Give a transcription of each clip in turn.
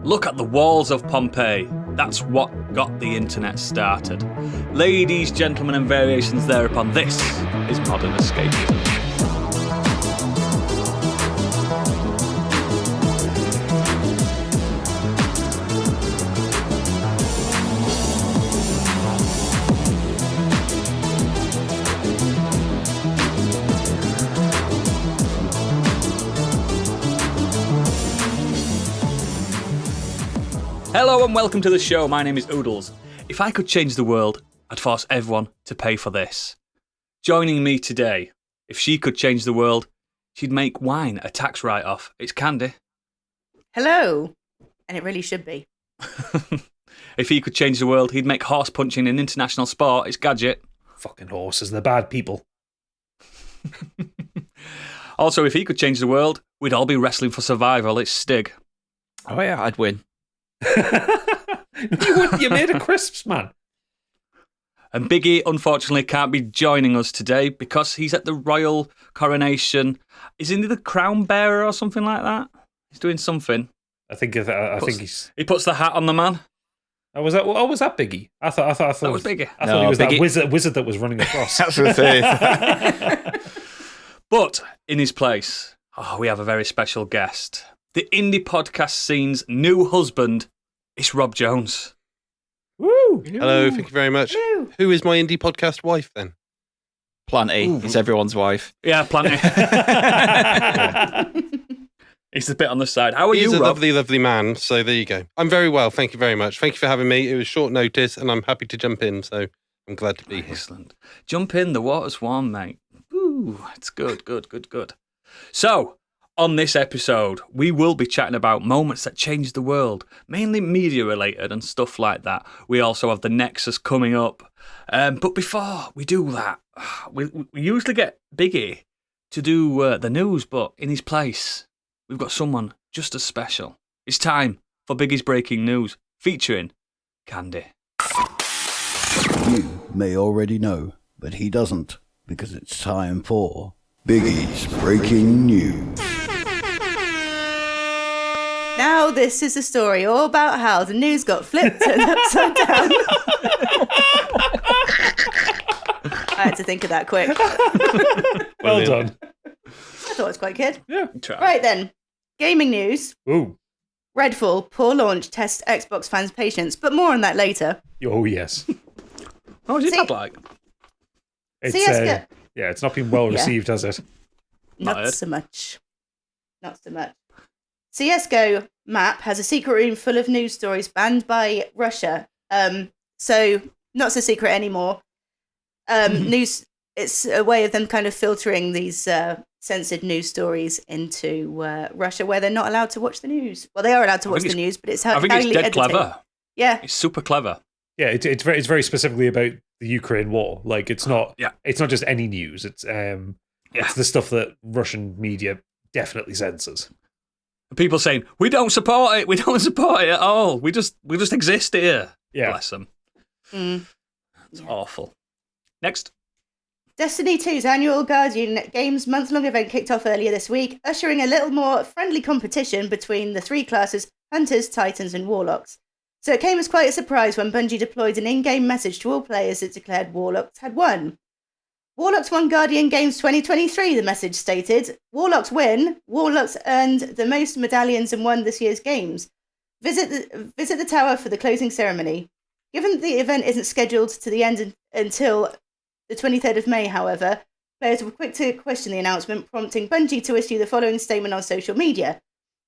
Look at the walls of Pompeii. That's what got the internet started. Ladies, gentlemen, and variations thereupon, this is Modern Escapism. Hello and welcome to the show. My name is Oodles. If I could change the world, I'd force everyone to pay for this. Joining me today, if she could change the world, she'd make wine a tax write-off. It's Candy. Hello. And it really should be. If he could change the world, he'd make horse punching an international sport. It's Gadget. Fucking horses, they're bad people. Also, if he could change the world, we'd all be wrestling for survival. It's Stig. Oh yeah, I'd win. You made a crisps, man. And Biggie, unfortunately, can't be joining us today because he's at the royal coronation. Isn't he the crown bearer or something like that? He's doing something. I think he's. He puts the hat on the man. Oh, was that Biggie? I thought That was Biggie. I thought he was Biggie. that wizard that was running across. That's what I say. But in his place, we have a very special guest. The indie podcast scene's new husband. It's Rob Jones. Woo! Hello, thank you very much. Hello. Who is my indie podcast wife then? Plenty. Ooh. It's everyone's wife. Yeah, plenty. He's a bit on the side. How are He's you, a Rob? lovely, lovely man, so there you go. I'm very well, thank you very much. Thank you for having me. It was short notice and I'm happy to jump in, so I'm glad to be here. Excellent. Jump in, the water's warm, mate. Ooh, it's good. So, on this episode, we will be chatting about moments that changed the world, mainly media related and stuff like that. We also have the Nexus coming up. But before we do that, we usually get Biggie to do the news, but in his place, we've got someone just as special. It's time for Biggie's Breaking News, featuring Candy. You may already know, but he doesn't, because it's time for Biggie's Breaking News. Now this is a story all about how the news got flipped and upside down. I had to think of that quick. Well done. I thought it was quite good. Yeah. Right then, gaming news. Ooh. Redfall, poor launch, tests Xbox fans' patience, but more on that later. Oh yes. Oh, is it See- not like? It's CS:GO. yeah. It's not been well Yeah. received, has it? Not Not it. so much. Not so much. CS:GO map has a secret room full of news stories banned by Russia. So not so secret anymore. News. It's a way of them kind of filtering these censored news stories into Russia, where they're not allowed to watch the news. Well, they are allowed to watch the news, but it's I think it's dead clever. Yeah, It's super clever. Yeah. It's very specifically about the Ukraine war. Like it's not. Yeah. It's not just any news. It's the stuff that Russian media definitely censors. People saying, we don't support it at all. We just exist here. Yeah. Bless them. Mm. It's awful. Next. Destiny 2's annual Guardian Games month-long event kicked off earlier this week, ushering a little more friendly competition between the three classes, Hunters, Titans and Warlocks. So it came as quite a surprise when Bungie deployed an in-game message to all players that declared Warlocks had won. Warlocks won Guardian Games 2023, the message stated. Warlocks win. Warlocks earned the most medallions and won this year's games. Visit the tower for the closing ceremony. Given that the event isn't scheduled to the end until the 23rd of May, however, players were quick to question the announcement, prompting Bungie to issue the following statement on social media.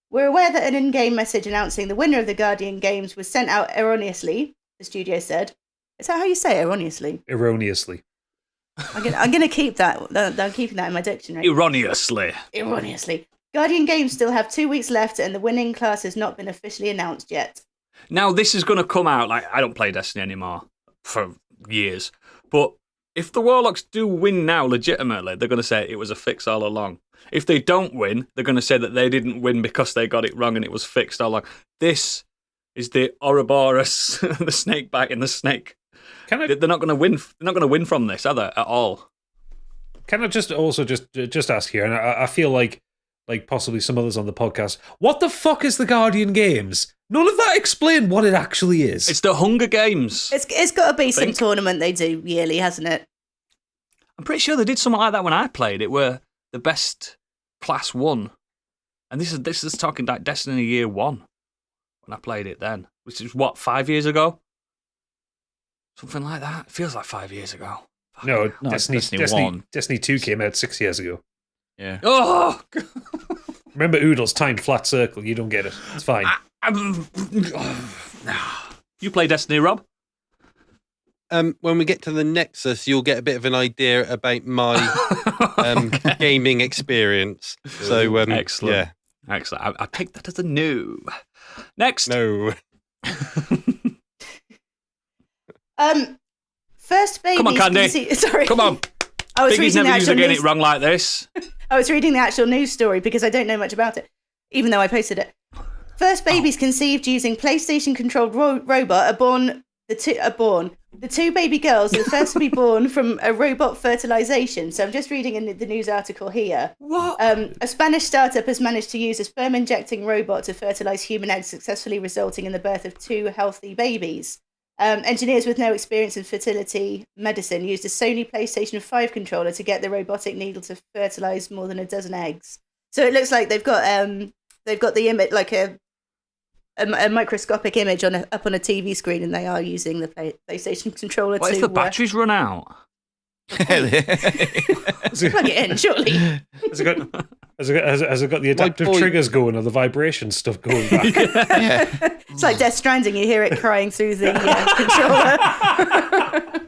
We're aware that an in-game message announcing the winner of the Guardian Games was sent out erroneously, the studio said. Is that how you say erroneously? Erroneously. I'm gonna keep that. I'm keeping that in my dictionary. Erroneously. Erroneously. Guardian Games still have 2 weeks left, and the winning class has not been officially announced yet. Now, this is going to come out, like, I don't play Destiny anymore for years, but if the Warlocks do win now legitimately, they're going to say it was a fix all along. If they don't win, they're going to say that they didn't win because they got it wrong and it was fixed all along. This is the Ouroboros, the snake biting the snake. They're not going to win. They're not going to win from this, are they, at all? Can I just ask here, and I feel like possibly some others on the podcast, what the fuck is the Guardian Games? None of that explain what it actually is. It's the Hunger Games. It's got to be some Think. tournament they do yearly, hasn't it? I'm pretty sure they did something like that when I played it, where the best class won. And this is talking like Destiny Year 1 when I played it then, which is what, 5 years ago? Something like that. It feels like 5 years ago. No, No, Destiny Destiny 1. Destiny 2 came out 6 years ago. Yeah. Oh! Remember Oodle's timed flat circle? You don't get it. It's fine. You play Destiny, Rob? When we get to the Nexus, you'll get a bit of an idea about my gaming experience. So, Excellent. Yeah. Excellent. I take that as a no. Next. No. First babies. Come on, Candy. Sorry. Come on. I was Biggie's reading the never used actual to getting news. it wrong like this. I was reading the actual news story because I don't know much about it, even though I posted it. First babies conceived using PlayStation-controlled robot are born. The two baby girls are the first to be born from a robot fertilization. So I'm just reading in the news article here. What? A Spanish startup has managed to use a sperm-injecting robot to fertilize human eggs, successfully resulting in the birth of 2 healthy babies. Engineers with no experience in fertility medicine used a Sony PlayStation 5 controller to get the robotic needle to fertilize more than a dozen eggs. So it looks like they've got the image, like a microscopic image up on a TV screen, and they are using the PlayStation controller What to if the batteries run out? plug it in, surely. Has it got the adaptive boy- triggers going or the vibration stuff going back? Yeah. It's like Death Stranding. You hear it crying through the controller.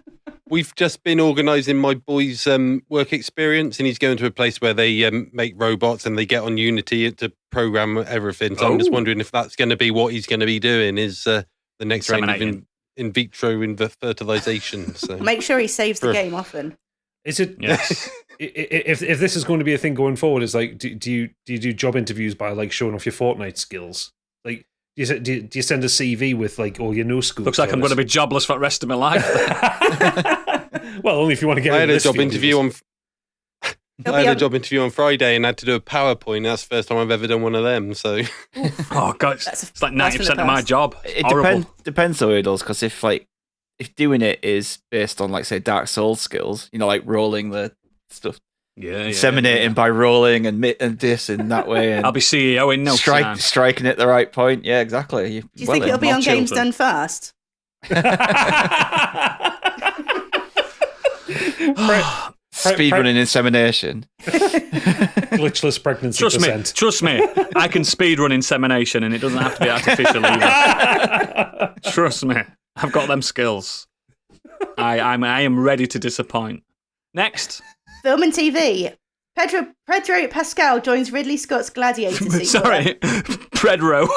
We've just been organising my boy's work experience, and he's going to a place where they make robots and they get on Unity to program everything. So I'm just wondering if that's going to be what he's going to be doing, is the next round of Inseminating. in vitro fertilization. So. Make sure he saves the Sure. game often. Is it? Yes. If this is going to be a thing going forward, is like, do you do job interviews by like showing off your Fortnite skills? Like, do you send a CV with like all your no school? Looks like I'm going to be jobless for the rest of my life. Well, only if you want to get. I had into a this job field, interview on. He'll I be had a on- job interview on Friday and had to do a PowerPoint. That's the first time I've ever done one of them. So Oh god, That's it's like that's from the 90% of my past. job. It Horrible. depends though, Idles, because if doing it is based on like say Dark Souls skills, like rolling the stuff, Yeah, inseminating by rolling and this and that way, and I'll be CEO in no time. striking at the right point. Yeah, exactly. Do you think it'll be more on Games children. Done Fast? Speedrunning insemination. glitchless pregnancy percent. Trust me, I can speedrun insemination and it doesn't have to be artificial either. Trust me, I've got them skills. I am ready to disappoint. Next. Film and TV. Pedro Pascal joins Ridley Scott's Gladiator sequel. Sorry, Predro.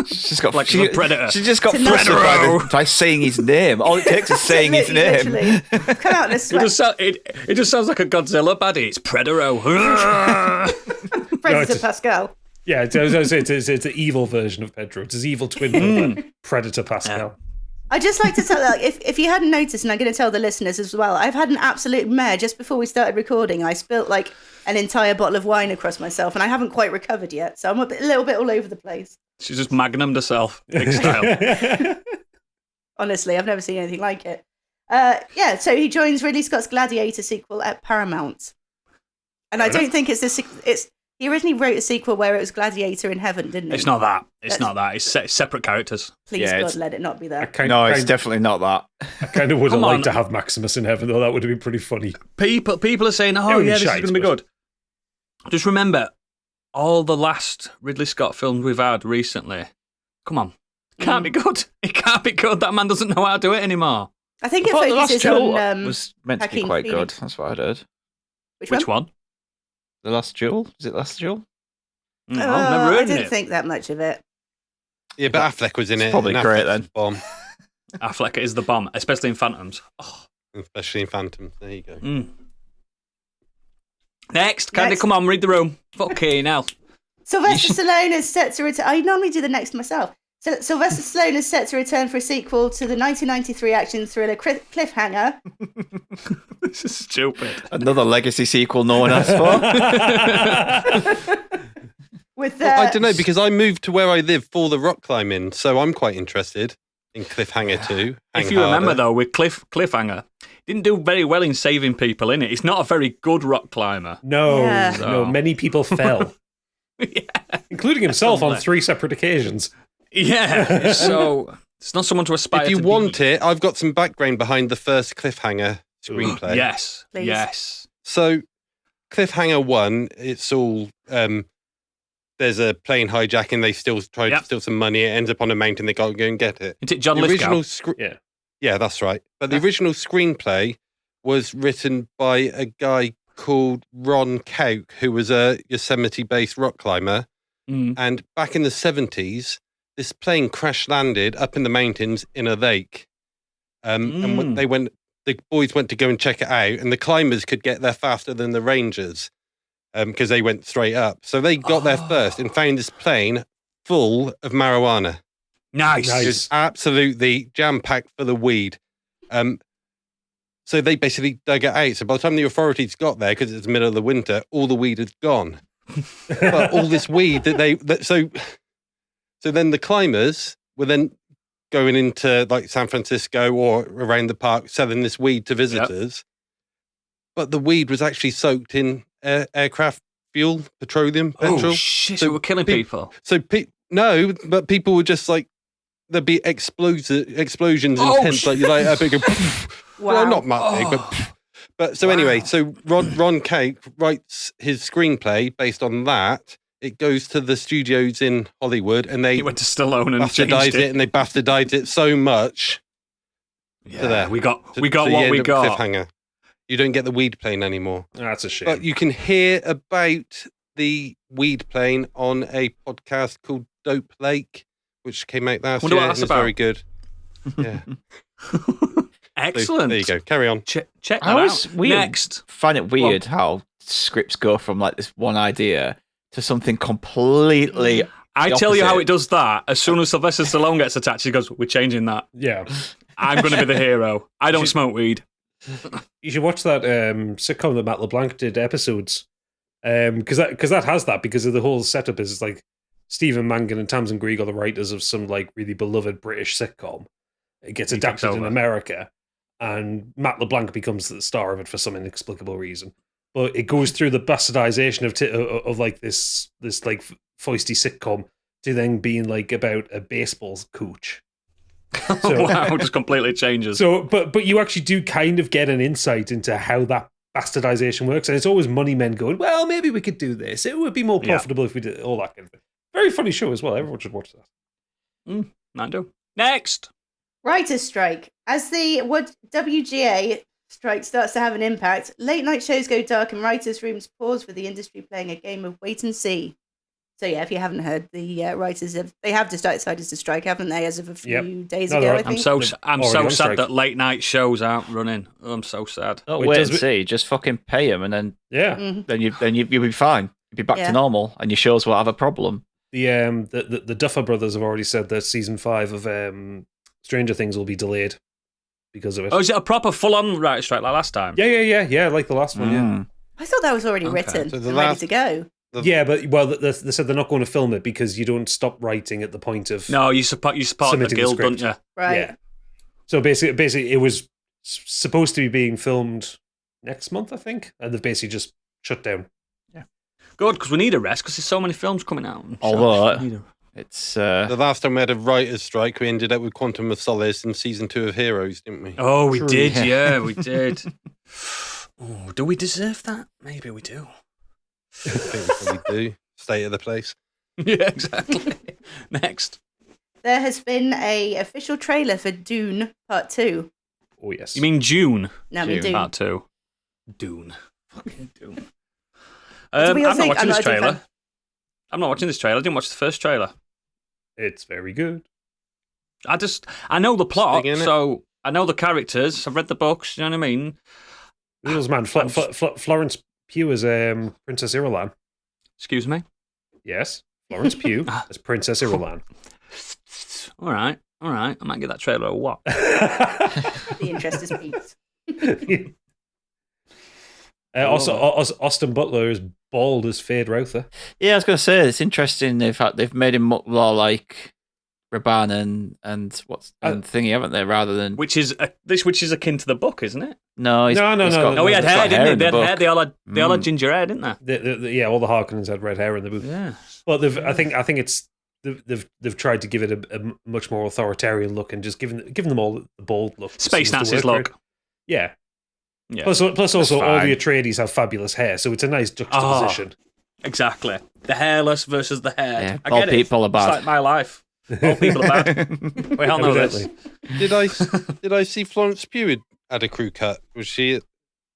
She's got Like a predator. She just got It's a flustered Predator. by saying his name. All it takes is saying his name. Literally. Come out in a sweat. It just sounds like a Godzilla baddie. It's Predro. Predator it's- Pascal. Yeah, it's an evil version of Pedro. It's his evil twin brother, Predator Pascal. I just like to tell, like, if you hadn't noticed, and I'm going to tell the listeners as well, I've had an absolute mare just before we started recording. I spilt like an entire bottle of wine across myself, and I haven't quite recovered yet, so I'm a little bit all over the place. She's just magnumed herself. Big style. Honestly, I've never seen anything like it. So he joins Ridley Scott's Gladiator sequel at Paramount, and I don't think it's he originally wrote a sequel where it was Gladiator in Heaven, didn't he? It's not that. It's not that. It's separate characters. Please Yeah, God, it's- let it not be that. No, it's definitely not that. I kind of would have Come on. liked to have Maximus in heaven, though. That would have been pretty funny. People are saying, oh, would be yeah, this is shite, going to be but- good. Just remember, all the last Ridley Scott films we've had recently, come on, can't be good. It can't be good. That man doesn't know how to do it anymore. I think I it thought the last focuses duel on was meant to be Joaquin quite good. Phoenix. That's what I heard. Which one? The last duel? Is it last duel? I've never heard I of didn't it. think that much of it. yeah, but Affleck was in It's it. probably and great Affleck's then. Bomb, Affleck is the bomb, especially in Phantoms. Oh, especially in Phantom. There you go. Next, Candy, Next. come on, read the room. Fucking hell. Sylvester Stallone is set to return. I normally do the next myself. So Sylvester Stallone is set to return for a sequel to the 1993 action thriller Cliffhanger. This is stupid. Another legacy sequel no one asked for. With I don't know, because I moved to where I live for the rock climbing, so I'm quite interested in Cliffhanger 2. If you remember, though, with Cliffhanger, didn't do very well in saving people, innit? He's not a very good rock climber. No, Yeah. no, many people fell, including himself on 3 separate occasions. Yeah, so it's not someone to aspire If you to want be. it, I've got some background behind the first Cliffhanger screenplay. Yes, Please. yes. So, Cliffhanger 1, it's all... there's a plane hijacking, they still try to steal some money, it ends up on a mountain, they got to go and get it. Is it John The Lithgow? original Yeah. Yeah, that's right. But the original screenplay was written by a guy called Ron Kauk, who was a Yosemite-based rock climber. Mm. And back in the 70s, this plane crash-landed up in the mountains in a lake. And when the boys went to go and check it out, and the climbers could get there faster than the rangers because they went straight up. So they got there first and found this plane full of marijuana. Nice. It was absolutely jam-packed full of weed. So they basically dug it out. So by the time the authorities got there, because it's the middle of the winter, all the weed had gone. But all this weed so then the climbers were then going into like San Francisco or around the park selling this weed to visitors. But the weed was actually soaked in aircraft fuel, petroleum, petrol. Oh, shit, So so we're killing people. So no, but people were just like, there'd be explosions and tents, like you like a big. Well, not that big, but so anyway, so Ron Kauk writes his screenplay based on that. It goes to the studios in Hollywood, and they He went to Stallone and changed bastardized it. it, and they bastardized it so much. Yeah, there. we got So what you end we up got. Cliffhanger. You don't get the weed plane anymore. That's a shame. But you can hear about the weed plane on a podcast called Dope Lake, which came out last Wonder year. what And that's it's about. very good. Yeah. Excellent. So there you go. Carry on. Check that I always out. weird. Next. Find it weird how scripts go from like this one idea to something completely. I tell you how opposite. it does that. As soon as Sylvester Stallone gets attached, he goes, "We're changing that. Yeah. I'm going to be the hero. I don't smoke weed." You should watch that sitcom that Matt LeBlanc did, Episodes. Because that has that, because of the whole setup is like Stephen Mangan and Tamsin Greig are the writers of some like really beloved British sitcom. It gets He takes adapted in over. America, and Matt LeBlanc becomes the star of it for some inexplicable reason. But it goes through the bastardization of like this like feisty sitcom to then being like about a baseball coach. So, Wow, just completely changes. So, but you actually do kind of get an insight into how that bastardization works, and it's always money men going, well, maybe we could do this. It would be more profitable if we did all that kind of thing. Very funny show as well. Everyone should watch that. I do. Next. Writers' strike. As the WGA strike starts to have an impact, late night shows go dark and writers' rooms pause with the industry playing a game of wait and see. So yeah, if you haven't heard, the writers have decided to strike, haven't they? As of a few days No, ago, they're- I think. I'm Already so on sad strike. that late night shows aren't running. Oh, I'm so sad. Not Wait, wait does and it- see. Just fucking pay them, and then Yeah. you'll be fine. You'll be back Yeah. to normal, and your shows won't have a problem. The Duffer Brothers have already said that season 5 of Stranger Things will be delayed because of it. Oh, is it a proper full-on writer strike like last time? Yeah, like the last one. Yeah. Mm. I thought that was already Okay. written So and the ready last- to go. Yeah, but they said they're not going to film it because you don't stop writing at the point of No, you support the Submitting the guild, don't script. you? Right. Yeah. So basically, it was supposed to be being filmed next month, I think, and they've basically just shut down. Good, because we need a rest, because there's so many films coming out. Although- We need a- It's The last time we had a writer's strike, we ended up with Quantum of Solace in season 2 of Heroes, didn't we? Oh, we True. did, Yeah. yeah, we did. Oh, do we deserve that? Maybe we do. I think we probably do. State of the place. Yeah, exactly. Next. There has been a official trailer for Dune Part 2. Oh yes. You mean June? No, I mean Dune. Dune. Part 2. Dune. Fucking Dune. What do we all I'm not think? watching I'm this not a Dune trailer. fan. I'm not watching this trailer. I didn't watch the first trailer. It's very good. I know the plot, Big, innit? so I know the characters. I've read the books, you know what I mean? Wheels man, Florence Pugh as Princess Irulan. Excuse me? Yes, Florence Pugh as Princess Irulan. All right. I might give that trailer a what? The interest is peaked. Also, Austin Butler is bald as Fade Rother. Yeah, I was going to say it's interesting. They've made him look more like Raban and Thingy, haven't they? Rather than which is akin to the book, isn't it? No, No. He had hair, didn't he? They had hair. They all had ginger hair, didn't they? Yeah, all the Harkonnens had red hair in the book. Yeah. Well, I think it's they've tried to give it a much more authoritarian look and just given them all the bold look. Space seems to Nazis work for it. look. Yeah. Yeah. Plus also all fine. the Atreides have fabulous hair, so it's a nice juxtaposition. Exactly. The hairless versus the hair. Yeah, I bald get it. people are bad. It's like my life. All people are bad. We all know this. Evidently. Did I see Florence Pugh had a crew cut? Was she?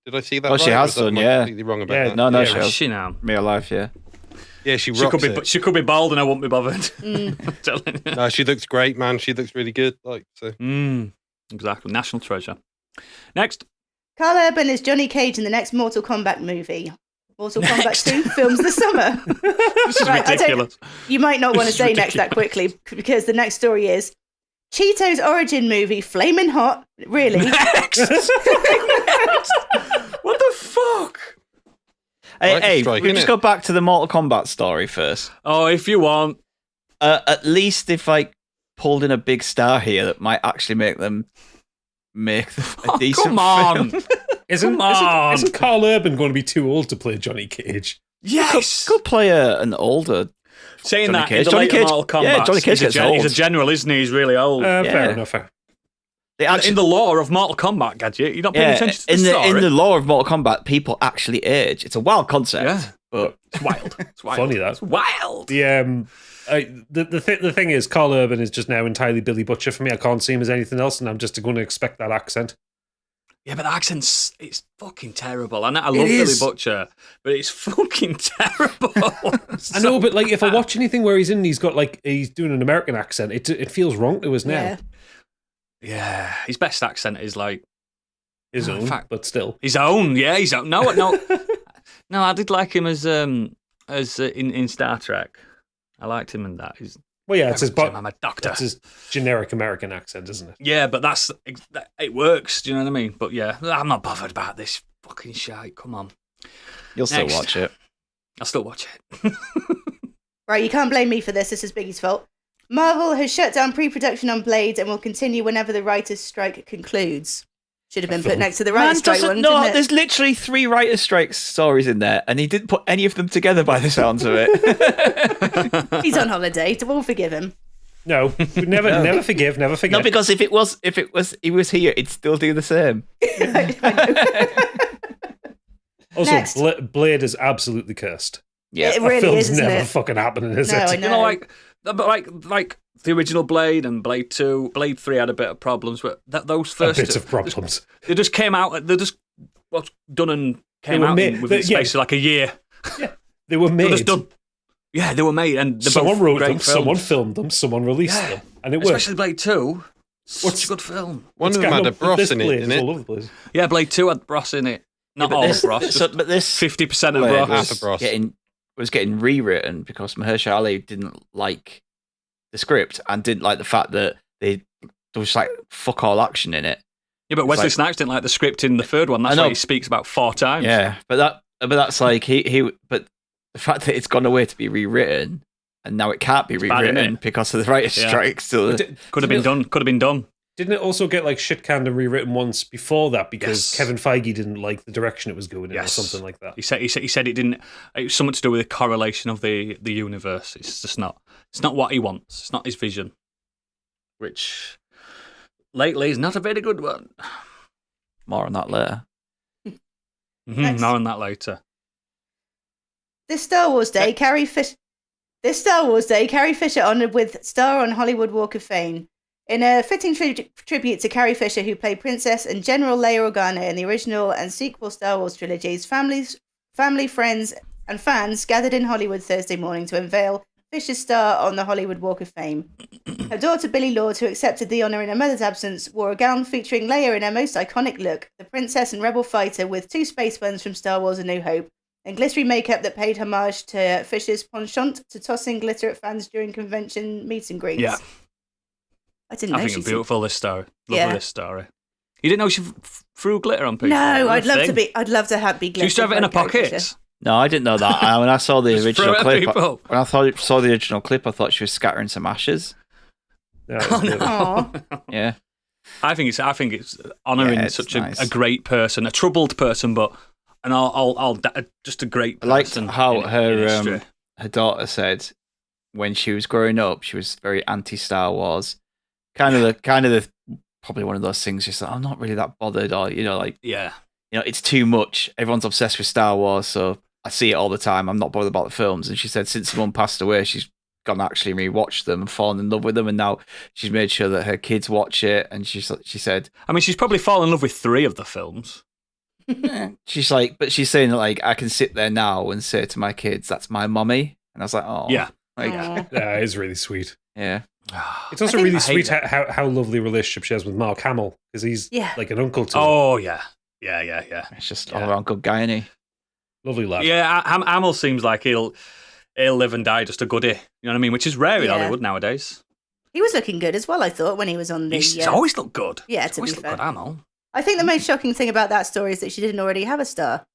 Did I see that? Oh, she right? has Or was done, I yeah. completely wrong about Yeah, that. No, Yeah, she Is has. she now? Real life, yeah. Yeah, she She rocks could be. it. She could be bald, and I won't be bothered. I'm telling you. No, she looks great, man. She looks really good. Like so. Exactly. National treasure. Next. Carl Urban is Johnny Cage in the next Mortal Kombat movie. Mortal Next. Kombat 2 films this summer. This is Right, ridiculous. You might not want to This is say next that quickly because the next story is Cheeto's origin movie, Flamin' Hot. Really? Next. Next. What the fuck? Hey, strike, we just innit? go back to the Mortal Kombat story first. Oh, if you want. At least if I pulled in a big star here that might actually make them make a decent come on. film. Isn't Carl Urban going to be too old to play Johnny Cage? Yes. Could play an older. Saying Johnny that Cage. in the Johnny later Cage- Mortal Kombat, yeah, Johnny Cage he's, gets old. he's a general, isn't he? He's really old. Fair Yeah. enough. They actually, in the lore of Mortal Kombat, Gadget, you're not paying attention to the story. in the lore of Mortal Kombat, people actually age. It's a wild concept. Yeah. But It's wild. It's wild. Funny that. It's wild. The thing is, Carl Urban is just now entirely Billy Butcher for me. I can't see him as anything else, and I'm just going to expect that accent. Yeah, but the accent's it's fucking terrible. I love Billy is. Butcher, but it's fucking terrible. I know, but like if I watch anything where he's in, he's doing an American accent. It feels wrong to us now. Yeah. Yeah, his best accent is like His in own, fact- but still. his own. Yeah, his own. No, no. I did like him as in Star Trek. I liked him in that. He's Well, yeah, it's his I'm a doctor. that's his generic American accent, isn't it? Yeah, but it works. Do you know what I mean? But yeah, I'm not bothered about this fucking shite. Come on, you'll still Next. watch it. I'll still watch it. Right, you can't blame me for this. This is Biggie's fault. Marvel has shut down pre-production on Blade and will continue whenever the writer's strike concludes. Should have been put next to the writer's strike one, No, shouldn't it? there's literally 3 writer's strike stories in there, and he didn't put any of them together by the sounds of it. He's on holiday, so we'll forgive him. No, never forgive, never forget. No, because if he was here, he'd still do the same. Also, Next. Blade is absolutely cursed. Yeah, It That really film's is, isn't never it? fucking happening, is No, it? I You know. know, like the original Blade and Blade 2, Blade 3 had a bit of problems, but those A first bit two, of problems. they just came out. They just done and came were out made- within the yeah. space of like a year. They were They're just made. done. Yeah, they were made, and they're Someone both wrote great them, films. someone filmed them, someone released them, and it worked. Especially Blade 2. Such What's- a good film. One What's of them going had a on with Bros this in it, Blade? didn't It's it? all over the place. Yeah, Blade 2 had Bros in it. Not all of Bros, just but this 50% of Blade Bros. Half a Bros. was getting rewritten because Mahershala Ali didn't like the script and didn't like the fact that there was like fuck all action in it. Yeah, but Wesley like- Snipes didn't like the script in the third one. That's I know. why he speaks about 4 times. Yeah, but that's like but the fact that it's gone away to be rewritten and now it can't be bad, rewritten innit? because of the writer's Yeah. strike. So Could have been done. Could have been done. Didn't it also get like shit canned and rewritten once before that because Yes. Kevin Feige didn't like the direction it was going in Yes. or something like that? He said it didn't. It was something to do with the correlation of the universe. It's just not. It's not what he wants. It's not his vision. Which lately is not a very good one. more on that later. Next. More on that later. This Star Wars Day, Carrie Fisher honoured with Star on Hollywood Walk of Fame. In a fitting tribute to Carrie Fisher, who played Princess and General Leia Organa in the original and sequel Star Wars trilogies, family, friends, and fans gathered in Hollywood Thursday morning to unveil Fisher's star on the Hollywood Walk of Fame. Her daughter Billie Lourd, who accepted the honour in her mother's absence, wore a gown featuring Leia in her most iconic look, the princess and rebel fighter with 2 space buns from Star Wars A New Hope, and glittery makeup that paid homage to Fisher's penchant to tossing glitter at fans during convention meet and greets. Yeah. I didn't I know think she'd it's beautiful, this story. Lovely, Yeah. this story. You didn't know she threw glitter on people? No, I'd love to Thing. be. I'd love to be. She used to have it in her pocket. No, I didn't know that. When I saw the Just original throw it at clip, people. when I saw the original clip, I thought she was scattering some ashes. Yeah, it was good. Aw. Yeah. I think it's honouring Yeah, it's such nice. a great person, a troubled person, but just a great I liked person. how in history. her daughter said when she was growing up, she was very anti-Star Wars. Kind of the probably one of those things. Just like, I'm not really that bothered, or Yeah. it's too much. Everyone's obsessed with Star Wars, so I see it all the time. I'm not bothered about the films. And she said since her mum passed away, she's gone to actually rewatch them and fallen in love with them, and now she's made sure that her kids watch it. And she said, I mean, she's probably fallen in love with 3 of the films. she's like, but she's saying that like I can sit there now and say to my kids, "That's my mummy," and I was like, oh, Yeah. like, Aw. Yeah, it's really sweet. yeah. It's also think- really I hate sweet that. how lovely a relationship she has with Mark Hamill, because he's Yeah. like an uncle to her. Oh, yeah. Yeah. It's just Yeah. all around good guy, isn't he? Lovely lad. Yeah, Hamill seems like he'll live and die just a goodie. You know what I mean? Which is rare in Yeah. Hollywood nowadays. He was looking good as well, I thought, when he was on the. He's always looked good. Yeah, He's to always be looked fair. good, Hamill. I think the most shocking thing about that story is that she didn't already have a star.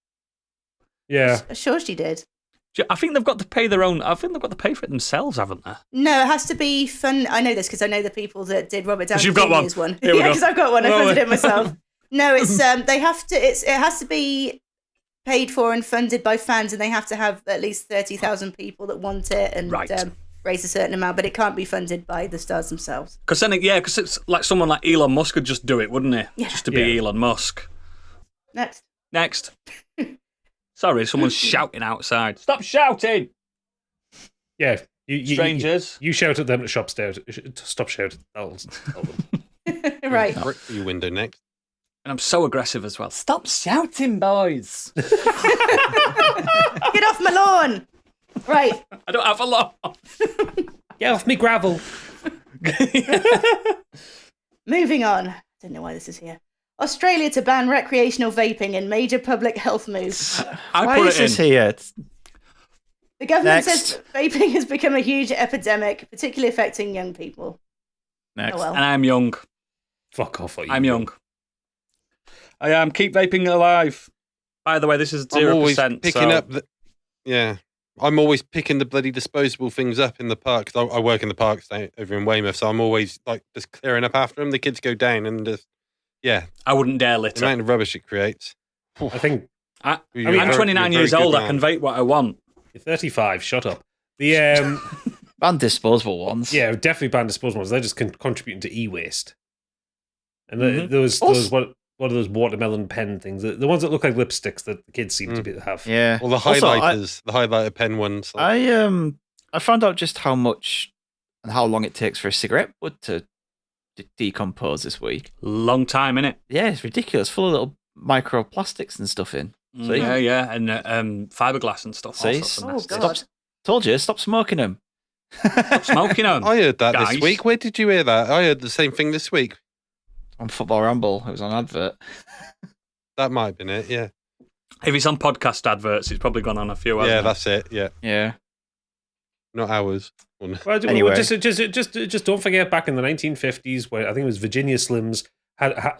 Yeah. Sure, she did. I think they've got to pay their own. I think they've got to pay for it themselves, haven't they? No, it has to be fun. I know this because I know the people that did Robert Downey you've got one. Jr.'s one. Here we Yeah, go. because I've got one. I Oh, funded wait. it myself. No, it's they have to. It has to be paid for and funded by fans, and they have to have at least 30,000 people that want it and Right. raise a certain amount. But it can't be funded by the stars themselves. Because then, because it's like someone like Elon Musk could just do it, wouldn't he? Yeah. Just to be Yeah. Elon Musk. Next. Next. Sorry, someone's shouting outside. Stop shouting, Yeah. You strangers. You shout at them to stop shouting. That'll tell them. Right. Brick through your window next. And I'm so aggressive as well. Stop shouting, boys. Get off my lawn. Right. I don't have a lot. Get off me gravel. Moving on. I don't know why this is here. Australia to ban recreational vaping in major public health moves. I Why put is it in. this here? The government Next. says vaping has become a huge epidemic, particularly affecting young people. Next. Oh well. And I'm young. Fuck off. I'm young. I am. Keep vaping alive. By the way, this is 0%. I'm always picking so- up yeah. I'm always picking the bloody disposable things up in the park. 'Cause I work in the parks over in Weymouth, so I'm always like just clearing up after them. The kids go down and just, yeah, I wouldn't dare the litter. amount of rubbish it creates. I think I'm You're 29 very years good old. I man. can vape what I want. you're 35. Shut up. The Ban disposable ones. yeah, definitely ban disposable ones. They're just contributing to e-waste. And Mhm. those Also- what are those watermelon pen things? The ones that look like lipsticks that the kids seem to have. Yeah. Well, the Also, highlighters, the highlighter pen ones. Like, I found out just how much and how long it takes for a cigarette wood to decompose this week. Long time, innit? Yeah, it's ridiculous. Full of little microplastics and stuff in. See? Yeah, and fiberglass and stuff. All See? sorts of Oh, nasty God. stuff. Told you, stop smoking them. Stop smoking them. I heard that Guys. this week. Where did you hear that? I heard the same thing this week. On Football Ramble, it was on advert. That might have been it. Yeah, If it's on podcast adverts, it's probably gone on a few. yeah, hasn't it? that's it. Yeah, Yeah. not ours. Well, Anyway. just don't forget back in the 1950s, where I think it was Virginia Slims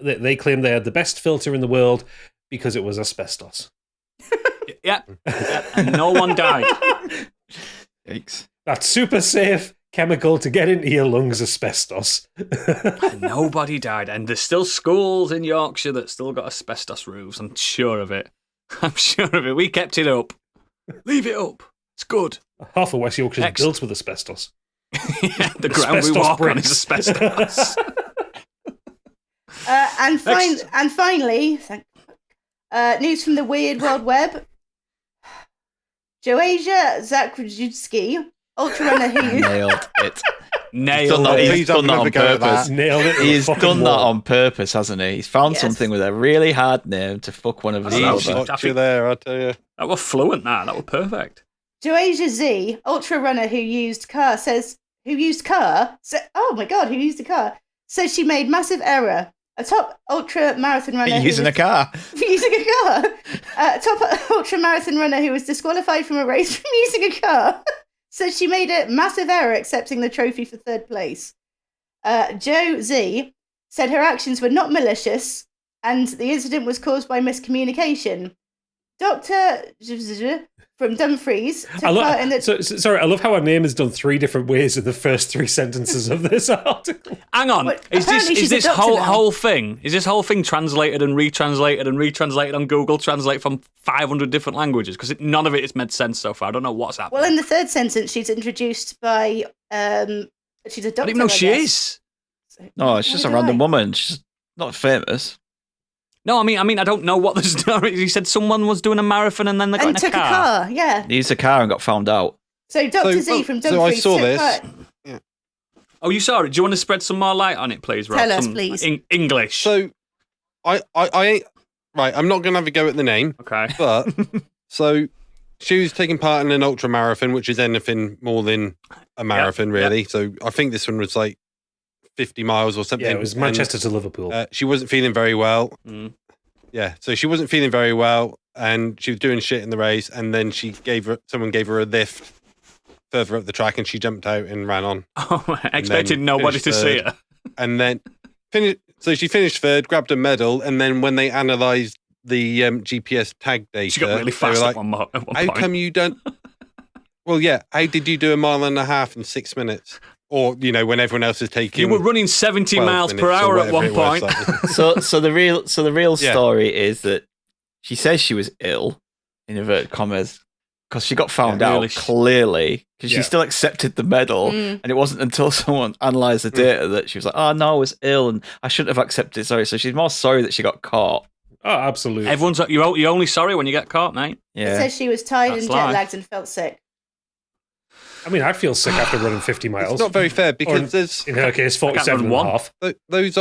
they claimed they had the best filter in the world because it was asbestos. Yeah. And no one died. Yikes. That super safe chemical to get into your lungs, asbestos. And nobody died. And there's still schools in Yorkshire that still got asbestos roofs. I'm sure of it. I'm sure of it. We kept it up. Leave it up. It's good. Half of West Yorkshire is Next. built with asbestos. Yeah, the ground we Asbestos walk on bricks. is asbestos. And Next. finally, news from the Weird World Web. Joasia Zakrajewski, ultra runner who Nailed it. Nailed done that, it. Please he's done have that on another go at purpose. that. Nailed it. He's done that on purpose, hasn't he? He's found Yes. something with a really hard name to fuck one of us He He Nailed it. over. shot you there, I tell you. That was fluent, that was perfect. Joasia Z, ultra runner who used a car, says she made massive error. A top ultra marathon runner Using a car. using a car. Top ultra marathon runner who was disqualified from a race from using a car says she made a massive error accepting the trophy for third place. Joe Z said her actions were not malicious, and the incident was caused by miscommunication. Dr. from Dumfries took part in the... Sorry, I love how our name is done 3 different ways in the first 3 sentences of this article. Hang on, Well, is apparently this she's a doctor whole now. whole thing? Is this whole thing translated and retranslated on Google Translate from 500 different languages? Because none of it has made sense so far. I don't know what's happening. Well, in the third sentence, she's introduced by... she's a doctor, I don't even know who she guess. is. No, it's just a random woman. She's not famous. No, I mean, I don't know what the story is. He said someone was doing a marathon and then they got And in a took car. yeah. He used a car and got found out. So Dr. Z from so I Dumfries saw took this. part... Oh, you saw it? Do you want to spread some more light on it, please, Rob? Tell us, Some please. English. So, I ain't right. I'm not going to have a go at the name, Okay. but so she was taking part in an ultra marathon, which is anything more than a marathon, really. So I think this one was like 50 miles or something. Yeah, it was Manchester to Liverpool. She wasn't feeling very well. Mm. Yeah, so she wasn't feeling very well, and she was doing shit in the race, and then someone gave her a lift further up the track, and she jumped out and ran on. Oh, I expected then nobody to finished see third. her. And then so she finished third, grabbed a medal, and then when they analysed the GPS tag data, She got really they were fast like, at one how point. come you done? Well, yeah, how did you do a mile and a half in 6 minutes? Or, when everyone else is taking... You were running 70 12 miles per minutes or hour at one whatever it was, point. like- So the real Yeah. story is that she says she was ill, in inverted commas, because she got found Yeah, out really. clearly, because Yeah. she still accepted the medal, Mm. and it wasn't until someone analysed the data that she was like, oh no, I was ill and I shouldn't have accepted it, sorry. So she's more sorry that she got caught. Oh, absolutely. You're only sorry when you get caught, mate. It Yeah. says she was tired That's and jet life. lagged and felt sick. I mean, I'd feel sick after running 50 miles. It's not very fair Or because there's... in her case, 47 and a one. half. those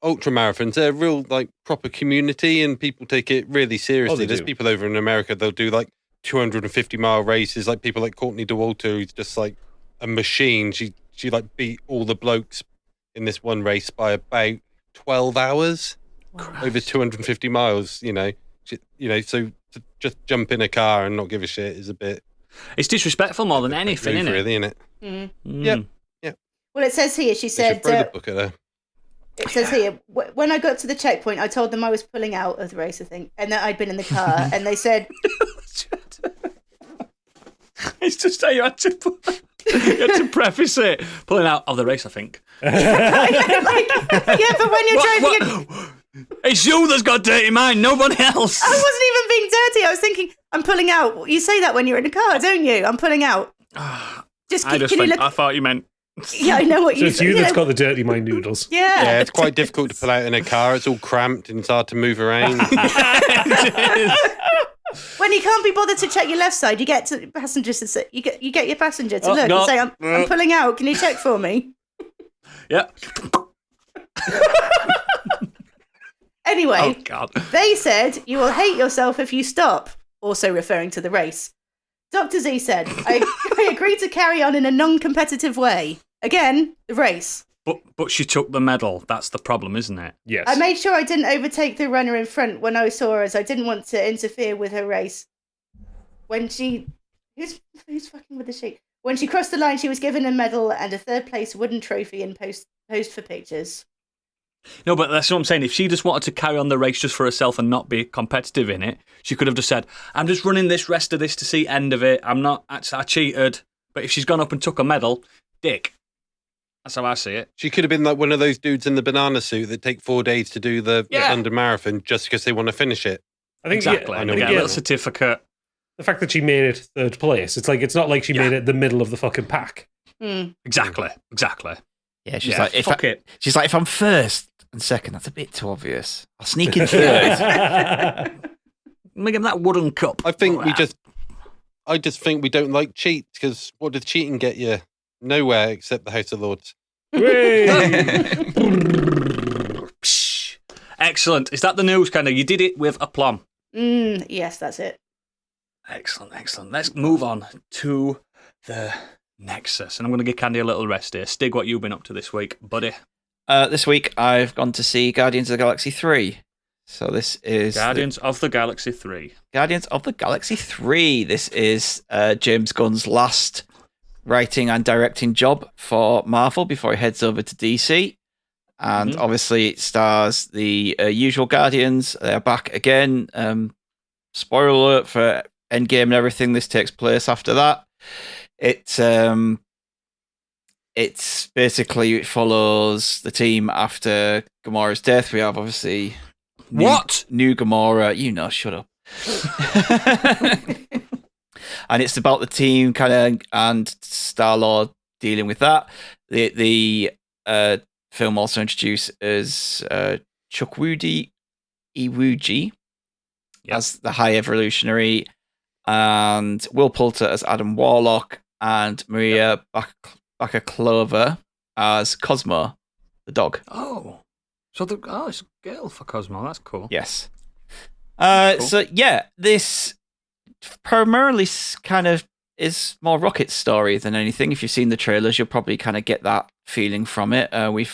ultra marathons, they're a real like proper community, and people take it really seriously. they There's do. people over in America, they'll do like 250-mile races, like people like Courtney DeWalter, who's just like a machine. She like beat all the blokes in this one race by about 12 hours over 250 miles. So to just jump in a car and not give a shit is a bit It's disrespectful more than anything, rude, isn't it? really, isn't it? Mm. Yep. Well, it says here, she They should said, throw the book at her. it says here, when I got to the checkpoint, I told them I was pulling out of the race, I think, and that I'd been in the car, and they said, It's just how you had to preface it. Pulling out of the race, I think. yeah, but when you're driving, It's you that's got dirty mind, nobody else. I wasn't even being dirty. I was thinking, I'm pulling out. You say that when you're in a car, don't you? I'm pulling out. Just I can you look? I thought you meant. Yeah, I know what So you it's you know, that's got the dirty mind noodles. Yeah. Yeah, it's quite difficult to pull out in a car. It's all cramped and it's hard to move around. When you can't be bothered to check your left side, you get to passengers to say, you get your passenger to Oh, look no. and say, I'm pulling out. Can you check for me? Yeah. Anyway, Oh God. they said you will hate yourself if you stop. Also referring to the race. Dr. Z said, I agree to carry on in a non-competitive way. Again, the race. But she took the medal. That's the problem, isn't it? Yes. I made sure I didn't overtake the runner in front when I saw her, as I didn't want to interfere with her race. When she... Who's fucking with the sheet? When she crossed the line, she was given a medal and a third-place wooden trophy and posed for pictures. No, but that's what I'm saying. If she just wanted to carry on the race just for herself and not be competitive in it, she could have just said, I'm just running this rest of this to see end of it. I'm not... I cheated. But if she's gone up and took a medal, dick. That's how I see it. She could have been like one of those dudes in the banana suit that take 4 days to do the London Marathon just because they want to finish it. I think Exactly. Yeah, I And think, get a yeah, little certificate. the fact that she made it third place, it's like it's not like she made it the middle of the fucking pack. Exactly. Yeah, she's Yeah, like, fuck it. She's like, if I'm first and second, that's a bit too obvious. I'll sneak in third. Make him that wooden cup. I just think we don't like cheats because what does cheating get you? Nowhere except the House of Lords. Psh. Excellent. Is that the news, kind of? You did it with aplomb. Yes, that's it. Excellent. Let's move on to the Nexus. And I'm going to give Candy a little rest here. Stig, what you been up to this week, buddy? This week, I've gone to see Guardians of the Galaxy 3. So this is... Guardians of the Galaxy 3. Guardians of the Galaxy 3. This is James Gunn's last writing and directing job for Marvel before he heads over to DC. And obviously it stars the usual Guardians. They're back again. Spoiler alert for Endgame and everything. This takes place after that. It's basically it follows the team after Gamora's death. We have obviously new Gamora. Shut up. And it's about the team and Star-Lord dealing with that. The film also introduces Chukwudi Iwuji as the High Evolutionary, and Will Poulter as Adam Warlock, and Maria Bakalova as Cosmo, the dog. Oh, so it's a girl for Cosmo. That's cool. Yes. Cool. So yeah, this primarily kind of is more Rocket's story than anything. If you've seen the trailers, you'll probably kind of get that feeling from it. We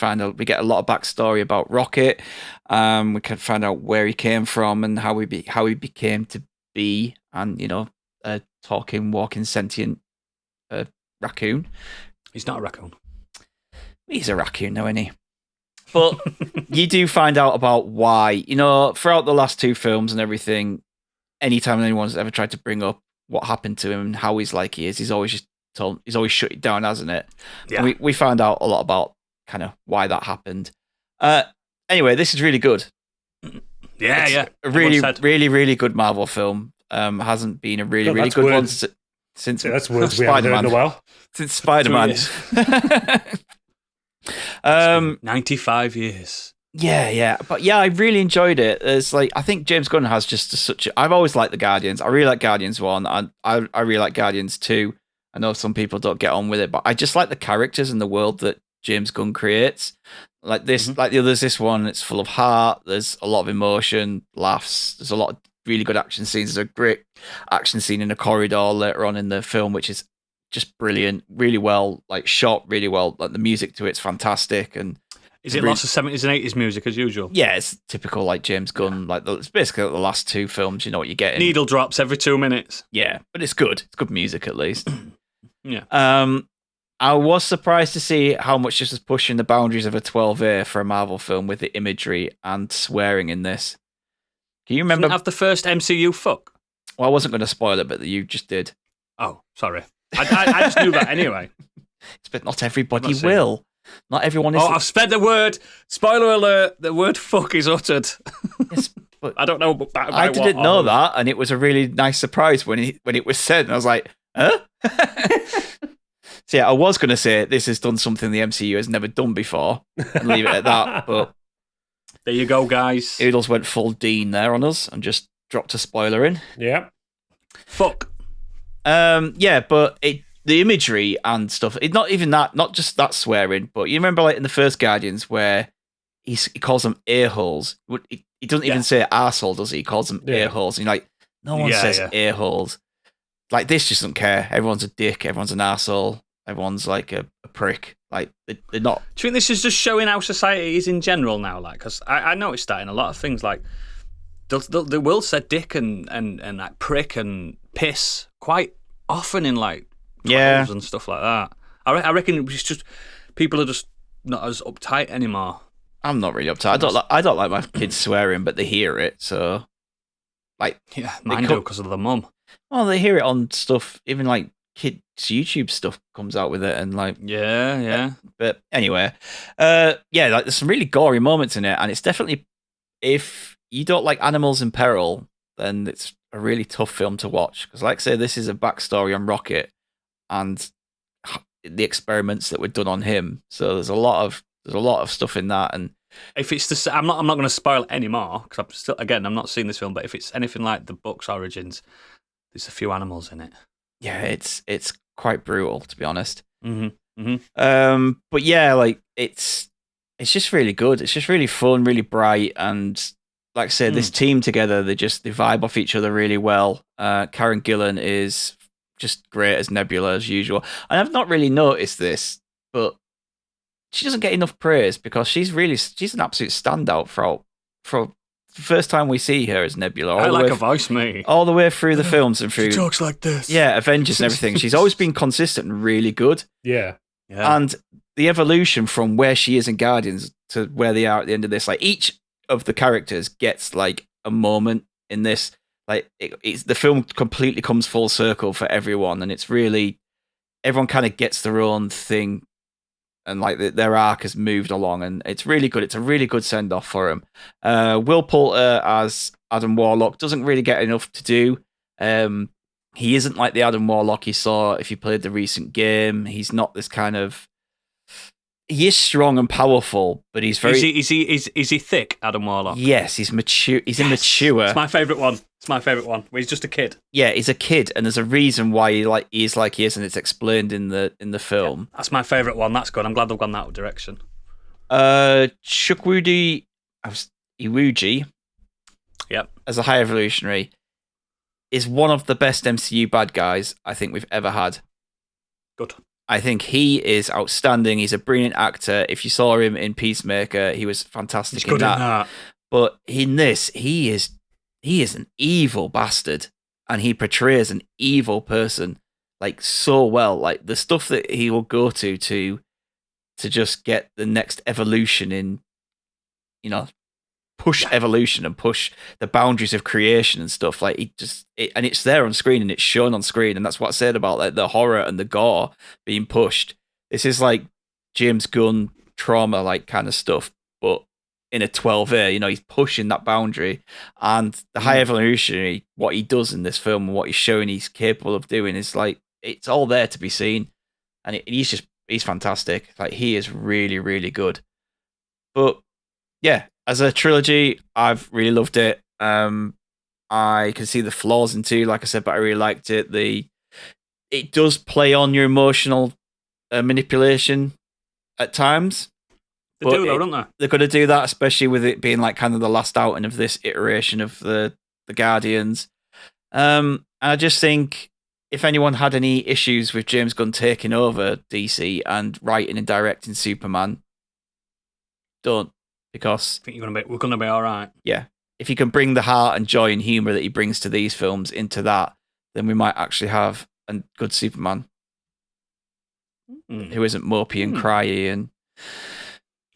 get a lot of backstory about Rocket. We can find out where he came from and how he became to be, and a talking, walking, sentient raccoon. He's not a raccoon. He's a raccoon, though, isn't he? But you do find out about why. Throughout the last two films and everything, anytime anyone's ever tried to bring up what happened to him and how he's like he is, he's always shut it down, hasn't it? Yeah. And we found out a lot about kind of why that happened. Anyway, this is really good. Yeah, It's yeah. a really, really, really good Marvel film. Hasn't been a really, really good one since that's words we haven't heard in a while. Since Spider-Man. 95 years. Yeah. But yeah, I really enjoyed it. I think James Gunn has just I've always liked the Guardians. I really like Guardians 1. I really like Guardians 2. I know some people don't get on with it, but I just like the characters and the world that James Gunn creates. Like this, like the others, this one, it's full of heart. There's a lot of emotion, laughs. There's a lot of really good action scenes. There's a great action scene in a corridor later on in the film, which is just brilliant, really well, shot really well. Like the music to it's fantastic. And is it lots of 70s and 80s music as usual? Yeah, it's typical James Gunn. It's basically the last two films. You know what you're getting. Needle drops every 2 minutes. Yeah, but it's good. It's good music at least. Yeah. I was surprised to see how much this was pushing the boundaries of a 12A for a Marvel film with the imagery and swearing in this. Can you remember? Doesn't it have the first MCU fuck? Well, I wasn't going to spoil it, but you just did. Oh, sorry. I just knew that anyway. But not everybody will. Not everyone is. Oh, I've spent the word. Spoiler alert: the word "fuck" is uttered. Yes, but I don't know. I didn't know that, and it was a really nice surprise when it was said, and I was like, "Huh?" So yeah, I was going to say this has done something the MCU has never done before, and leave it at that. But there you go, guys. Oodles went full Dean there on us and just dropped a spoiler in. Yeah. Fuck. Yeah, but the imagery and stuff, it's not even that, not just that swearing, but you remember in the first Guardians where he calls them a-holes. He doesn't even say arsehole, does he? He calls them a-holes. And you're like, no one says a-holes. Like, this just doesn't care. Everyone's a dick. Everyone's an arsehole. Everyone's like a prick. Like, they're not. Do you think this is just showing how society is in general now? Like, because I noticed that in a lot of things, like, they will say dick and like prick and piss quite often in like titles and stuff like that. I reckon it's just people are just not as uptight anymore. I'm not really uptight. I don't like my kids swearing, but they hear it, so mine do because of the mum. Well, they hear it on stuff, even like kids' YouTube stuff comes out with it, and like But anyway, there's some really gory moments in it, and it's definitely, if you don't like animals in peril, then it's a really tough film to watch. Because, like I say, this is a backstory on Rocket and the experiments that were done on him. So there's a lot of stuff in that. And if it's I'm not going to spoil it anymore because I'm not seeing this film. But if it's anything like the book's origins, there's a few animals in it. Yeah, it's quite brutal, to be honest. Mm-hmm. Mm-hmm. But yeah, like it's just really good. It's just really fun, really bright, and like I said, this team together, they vibe off each other really well. Karen Gillan is just great as Nebula as usual. And I've not really noticed this, but she doesn't get enough praise because she's an absolute standout for the first time we see her as Nebula. I like her voice, mate. All the way through the films and through. She talks like this. Yeah, Avengers and everything. She's always been consistent and really good. Yeah. And the evolution from where she is in Guardians to where they are at the end of this. Like each of the characters gets like a moment in this. Like it's the film completely comes full circle for everyone, and it's really everyone kind of gets their own thing, and like their arc has moved along, and it's really good. It's a really good send off for him. Will Poulter as Adam Warlock doesn't really get enough to do. He isn't like the Adam Warlock you saw if you played the recent game. He's not this kind of. He is strong and powerful, but he's very. Is he thick, Adam Warlock? Yes, he's mature. He's immature. It's my favourite one. It's my favourite one. Where he's just a kid. Yeah, he's a kid, and there's a reason why he is like he is, and it's explained in the film. Yeah, that's my favourite one. That's good. I'm glad they've gone that direction. Chukwudi Iwuji, yep, as a High Evolutionary, is one of the best MCU bad guys I think we've ever had. Good. I think he is outstanding. He's a brilliant actor. If you saw him in Peacemaker, he was fantastic. He's good in that. But in this, he is an evil bastard, and he portrays an evil person like so well. Like the stuff that he will go to just get the next evolution in, push evolution and push the boundaries of creation and stuff. Like and it's there on screen and it's shown on screen, and that's what I said about like the horror and the gore being pushed. This is like James Gunn trauma like kind of stuff, but in a 12A, he's pushing that boundary. And the High Evolutionary, what he does in this film and what he's showing he's capable of doing is like it's all there to be seen, and he's fantastic. Like he is really, really good. But yeah, as a trilogy, I've really loved it. I can see the flaws in 2, like I said, but I really liked it. It does play on your emotional manipulation at times. They do, though, don't they? They're going to do that, especially with it being like kind of the last outing of this iteration of the Guardians. And I just think if anyone had any issues with James Gunn taking over DC and writing and directing Superman, don't. Because I think we're gonna be all right. Yeah, if you can bring the heart and joy and humor that he brings to these films into that, then we might actually have a good Superman who isn't mopey and cryy and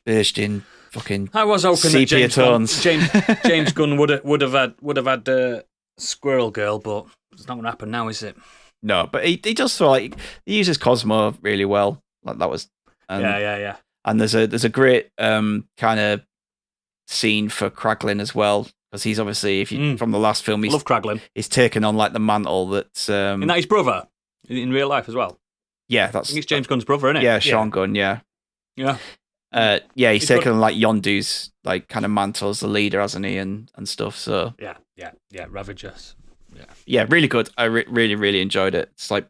beiged in fucking. I was hoping sepia that tones. James Gunn would have had Squirrel Girl, but it's not going to happen now, is it? No, but he does feel like he uses Cosmo really well. Like that was. Yeah. And there's a great kind of scene for Kraglin as well, because he's obviously from the last film, love Kraglin. He's taken on like the mantle that's Isn't that his brother in real life as well? Yeah, I think it's James Gunn's brother, isn't it? Yeah, Sean Gunn. Yeah. He's taken on like Yondu's like kind of mantle as the leader, hasn't he, and stuff. So yeah, Ravagers. Yeah, really good. I really, really enjoyed it. It's like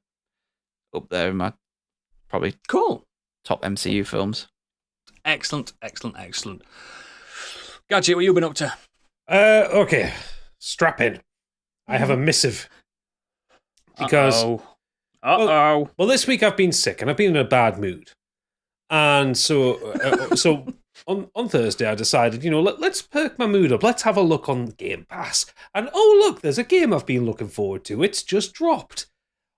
up there in my probably cool top MCU films. Excellent. Gadget, what you been up to? Okay, strap in. I have a missive. Because Well, this week I've been sick and I've been in a bad mood, and so on Thursday I decided, let's perk my mood up. Let's have a look on Game Pass, and look, there's a game I've been looking forward to. It's just dropped.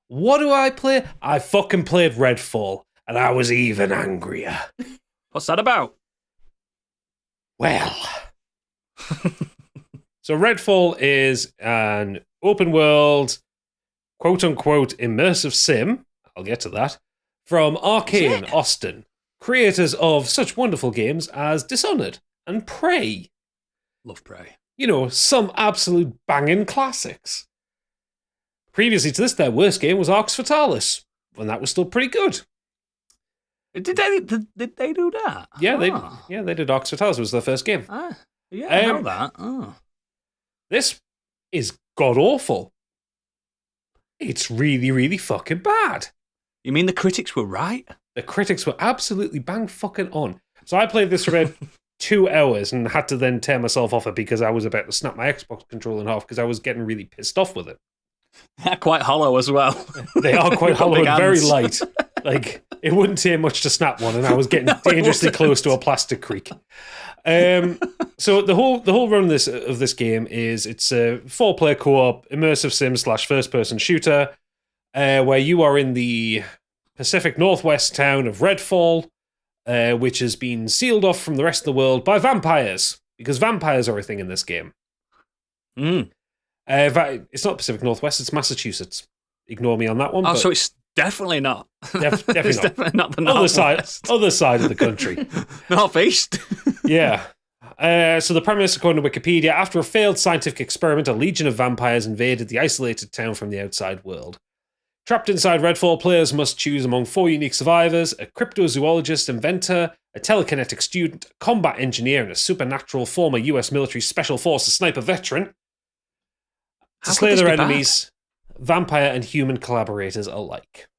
What do I play? I fucking played Redfall, and I was even angrier. What's that about? Well, so Redfall is an open world, quote-unquote immersive sim, I'll get to that, from Arcane Austin, creators of such wonderful games as Dishonored and Prey. Love Prey. Some absolute banging classics. Previously to this, their worst game was Arx Fatalis, when that was still pretty good. Did they do that? Yeah, they did Arx Fatalis, was their first game. I know that. Oh. This is god-awful. It's really, really fucking bad. You mean the critics were right? The critics were absolutely bang fucking on. So I played this for about 2 hours and had to then tear myself off it because I was about to snap my Xbox controller in half because I was getting really pissed off with it. They're quite hollow as well. They are quite hollow and very light. Like, it wouldn't take much to snap one, and I was getting dangerously close to a plastic creak. So the whole run of this game is it's a 4-player co-op immersive sim / first-person shooter, where you are in the Pacific Northwest town of Redfall. which has been sealed off from the rest of the world by vampires, because vampires are a thing in this game. Mm. It's not Pacific Northwest, it's Massachusetts. Ignore me on that one. Oh, but so it's definitely not. definitely It's not. definitely not the Other side of the country. Northeast. Yeah. So the premise, according to Wikipedia, after a failed scientific experiment, a legion of vampires invaded the isolated town from the outside world. Trapped inside Redfall, players must choose among 4 unique survivors: a cryptozoologist, inventor, a telekinetic student, a combat engineer, and a supernatural former US military special forces sniper veteran. To How slay could this their be bad? enemies, vampire and human collaborators alike.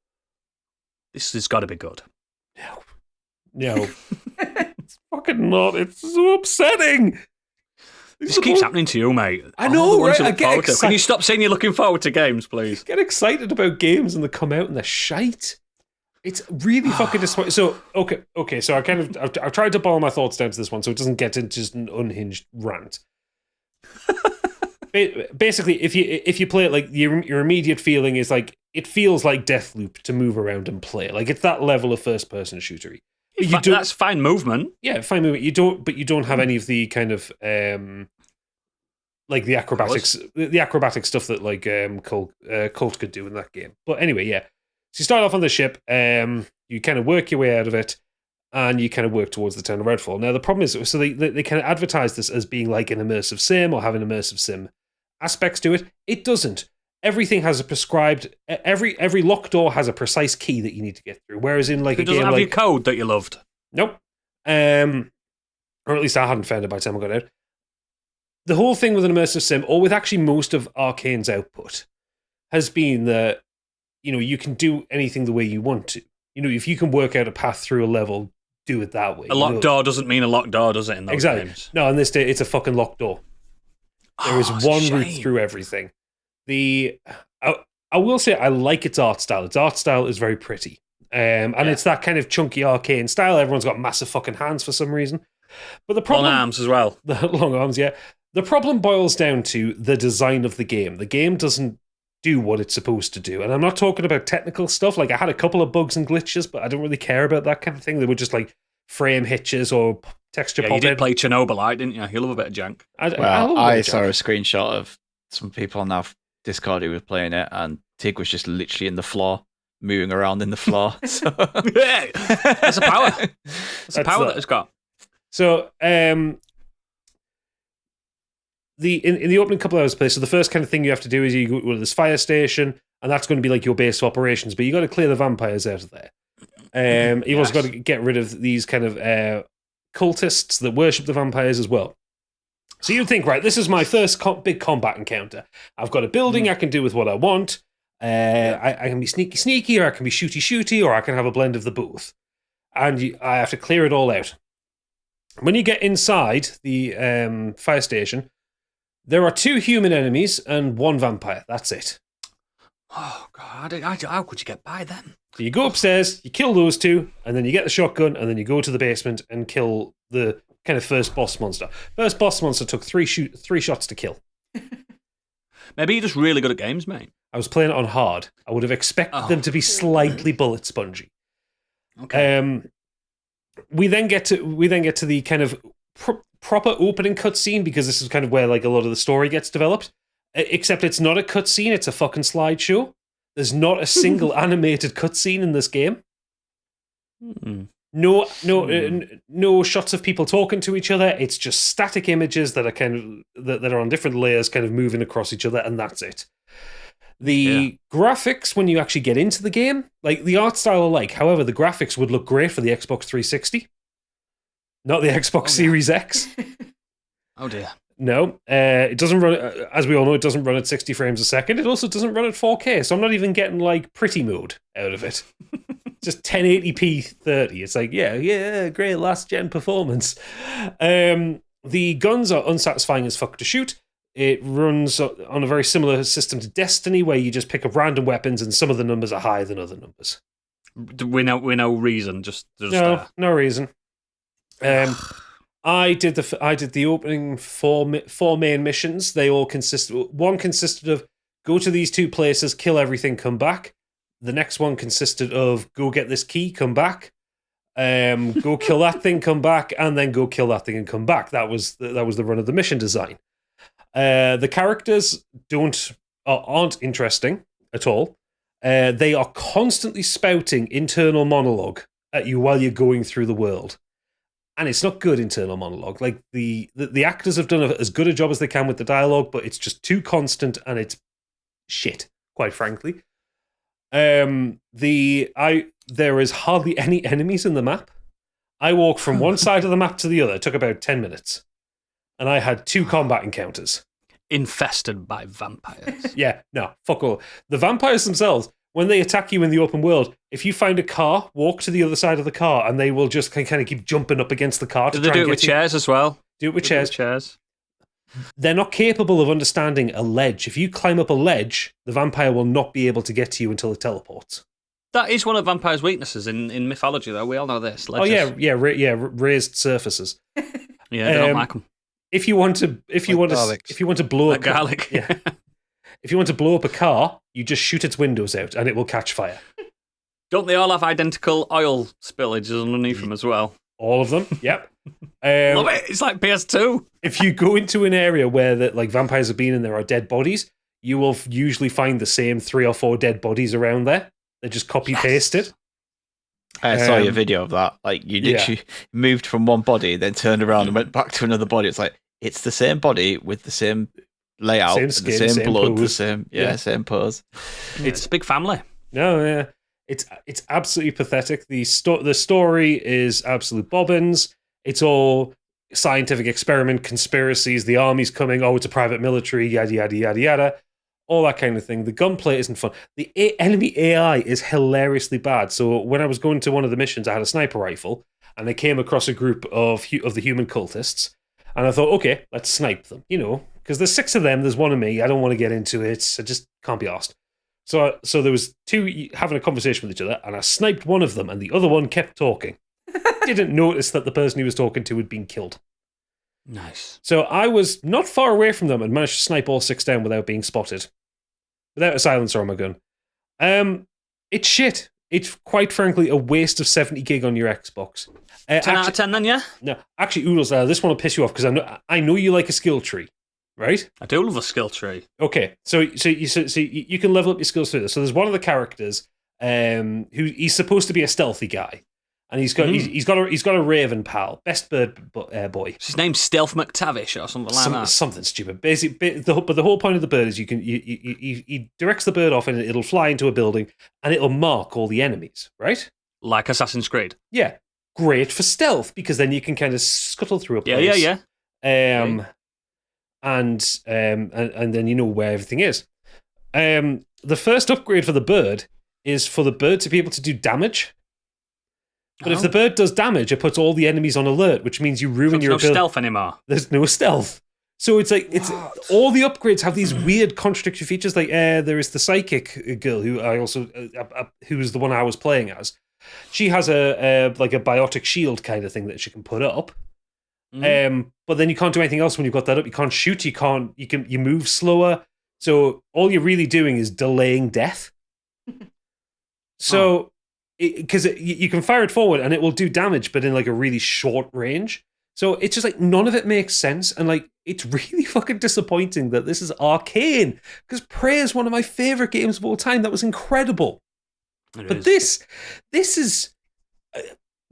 This has got to be good. No. It's fucking not. It's so upsetting. This keeps happening to you, mate. I know, All the ones right? you I look get forward to. Can excited. you stop saying you're looking forward to games, please? Get excited about games and they come out and they're shite. It's really fucking disappointing. So, okay. So I've tried to boil my thoughts down to this one so it doesn't get into just an unhinged rant. Basically, if you play it, like your immediate feeling is like it feels like Deathloop to move around and play. Like it's that level of first person shootery. That's fine movement. Yeah, fine movement. You don't have any of the kind of like the acrobatic stuff that like Colt could do in that game. But anyway, yeah. So you start off on the ship, you kind of work your way out of it, and you kind of work towards the town of Redfall. Now the problem is, so they kind of advertise this as being like an immersive sim or having immersive sim aspects to it. It doesn't. Everything has a prescribed. Every locked door has a precise key that you need to get through. Whereas in like It a doesn't game have like your code that you loved. nope, or at least I hadn't found it by the time I got out. The whole thing with an immersive sim, or with actually most of Arcane's output, has been that you can do anything the way you want to. If you can work out a path through a level, do it that way. A locked door doesn't mean a locked door, does it? In those Exactly. games? No, in this day, it's a fucking locked door. There is it's a one route shame. through everything. I will say I like its art style. Its art style is very pretty. And it's that kind of chunky Arcane style. Everyone's got massive fucking hands for some reason. But the problem... Long arms as well. The long arms, yeah. The problem boils down to the design of the game. The game doesn't do what it's supposed to do. And I'm not talking about technical stuff. Like, I had a couple of bugs and glitches, but I don't really care about that kind of thing. They were just like frame hitches or texture Yeah, pop you did in. play Chernobyl, didn't you? You love a bit of jank. I saw a screenshot of some people on our Discord who were playing it, and Tig was just literally in the floor, moving around in the floor. So Yeah, that's a power. That's a power that it's got. So, in the opening couple of hours of play, so the first kind of thing you have to do is you go to this fire station, and that's going to be like your base of operations, but you got to clear the vampires out of there. You've also got to get rid of these kind of cultists that worship the vampires as well. So you'd think, right, this is my first big combat encounter. I've got a building I can do with what I want. I can be sneaky, or I can be shooty, or I can have a blend of the both. And I have to clear it all out. When you get inside the fire station, there are 2 human enemies and 1 vampire. That's it. Oh, God. How could you get by them? So you go upstairs, you kill those 2, and then you get the shotgun, and then you go to the basement and kill the kind of first boss monster. First boss monster took 3 shots to kill. Maybe you're just really good at games, mate. I was playing it on hard. I would have expected them to be slightly bullet spongy. Okay. We then get to the kind of proper opening cutscene, because this is kind of where like a lot of the story gets developed. Except it's not a cutscene; it's a fucking slideshow. There's not a single animated cutscene in this game. No shots of people talking to each other. It's just static images that are kind of that are on different layers, kind of moving across each other, and that's it. The graphics, when you actually get into the game, like the art style I like. However, the graphics would look great for the Xbox 360, not the Xbox Series X. Oh dear. No, it doesn't run. As we all know, it doesn't run at 60 frames a second. It also doesn't run at 4K, so I'm not even getting like pretty mode out of it. Just 1080p 30. It's like, yeah, great last gen performance. The guns are unsatisfying as fuck to shoot. It runs on a very similar system to Destiny, where you just pick up random weapons, and some of the numbers are higher than other numbers. We know reason. Just no reason. I did the opening four main missions. They all consisted of go to these 2 places, kill everything, come back. The next one consisted of go get this key, come back. Go kill that thing, come back, and then go kill that thing and come back. That was the run of the mission design. The characters aren't interesting at all. They are constantly spouting internal monologue at you while you're going through the world. And it's not good internal monologue. Like the actors have done as good a job as they can with the dialogue, but it's just too constant and it's shit, quite frankly. There is hardly any enemies in the map. I walked from one side of the map to the other. It took about 10 minutes. And I had 2 combat encounters. Infested by vampires. Yeah, no, fuck all. The vampires themselves, when they attack you in the open world, if you find a car, walk to the other side of the car, and they will just kind of keep jumping up against the car. Do they do it with chairs as well? Do it with chairs. Chairs. They're not capable of understanding a ledge. If you climb up a ledge, the vampire will not be able to get to you until it teleports. That is one of vampires' weaknesses in mythology, though. We all know this. Ledges. Oh raised surfaces. Yeah, they don't like them. If you want to blow up garlic, if you want to blow up a car, you just shoot its windows out and it will catch fire. Don't they all have identical oil spillages underneath them as well? All of them, yep. Love it. It's like PS2. If you go into an area where vampires have been and there are dead bodies, you will usually find the same 3 or 4 dead bodies around there. They just copy paste it. I saw your video of that. Like you literally moved from one body, then turned around and went back to another body. It's like it's the same body with the same layout, same skin, the same blood, pose. the same pose. It's a big family. No, yeah. It's absolutely pathetic. The story is absolute bobbins. It's all scientific experiment, conspiracies, the army's coming, it's a private military, yada, yada, yada, yada. All that kind of thing. The gunplay isn't fun. The enemy AI is hilariously bad. So when I was going to one of the missions, I had a sniper rifle, and I came across a group of the human cultists, and I thought, okay, let's snipe them, because there's 6 of them, there's 1 of me, I don't want to get into it, I just can't be arsed. So there was 2 having a conversation with each other, and I sniped one of them, and the other one kept talking. Didn't notice that the person he was talking to had been killed. Nice. So I was not far away from them and managed to snipe all 6 down without being spotted. Without a silencer on my gun. It's shit. It's quite frankly a waste of 70 gig on your Xbox. 10 out of 10 then, yeah? No, actually, Oodles, this one will piss you off because I know you like a skill tree, right? I do love a skill tree. Okay, so you can level up your skills through this. So there's one of the characters who he's supposed to be a stealthy guy. And he's got a raven pal, best bird boy. His name's Stealth McTavish or something like that. Something stupid. Basically, but the whole point of the bird is he directs the bird off and it'll fly into a building and it'll mark all the enemies, right? Like Assassin's Creed. Yeah, great for stealth because then you can kind of scuttle through a place. Yeah. And then you know where everything is. The first upgrade for the bird is for the bird to be able to do damage. But if the bird does damage, it puts all the enemies on alert, which means you ruin your ability. There's no stealth anymore. There's no stealth. So it's like all the upgrades have these weird contradictory features. Like there is the psychic girl who I also who was the one I was playing as. She has a biotic shield kind of thing that she can put up. But then you can't do anything else when you've got that up. You can't shoot. You move slower. So all you're really doing is delaying death. So. Because you can fire it forward and it will do damage, but in like a really short range. So it's just like none of it makes sense, and like it's really fucking disappointing that this is Arcane. Because Prey is one of my favorite games of all time. That was incredible. But this is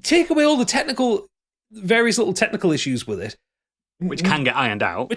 take away all the various little technical issues with it, which can get ironed out.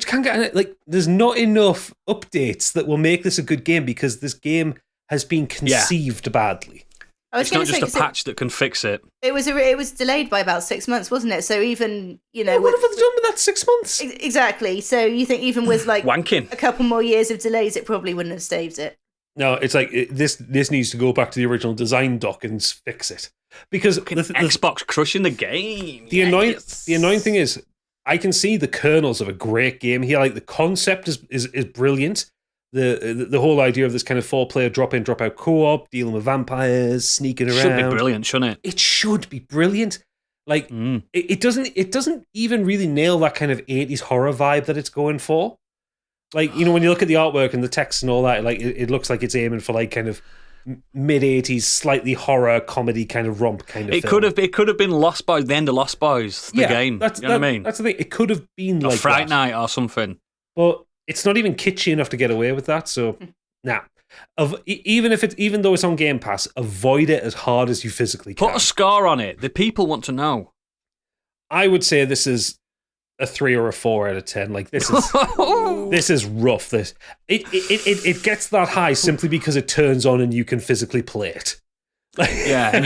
Like there's not enough updates that will make this a good game because this game has been conceived badly. It's not just a patch that can fix it. It was delayed by about 6 months, wasn't it? So even what have they done with that 6 months? Exactly. So you think even with like wanking a couple more years of delays, it probably wouldn't have saved it. No, it's like this needs to go back to the original design doc and fix it because Xbox crushing the game. The annoying thing is, I can see the kernels of a great game here. Like the concept is brilliant. The whole idea of this kind of 4-player drop-in, drop-out co-op, dealing with vampires, sneaking around. Should be brilliant, shouldn't it? It should be brilliant. Like it doesn't even really nail that kind of 80s horror vibe that it's going for. Like, when you look at the artwork and the text and all that, like it looks like it's aiming for like kind of mid-80s, slightly horror comedy kind of romp kind of It film. could have been Lost Boys, the end of Lost Boys, the game. You know what I mean? That's the thing. It could have been Or like Fright that. Night or something. But it's not even kitschy enough to get away with that. So, nah. Even though it's on Game Pass, avoid it as hard as you physically can. Put a score on it. The people want to know. I would say this is a 3 or a 4 out of 10. Like this is rough. It gets that high simply because it turns on and you can physically play it. Yeah, and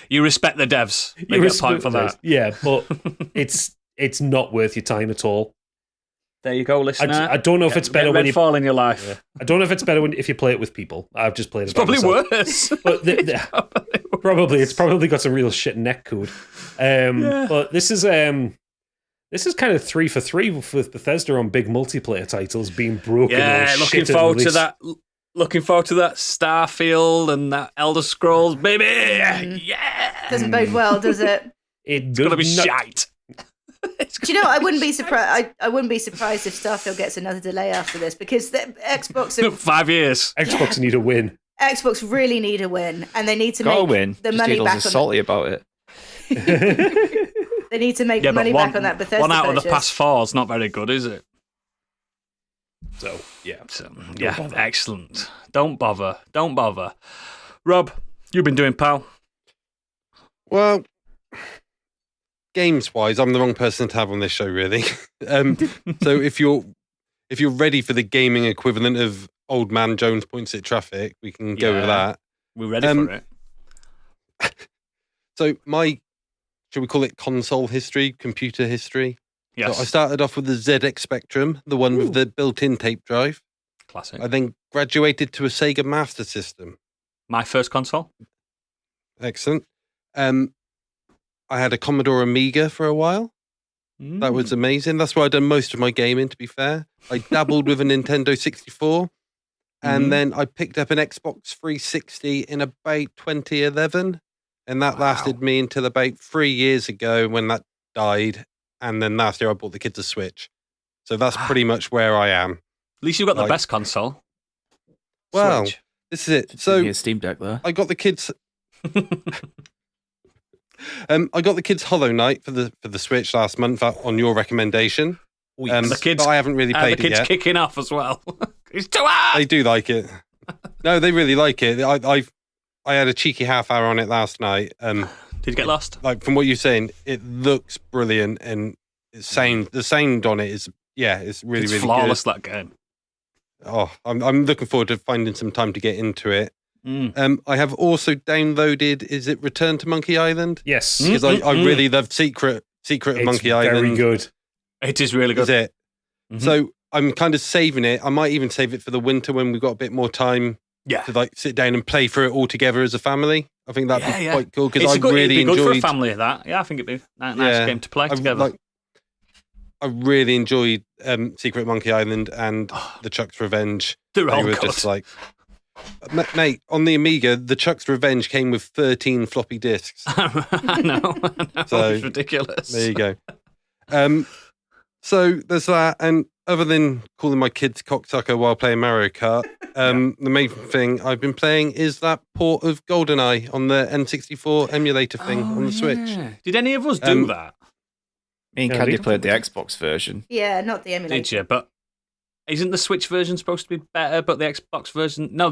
you respect the devs. They get a point for that. Yeah, but it's not worth your time at all. There you go, listener. I don't know if it's better when you Redfall in your life. Yeah. I don't know if it's better if you play it with people. I've just played it. It's probably myself. worse. But it's probably got some real shit neck code. But this is kind of 3 for 3 with Bethesda on big multiplayer titles being broken. Yeah, or looking shit at forward to release. that. Looking forward to that Starfield and that Elder Scrolls, baby. Yeah, Doesn't bode well, does it? it's gonna be shite. Do you know what? I wouldn't be surprised. I wouldn't be surprised if Starfield gets another delay after this because the Xbox 5 years. Xbox need a win. Xbox really need a win, and they need to Got to make win. the Just money Diddles back is on. salty about it. They need to make Yeah, money but back on that Bethesda one out of the purchase. past 4 is not very good, is it? So yeah. So, bother. excellent. Don't bother. Don't bother. Rob, you've been doing, pal. Well, games-wise, I'm the wrong person to have on this show, really. So if you're ready for the gaming equivalent of Old Man Jones Points at Traffic, we can go with Yeah. that. We're ready for it. So should we call it console history, computer history? Yes. So I started off with the ZX Spectrum, the one with the built-in tape drive. Classic. I then graduated to a Sega Master System. My first console. Excellent. I had a Commodore Amiga for a while. That was amazing. That's where I'd done most of my gaming, to be fair. I dabbled with a Nintendo 64. And then I picked up an Xbox 360 in about 2011. And that lasted me until about 3 years ago when that died. And then last year I bought the kids a Switch. So that's pretty much where I am. At least you've got the Like- best console. Well, Switch. this is it. Didn't So hear Steam Deck there. I got the kids. I got the kids Hollow Knight for the Switch last month on your recommendation. The kids, but I haven't really played the it kids yet. kicking off as well. It's too hard. They do like it. No, they really like it. I had a cheeky half hour on it last night. Did you get lost? Like from what you're saying, it looks brilliant, and the sound on it is it's really It's really flawless, good. that game. Oh, I'm looking forward to finding some time to get into it. Mm. I have also downloaded. Is it Return to Monkey Island? Yes. Because I really loved Secret of Monkey Island. Very good. It is really Is good. it? Mhm. So I'm kind of saving it. I might even save it for the winter when we've got a bit more time Yeah. to like sit down and play through it all together as a family. I think that'd be Yeah. quite cool because It's I a good, really it'd be good for a enjoyed. family, that. Yeah, I think it'd be a nice Yeah. game to play I, together. I really enjoyed Secret of Monkey Island and The Chuck's Revenge. They're They all were good. just like, mate, on the Amiga, The Chuck's Revenge came with 13 floppy disks. I know. So, It's ridiculous. There you go. So there's that, and other than calling my kids cocksucker while playing Mario Kart, the main thing I've been playing is that port of Goldeneye on the N64 emulator thing on the Switch. Yeah. Did any of us do that? Me and Yeah, Candy they- played the Xbox version. Yeah, not the emulator. Did you? But isn't the Switch version supposed to be better, but the Xbox version... No,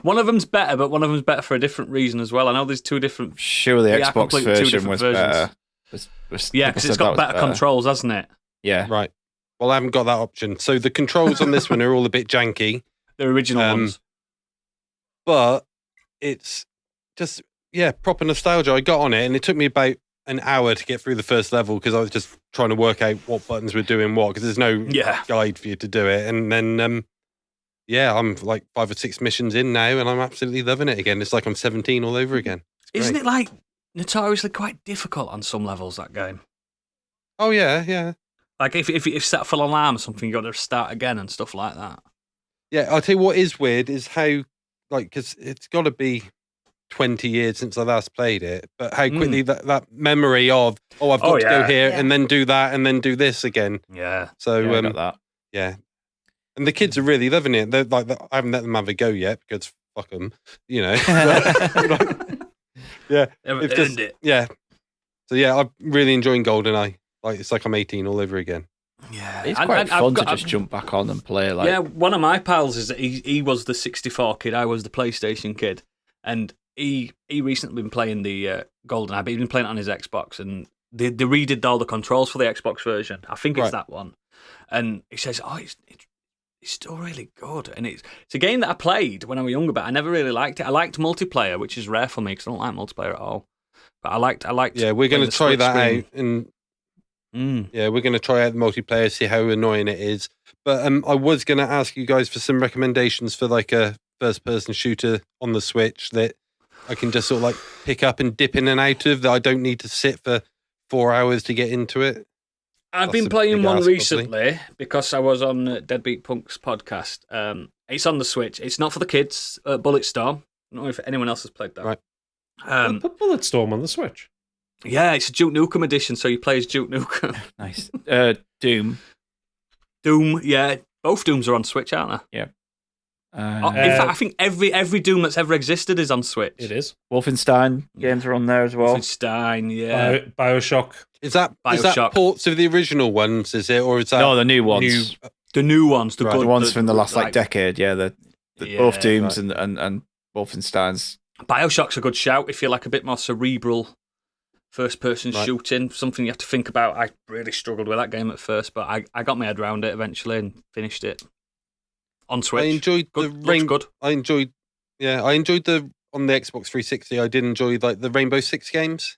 one of them's better, but one of them's better for a different reason as well. I know there's two different... Sure, the Yeah, Xbox completely two version different was versions. better. Yeah, because it's got better controls, hasn't it? Yeah. Right. Well, I haven't got that option. So the controls on this one are all a bit janky, The original ones. but it's just, proper nostalgia. I got on it, and it took me about an hour to get through the first level because I was just trying to work out what buttons were doing what because there's no Yeah. guide for you to do it. And then, I'm like 5 or 6 missions in now, and I'm absolutely loving it again. It's like I'm 17 all over again. Isn't it like notoriously quite difficult on some levels, that game? Oh, yeah. Like if you set for an alarm or something, you got to start again and stuff like that. Yeah, I'll tell you what is weird is how, like, because it's got to be 20 years since I last played it, but how quickly that memory of, I've got to go here and then do that and then do this again. Yeah. So, Yeah, I got that. yeah. And the kids are really loving it. They're like, I haven't let them have a go yet because fuck them, you know. Yeah, Earned just, it. yeah. So yeah, I'm really enjoying GoldenEye. Like it's like I'm 18 all over again. Yeah, It's And- quite and fun to I've just jump back on and play. Like, yeah, one of my pals is that he was the 64 kid, I was the PlayStation kid, and he recently been playing the GoldenEye, but he's been playing it on his Xbox, and they redid all the controls for the Xbox version. I think it's Right. that one, and he says, "Oh, it's still really good," and it's a game that I played when I was younger, but I never really liked it. I liked multiplayer, which is rare for me because I don't like multiplayer at all. But I liked. Yeah, we're going playing to the try split that screen. out, and Mm. yeah, we're going to try out the multiplayer, see how annoying it is. But I was going to ask you guys for some recommendations for like a first-person shooter on the Switch that I can just sort of like pick up and dip in and out of, that I don't need to sit for 4 hours to get into it. I've That's been a playing big one ask, probably. recently because I was on Deadbeat Punk's podcast. It's on the Switch. It's not for the kids. Bulletstorm. I don't know if anyone else has played that. Right. Put Bulletstorm on the Switch. Yeah, it's a Duke Nukem edition, so you play as Duke Nukem. nice. Doom. Doom, yeah. Both Dooms are on Switch, aren't they? In fact, I think every Doom that's ever existed is on Switch. It is. Wolfenstein games are on there as well. Wolfenstein, yeah. Bioshock. Is that Bioshock. ports of the original ones, is it? Or is that No, the new ones. The new ones, the Right. good The ones from the last like decade, yeah. The Yeah, both Dooms right. and Wolfensteins. Bioshock's a good shout if you like a bit more cerebral first-person Right. shooting, something you have to think about. I really struggled with that game at first, but I got my head around it eventually and finished it on Switch. I enjoyed good, the looks good. I enjoyed the on the Xbox 360. I did enjoy like the Rainbow Six games,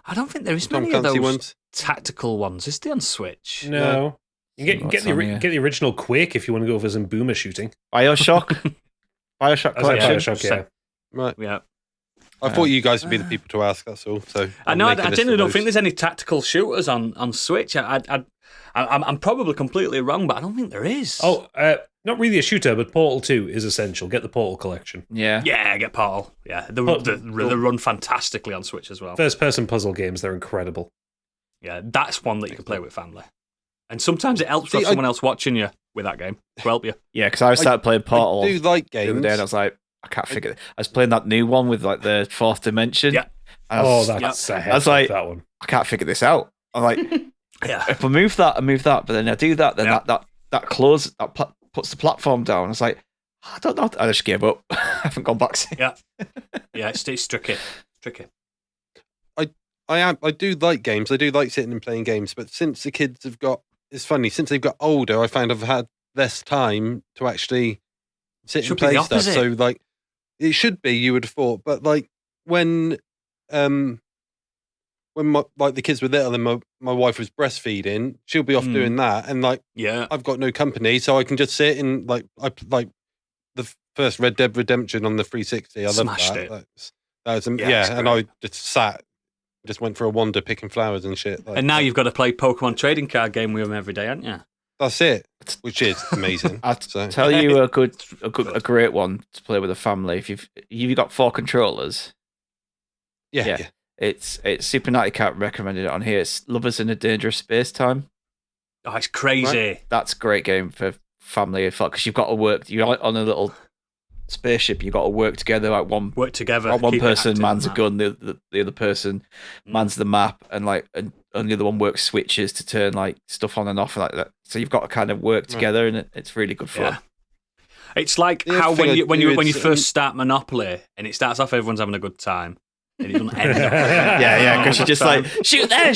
I don't think there is Tom many of Clancy those ones. tactical ones. Is there on Switch? No. You See get what's the on here. get the original Quake if you want to go for some boomer shooting. Bioshock. Bioshock I was like Collection. Bioshock, yeah. Right. Yeah. I thought you guys would be the people to ask. That's all. So I know. I'll I make a list genuinely of don't those. think there's any tactical shooters on Switch. I'm probably completely wrong, but I don't think there is. Oh, not really a shooter, but Portal 2 is essential. Get the Portal collection. Yeah. yeah, get Portal. Yeah, they run fantastically on Switch as well. First person puzzle games, they're incredible. Yeah, that's one that you can play with family. And sometimes it helps to See, have someone else watching you with that game to help you. Yeah, because I started playing Portal I do like the other games. day and I was like, I can't figure it. I was playing that new one with like the fourth dimension. Yeah. And I was, That's a I was like, that one. I can't figure this out. I'm like, Yeah. if I move that, but then I do that, then Yeah. that closes, puts the platform down. I was like, I don't know. I just gave up. I haven't gone back since. Yeah. Yeah, it's tricky. Tricky. I do like games. I do like sitting and playing games. But since the kids have got, it's funny. Since they've got older, I found I've had less time to actually sit Should and be the play stuff. opposite. So like, it should be. You would have thought, but like when the kids were little and my wife was breastfeeding, she'll be off Mm. doing that, and like Yeah. I've got no company, so I can just sit and like the first Red Dead Redemption on the 360. I love Smashed that. it. That was Yeah, it's and I just went for a wander picking flowers and shit. Like, And now you've got to play Pokemon trading card game with them every day, haven't you? that's it, which is amazing. I'll So tell you a great one to play with a family. If you've got 4 controllers, yeah. it's Super Natty Cat recommended it on here. It's Lovers in a Dangerous Space Time. Oh, it's crazy. That's a great game for family because you've got to work. You're on a little spaceship. You've got to work together. Like one Work together. one keep it person active mans a and that. gun, the other person mans the map, and the other one works switches to turn like stuff on and off like that. So you've got to kind of work together, and it's really good fun. Yeah. It's like The how other thing I when do you is, first start Monopoly and it starts off everyone's having a good time and it doesn't end up. Yeah, because you're just like shoot there.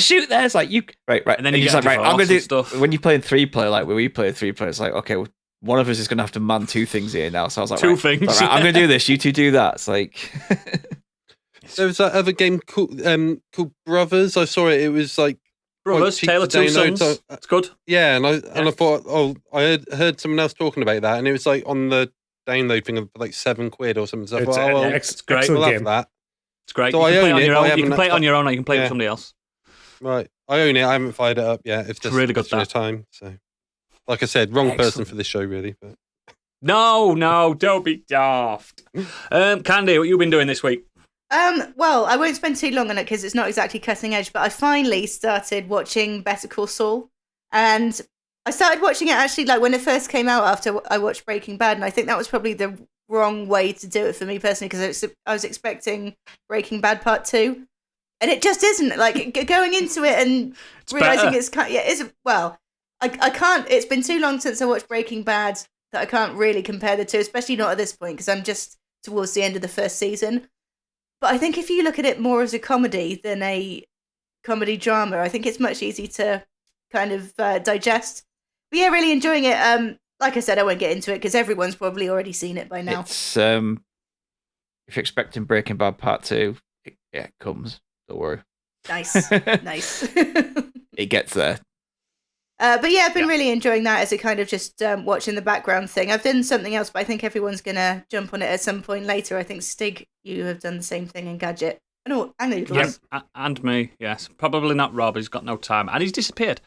It's like you right, And then you you're get just like right. I'm gonna divorce do and stuff. when you're playing 3-player, like when we play 3-player. It's like okay, well, one of us is gonna have to man 2 things here now. So I was like, Two right, things, right, I'm gonna do this. You 2 do that. It's like There was that other game called Brothers. I saw it. It was like Brothers, cheap Tale of to Two download, Sons. so- It's good. yeah, and I thought I heard someone else talking about that, and it was like on the download thing of like £7 or something. So I It's thought, it's great. excellent I'll have game. that. It's great. So you can I play it own on it, your I own. You haven't can play it on actually- your own or you can play it with Yeah. somebody else. Right, I own it. I haven't fired it up yet. It's just really good, question of that. time. So, like I said, wrong person Excellent. for this show, really. But No, don't be daft. Candy, what you been doing this week? Well, I won't spend too long on it because it's not exactly cutting edge, but I finally started watching Better Call Saul. And I started watching it actually like when it first came out after I watched Breaking Bad, and I think that was probably the wrong way to do it for me personally, because I was expecting Breaking Bad Part 2, and it just isn't. Like, going into it and realizing it's kind I can't. It's been too long since I watched Breaking Bad that I can't really compare the two, especially not at this point, because I'm just towards the end of the first season. But I think if you look at it more as a comedy than a comedy drama, I think it's much easier to kind of digest. But yeah, really enjoying it. Like I said, I won't get into it because everyone's probably already seen it by now. It's if you're expecting Breaking Bad Part 2, it comes. Don't worry. Nice, nice. It gets there. But yeah, I've been really enjoying that as a kind of just watching the background thing. I've done something else, but I think everyone's going to jump on it at some point later. I think, Stig, you have done the same thing in Gadget. And Noodles. Yes, and me, yes. Probably not Rob, he's got no time. And he's disappeared.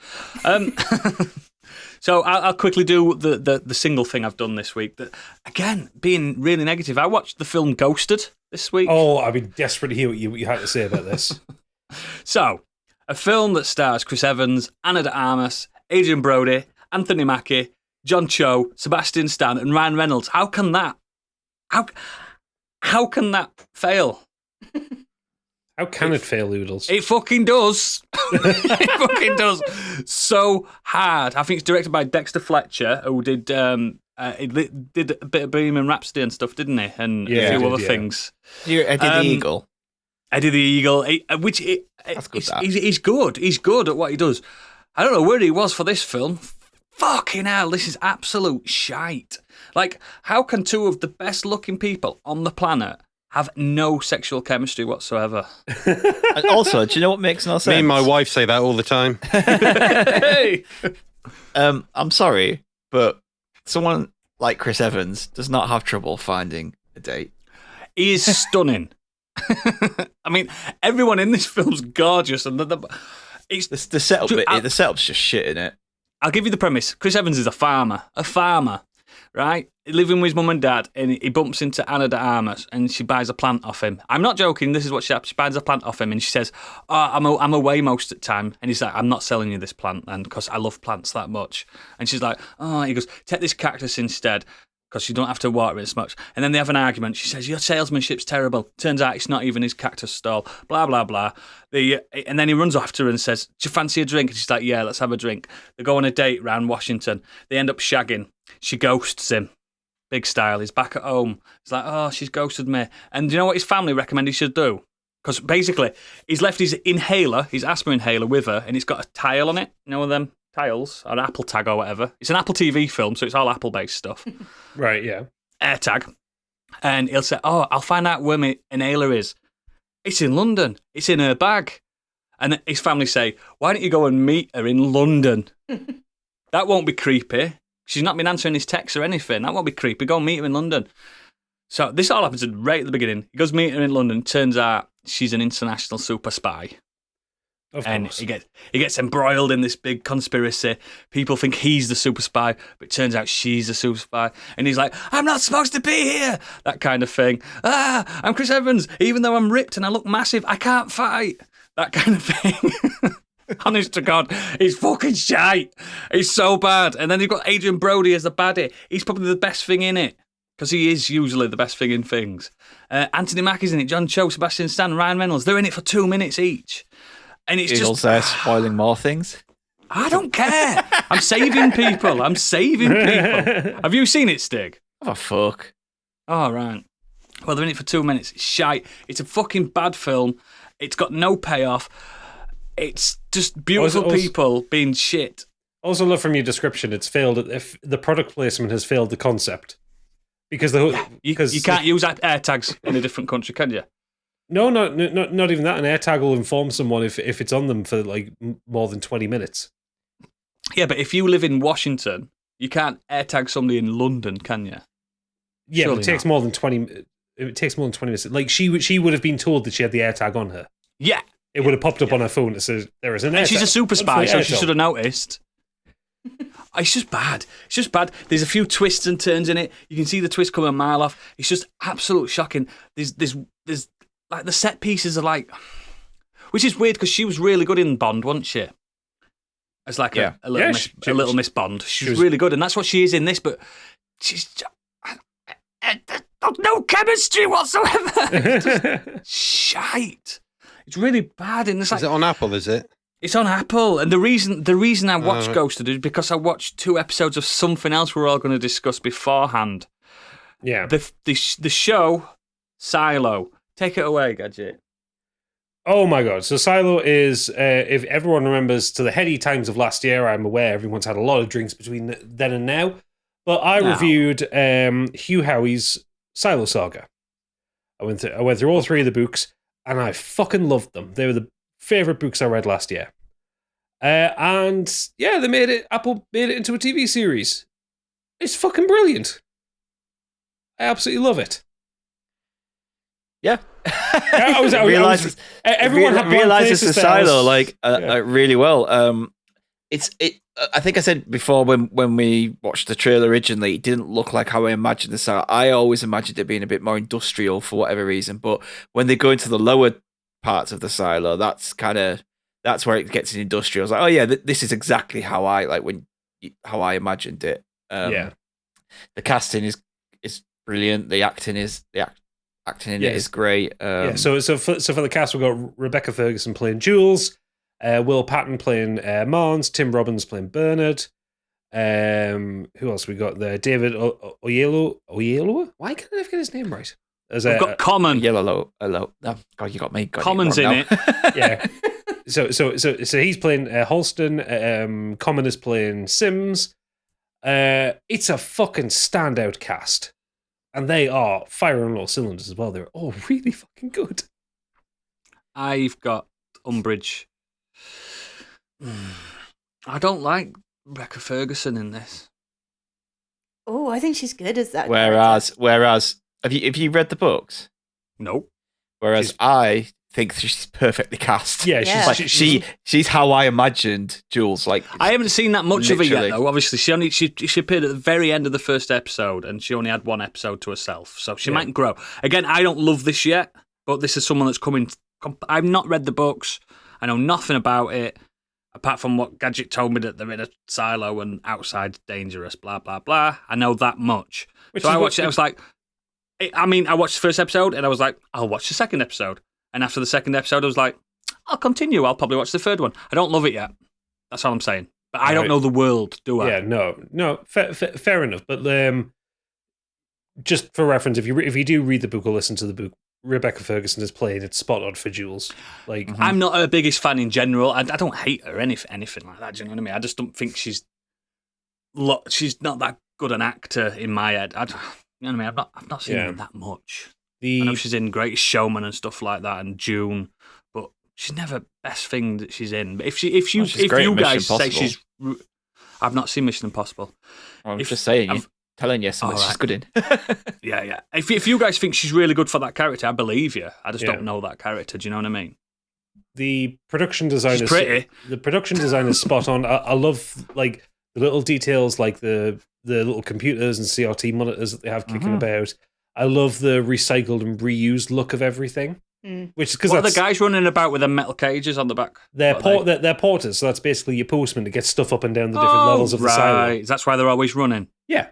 So I'll quickly do the single thing I've done this week. That, again, being really negative, I watched the film Ghosted this week. Oh, I've been desperate to hear what you had to say about this. So, a film that stars Chris Evans, Ana de Armas, Adrian Brody, Anthony Mackie, John Cho, Sebastian Stan, and Ryan Reynolds. How can that fail? How can it fail, Oodles? It fucking does. It fucking does. So hard. I think it's directed by Dexter Fletcher, who did he did a bit of Bohemian Rhapsody and stuff, didn't he? And a few other things. Eddie the Eagle. Eddie the Eagle, That's good. He's good. He's good at what he does. I don't know where he was for this film. Fucking hell, this is absolute shite. Like, how can two of the best looking people on the planet have no sexual chemistry whatsoever? And also, do you know what makes no sense? Me and my wife say that all the time. Hey! I'm sorry, but someone like Chris Evans does not have trouble finding a date. He is stunning. I mean, everyone in this film's gorgeous, and it's The setup, the setup's just shit in it. I'll give you the premise. Chris Evans is a farmer, right? Living with his mum and dad, and he bumps into Ana de Armas, and she buys a plant off him. I'm not joking. This is what she happens. She buys a plant off him, and she says, "Oh, I'm away most of the time." And he's like, "I'm not selling you this plant, and because I love plants that much." And she's like, "Oh," he goes, "Take this cactus instead, because you don't have to water it as much." And then they have an argument. She says, "Your salesmanship's terrible." Turns out it's not even his cactus stall. Blah, blah, blah. And then he runs after her and says, "Do you fancy a drink?" And she's like, "Yeah, let's have a drink." They go on a date round Washington. They end up shagging. She ghosts him. Big style. He's back at home. He's like, "Oh, she's ghosted me." And do you know what his family recommend he should do? Because basically, he's left his inhaler, his asthma inhaler with her, and it's got a tile on it. You know them tiles, or an Apple tag or whatever. It's an Apple TV film, so it's all Apple-based stuff. Right, yeah. AirTag. And he'll say, "Oh, I'll find out where my inhaler is. It's in London. It's in her bag." And his family say, "Why don't you go and meet her in London?" That won't be creepy. She's not been answering his texts or anything. That won't be creepy. Go and meet her in London. So this all happens right at the beginning. He goes meet her in London. Turns out she's an international super spy. Of And course. he gets embroiled in this big conspiracy. People think he's the super spy, but it turns out she's the super spy. And he's like, "I'm not supposed to be here." That kind of thing. I'm Chris Evans. Even though I'm ripped and I look massive, I can't fight. That kind of thing. Honest to God, he's fucking shite. He's so bad. And then you've got Adrian Brody as the baddie. He's probably the best thing in it, because he is usually the best thing in things. Anthony Mackie's in it, John Cho, Sebastian Stan, Ryan Reynolds. They're in it for 2 minutes each. And it's Eagles just... there spoiling more things. I don't care. I'm saving people. Have you seen it, Stig? Oh, fuck. Oh, right. Well, they're in it for 2 minutes. It's shite. It's a fucking bad film. It's got no payoff. It's just beautiful people being shit. Also, love from your description, it's failed. If the product placement has failed the concept, because You can't use AirTags in a different country, can you? No, not even that. An AirTag will inform someone if it's on them for like more than 20 minutes. Yeah, but if you live in Washington, you can't AirTag somebody in London, can you? Yeah, Surely but it takes not. more than 20. It takes more than 20 minutes. Like she would have been told that she had the AirTag on her. Yeah. It would have popped up on her phone that says there is an AirTag. And she's a super spy, so she Airtel. should have noticed. It's just bad. It's just bad. There's a few twists and turns in it. You can see the twist coming a mile off. It's just absolute shocking. There's like the set pieces are like, which is weird because she was really good in Bond, wasn't she? As like a little Miss Bond. She was really good, and that's what she is in this. But she's There's no chemistry whatsoever. It's just shite. It's really bad. And it's Is it on Apple, is it? It's on Apple, and the reason I watched Ghosted is because I watched 2 episodes of something else we're all going to discuss beforehand. Yeah. The show Silo. Take it away, Gadget. Oh my god! So Silo is, if everyone remembers, to the heady times of last year. I'm aware everyone's had a lot of drinks between then and now, but I reviewed Hugh Howey's Silo Saga. I went through all 3 of the books, and I fucking loved them. They were the favorite books I read last year. And yeah, Apple made it into a TV series. It's fucking brilliant. I absolutely love it. Yeah. Everyone realizes the Silo Yeah. really well. I think I said before when we watched the trailer originally, it didn't look like how I imagined the Silo. I always imagined it being a bit more industrial for whatever reason, but when they go into the lower parts of the Silo, that's where it gets industrial. I was like, oh yeah, this is exactly how I imagined it. The casting is brilliant. The acting in it is great. So for the cast, we've got Rebecca Ferguson playing Jules, Will Patton playing Mons, Tim Robbins playing Bernard. Who else we got there? David Oyelowo? Why can't I never get his name right? We've got Common. Hello. Oh, God, you got me. Common's in it. Yeah. So he's playing Holston. Common is playing Sims. It's a fucking standout cast. And they are firing on all cylinders as well. They're all really fucking good. I've got Umbridge. I don't like Rebecca Ferguson in this. Oh, I think she's good as that. Whereas, have you read the books? Nope. Whereas I think she's perfectly cast. Yeah, she's how I imagined Jules. Like, I haven't seen that much of her literally. yet, though. Obviously, she appeared at the very end of the first episode, and she only had 1 episode to herself, so she might grow. Again, I don't love this yet, but this is someone that's coming. I've not read the books. I know nothing about it, apart from what Gadget told me that they're in a silo and outside's dangerous, blah, blah, blah. I know that much. So I watched it, I was like, I watched the first episode, and I was like, I'll watch the second episode. And after the second episode, I was like, I'll continue. I'll probably watch the third one. I don't love it yet. That's all I'm saying. But I don't know the world, do I? Yeah, no, fair enough. But just for reference, if you do read the book or listen to the book, Rebecca Ferguson is playing it spot on for Jules. Like, I'm not her biggest fan in general. I don't hate her or anything like that. Do you know what I mean? I just don't think she's not that good an actor in my head. You know what I mean? I've not seen her that much. I know she's in Greatest Showman and stuff like that, and June, but she's never best thing that she's in. But if you guys say she's, I've not seen Mission Impossible. I'm just saying, you're telling you something she's good in. Yeah. If you guys think she's really good for that character, I believe you. I just don't know that character. Do you know what I mean? The production design She's pretty. The production design is spot on. I love like the little details, like the little computers and CRT monitors that they have kicking about. I love the recycled and reused look of everything. Which because what are the guys running about with the metal cages on the back? They're porters, so that's basically your postman that gets stuff up and down the different levels of the silo. That's why they're always running. Yeah,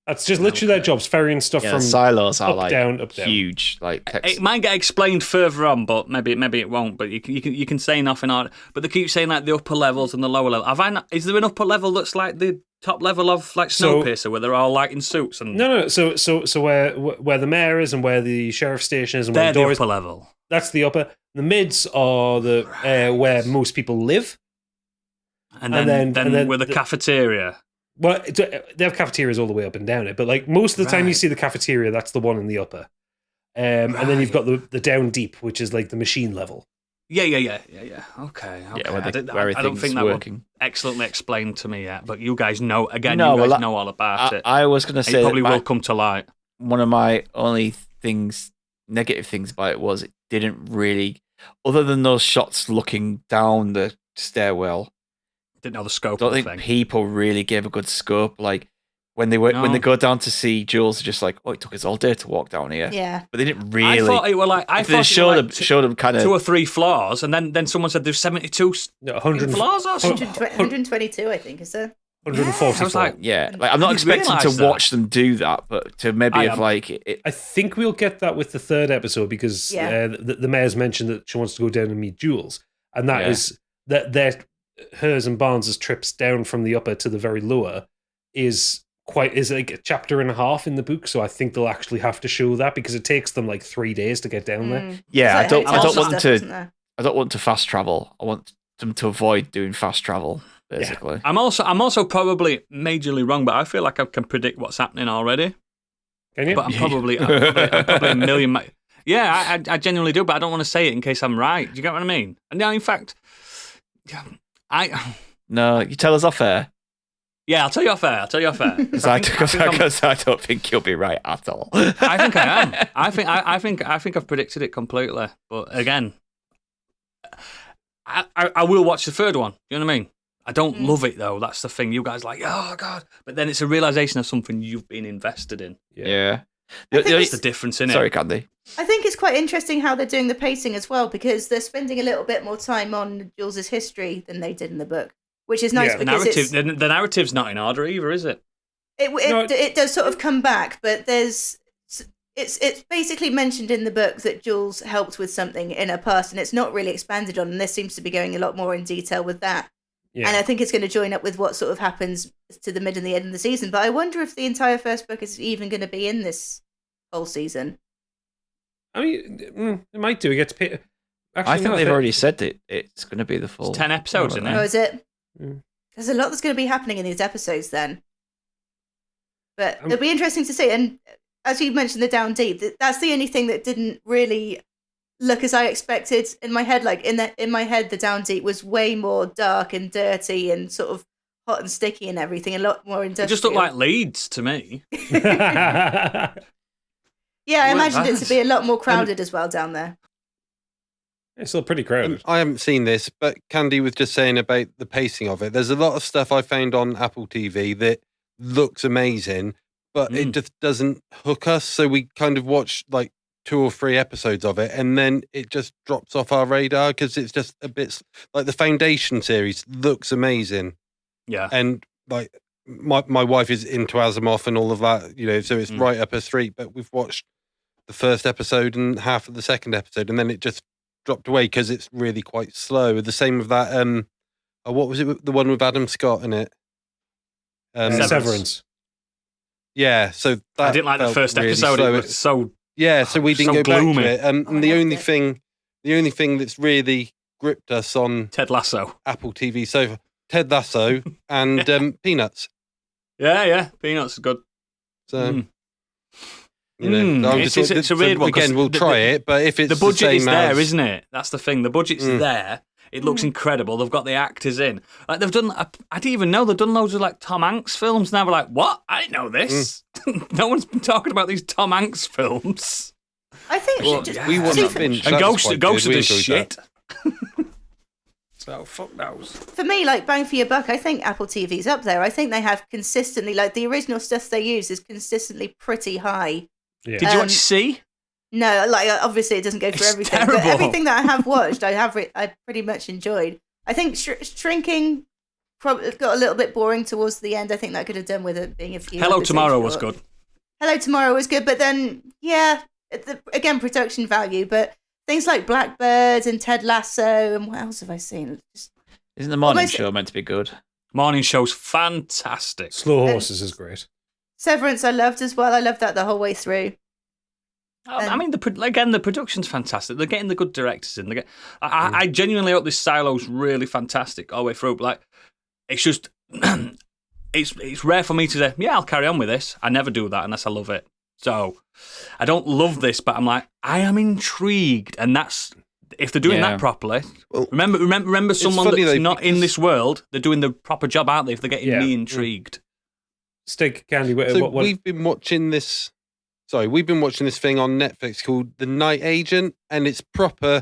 that's just literally their jobs, ferrying stuff from silos are up down. Huge. Like it might get explained further on, but maybe it won't. But you can say nothing on it. But they keep saying like the upper levels and the lower level. Is there an upper level that's like the top level of like Snowpiercer, where they're all like in suits? And no. So where the mayor is and where the sheriff station is, and where they're the door the upper level. That's the upper. The mids are the where most people live, and then with the cafeteria. Well, they have cafeterias all the way up and down it, but like most of the time you see the cafeteria, that's the one in the upper. And then you've got the down deep, which is like the machine level. Yeah. Okay. I don't think that was excellently explained to me yet, but you guys know. Again, you guys know all about it. I was going to say it probably will come to light. One of my only negative things about it was it didn't really, other than those shots looking down the stairwell. Didn't know the scope. I don't think people really gave a good scope. Like when they go down to see Jules, they're just like, it took us all day to walk down here. Yeah, but they didn't really. I thought it were like they showed them kind of 2 or 3 floors, and then someone said there's 72 100 floors or something. 122, I think, is there? 144. I was like, Yeah, like I'm not You expecting to realise that? watch them do that, but to maybe I have am. like it, I think we'll get that with the third episode because Yeah. the mayor's mentioned that she wants to go down and meet Jules, and that Yeah. is that hers and Barnes's trips down from the upper to the very lower is like a chapter and a half in the book. So I think they'll actually have to show that because it takes them like 3 days to get down there. yeah, I don't hotels and want stuff, to. isn't there? I don't want to fast travel. I want them to avoid doing fast travel, basically. I'm also probably majorly wrong, but I feel like I can predict what's happening already. Can you? But I'm probably a million. Yeah, I genuinely do, but I don't want to say it in case I'm right. Do you get what I mean? And now, in fact, No, you tell us off air. I'll tell you off air. Because I don't think you'll be right at all. I think I am. I think I've predicted it completely. But again, I will watch the third one. You know what I mean? I don't love it though. That's the thing. You guys are like, oh god, but then it's a realization of something you've been invested in. Yeah. That's the difference in it. Sorry, Candy. I think it's quite interesting how they're doing the pacing as well, because they're spending a little bit more time on Jules's history than they did in the book, which is nice Yeah. because The narrative's not in order either, is it? it does sort of come back, but it's basically mentioned in the book that Jules helped with something in her past, and it's not really expanded on, and this seems to be going a lot more in detail with that. Yeah. And I think it's going to join up with what sort of happens to the mid and the end of the season. But I wonder if the entire first book is even going to be in this whole season. I mean, it might do. It gets paid. I think they've already said it. It's going to be the full. It's 10 episodes, isn't Oh, it? is it? Mm. There's a lot that's going to be happening in these episodes then. But it'll be interesting to see. And as you mentioned, the Down Deep, that's the only thing that didn't really look as I expected in my head. Like in my head, the Down Deep was way more dark and dirty and sort of hot and sticky and everything, a lot more industrial. It just looked like Leeds to me. Yeah, I imagined it that? to be a lot more crowded as well down there. It's still pretty crowded. I haven't seen this, but Candy was just saying about the pacing of it. There's a lot of stuff I found on Apple TV that looks amazing, but it just doesn't hook us. So we kind of watch like 2 or 3 episodes of it, and then it just drops off our radar because it's just a bit like the Foundation series looks amazing. Yeah. And like my wife is into Asimov and all of that, you know, so it's right up her street. But we've watched the first episode and half of the second episode, and then it just dropped away because it's really quite slow. The same with that. What was it? The one with Adam Scott in it. Severance. Yeah, so that I didn't like the felt first really episode. slow. It was so. Yeah, so we didn't so go gloomy. back to it. And the only thing that's really gripped us on Ted Lasso. Apple TV so far, Ted Lasso and Peanuts. Yeah. Peanuts is good. So. You know, I'm It's a weird one. 'cause Again, we'll try it, but if it's the budget same is there, as, isn't it? That's the thing. The budget's there. It looks incredible. They've got the actors in. Like they've done. I didn't even know they've done loads of like Tom Hanks films. Now we're like, what? I didn't know this. No one's been talking about these Tom Hanks films. I think Well, just we watched see, Finch. And that was quite Ghost good. We of the enjoyed shit. that. So fuck those. for me, like bang for your buck, I think Apple TV's up there. I think they have consistently, like the original stuff they use is consistently pretty high. Yeah. Did you watch C? No, like obviously it doesn't go for It's everything, terrible. but everything that I have watched, I pretty much enjoyed. I think Shrinking probably got a little bit boring towards the end. I think that could have done with it being a few. Hello episodes Tomorrow was short. good. Hello Tomorrow was good, but then again production value, but things like Blackbird and Ted Lasso and what else have I seen? Isn't the morning Almost- show meant to be good? Morning show's fantastic. Slow Horses is great. Severance I loved as well. I loved that the whole way through. I mean, the production's fantastic. They're getting the good directors in. I genuinely hope this silo's really fantastic all the way through. But like, it's just, it's rare for me to say, yeah, I'll carry on with this. I never do that unless I love it. So I don't love this, but I'm like, I am intrigued, and that's if they're doing that properly. Well, Remember, someone funny that's though, not in because- this world. They're doing the proper job, aren't they? If they're getting Yeah. me intrigued. Stick Candy. So What? we've been watching this. Sorry, we've been watching this thing on Netflix called The Night Agent, and it's proper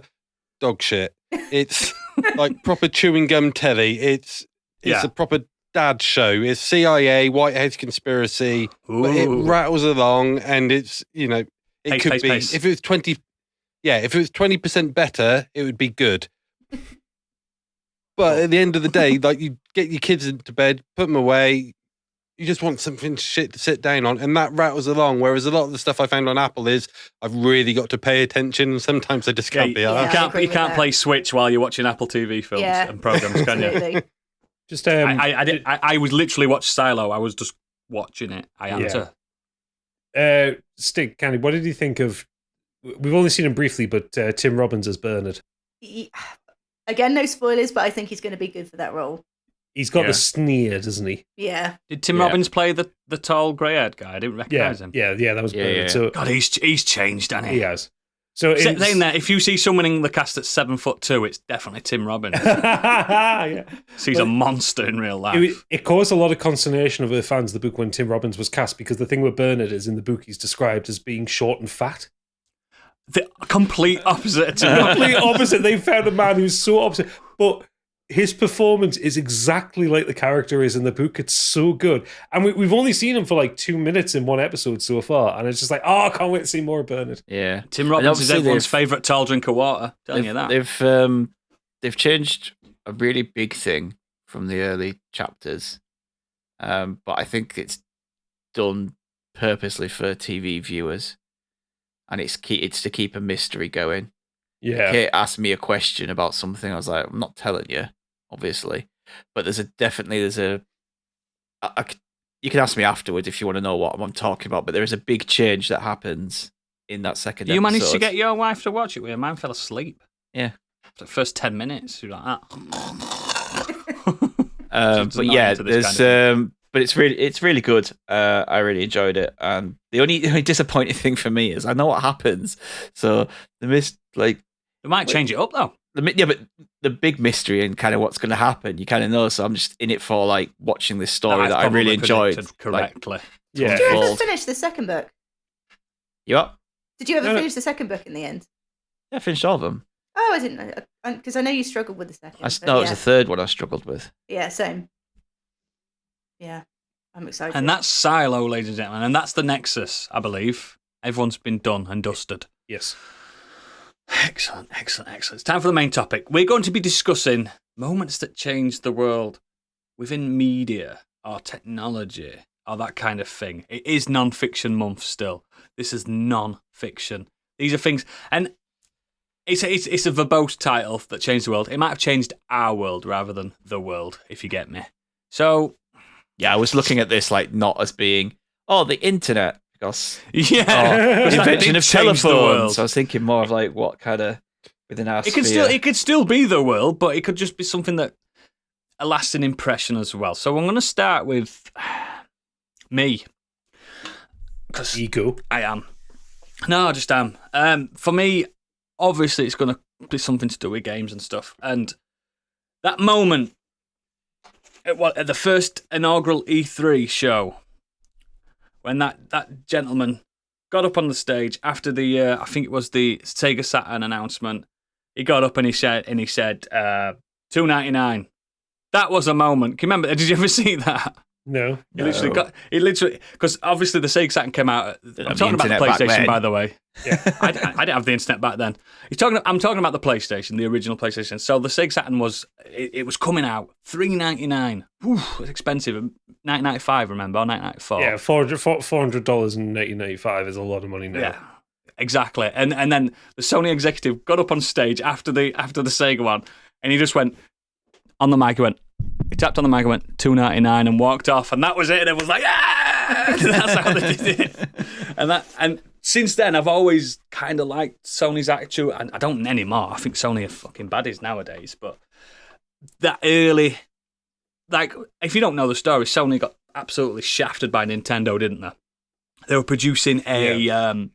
dog shit. It's like proper chewing gum telly. It's Yeah. a proper dad show. It's CIA, White House conspiracy. But it Ooh. rattles along, and it's it Pace, could pace, be pace. if it was 20. Yeah, if it was 20% better, it would be good. But at the end of the day, like you get your kids into bed, put them away. You just want something shit to sit down on, and that rattles along. Whereas a lot of the stuff I found on Apple is I've really got to pay attention, and sometimes I just can't be asked. You can't play Switch while you're watching Apple TV films and programs, can you? Just I was literally watching Silo. I was just watching it. I had to. Stig, Candy, what did you think of? We've only seen him briefly, but Tim Robbins as Bernard. Again, no spoilers, but I think he's going to be good for that role. He's got the sneer, doesn't he? Yeah. Did Tim Robbins play the tall grey-haired guy? I didn't recognise him. Yeah, that was Bernard. Yeah. So, God, he's changed, hasn't he? He has. So saying that, if you see someone in the cast that's 7'2", it's definitely Tim Robbins. yeah. So he's a monster in real life. It caused a lot of consternation of the fans of the book when Tim Robbins was cast, because the thing with Bernard is in the book he's described as being short and fat. The complete opposite. Complete opposite. They found a man who's so opposite, but his performance is exactly like the character is in the book. It's so good, and we've only seen him for like 2 minutes in one episode so far, and it's just like, I can't wait to see more of Bernard. Yeah, Tim Robbins is everyone's favourite tall drink of water. Telling you that they've changed a really big thing from the early chapters, but I think it's done purposely for TV viewers, and it's to keep a mystery going. Yeah. Kate asked me a question about something. I was like, I'm not telling you, obviously. But you can ask me afterwards if you want to know what I'm talking about. But there is a big change that happens in that second episode. You managed to get your wife to watch it with you. Mine fell asleep. Yeah. For the first 10 minutes, she was like that. But yeah, but it's really good. I really enjoyed it. And the only disappointing thing for me is I know what happens. So They might change it up though. But the big mystery and kind of what's going to happen, you kind of know. So I'm just in it for like watching this story that I really enjoyed. Correctly. Did you ever finish the second book? You up? Did you ever finish the second book in the end? Yeah, I finished all of them. Oh, I didn't know, because I know you struggled with the second. It was the third one I struggled with. Yeah, same. Yeah, I'm excited. And that's Silo, ladies and gentlemen, and that's the Nexus, I believe. Everyone's been done and dusted. Yes. Excellent. It's time for the main topic. We're going to be discussing moments that changed the world within media or technology or that kind of thing. It is non-fiction month still. This is non-fiction. These are things, and it's a verbose title that changed the world. It might have changed our world rather than the world, if you get me. So, yeah, I was looking at this like not as being the internet. Yeah, the invention of telephones. So I was thinking more of like what kind of within our sphere. It could still be the world, but it could just be something that a lasting impression as well. So I'm going to start with me. Ego. I am. No, I just am. For me, obviously, it's going to be something to do with games and stuff. And that moment at the first inaugural E3 show, when that gentleman got up on the stage after the, I think it was the Sega Saturn announcement, he got up and he said, $2.99. That was a moment. Can you remember? Did you ever see that? No. He literally, because obviously the Sega Saturn came out. I'm talking about the PlayStation, by the way. Yeah. I didn't have the internet back then. I'm talking about the PlayStation, the original PlayStation. So the Sega Saturn was coming out $3.99. It's expensive. $9.95, remember, or $9.94. Yeah, $400 in 1995 is a lot of money now. Yeah, exactly. And then the Sony executive got up on stage after the Sega one, and he just went on the mic. He tapped on the mic and went $2.99 and walked off, and that was it. And it was like, yeah, that's how they did it. And since then, I've always kind of liked Sony's attitude. And I don't anymore. I think Sony are fucking baddies nowadays. But that early, like, if you don't know the story, Sony got absolutely shafted by Nintendo, didn't they? They were producing a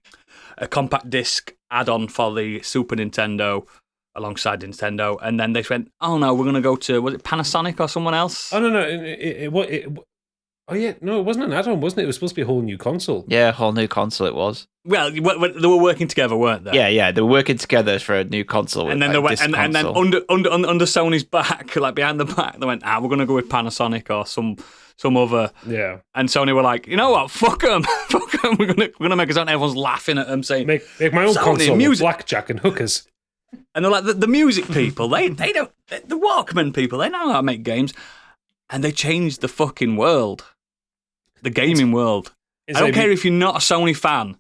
compact disc add-on for the Super Nintendo alongside Nintendo, and then they went, oh no, we're going to go to, was it Panasonic or someone else? Oh, no. It wasn't an add-on, wasn't it? It was supposed to be a whole new console. Yeah, a whole new console it was. Well, they were working together, weren't they? Yeah, they were working together for a new console. And then they went, and then under Sony's back, like behind the back, they went, we're going to go with Panasonic or some other. Yeah. And Sony were like, you know what? Fuck them. We're gonna make us out. Everyone's laughing at them, saying, make my own Sony, console music. with blackjack and hookers. And they're like, the music people, they don't, the Walkman people, they know how to make games. And they changed the fucking world. The gaming world. I don't care if you're not a Sony fan.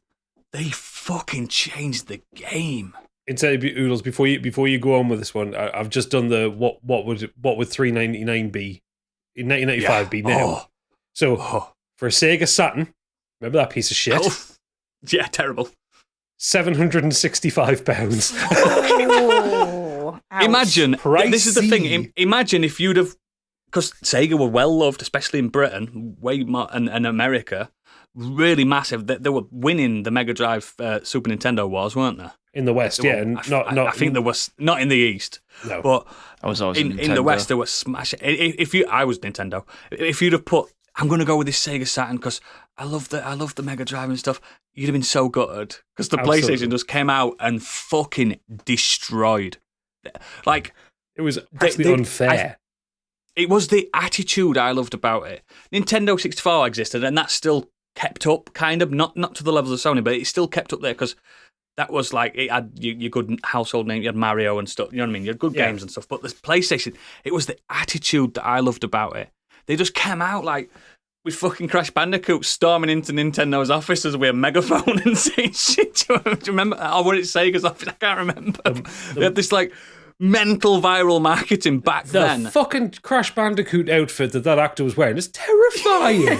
They fucking changed the game. Inside Oodles, before you go on with this one, I've just done the what would $3.99 be in 1995 be now. So for a Sega Saturn, remember that piece of shit? Oh, yeah, terrible. £765. Oh, ouch. Imagine, Pricey. this is the thing. Imagine if you'd have, because Sega were well loved, especially in Britain, way more, and America, really massive. They were winning the Mega Drive Super Nintendo wars, weren't they? In the West, They yeah, were- and I think there was not in the East, No. but I was always in the Nintendo. West, there was smashing. I was Nintendo. If you'd have put, I'm going to go with this Sega Saturn because I love the Mega Drive and stuff, you'd have been so gutted because the Absolutely. PlayStation just came out and fucking destroyed. Like, It was actually unfair. it was the attitude I loved about it. Nintendo 64 existed, and that still kept up, kind of, not to the levels of Sony, but it still kept up there because that was like, it had your good household name, you had Mario and stuff, you know what I mean? You had good games and stuff, but this PlayStation, it was the attitude that I loved about it. They just came out like with fucking Crash Bandicoot storming into Nintendo's offices with a megaphone and saying shit. Do you remember? Or what did it say? Because I can't remember. They had this like mental viral marketing back The then. fucking Crash Bandicoot outfit that actor was wearing is terrifying.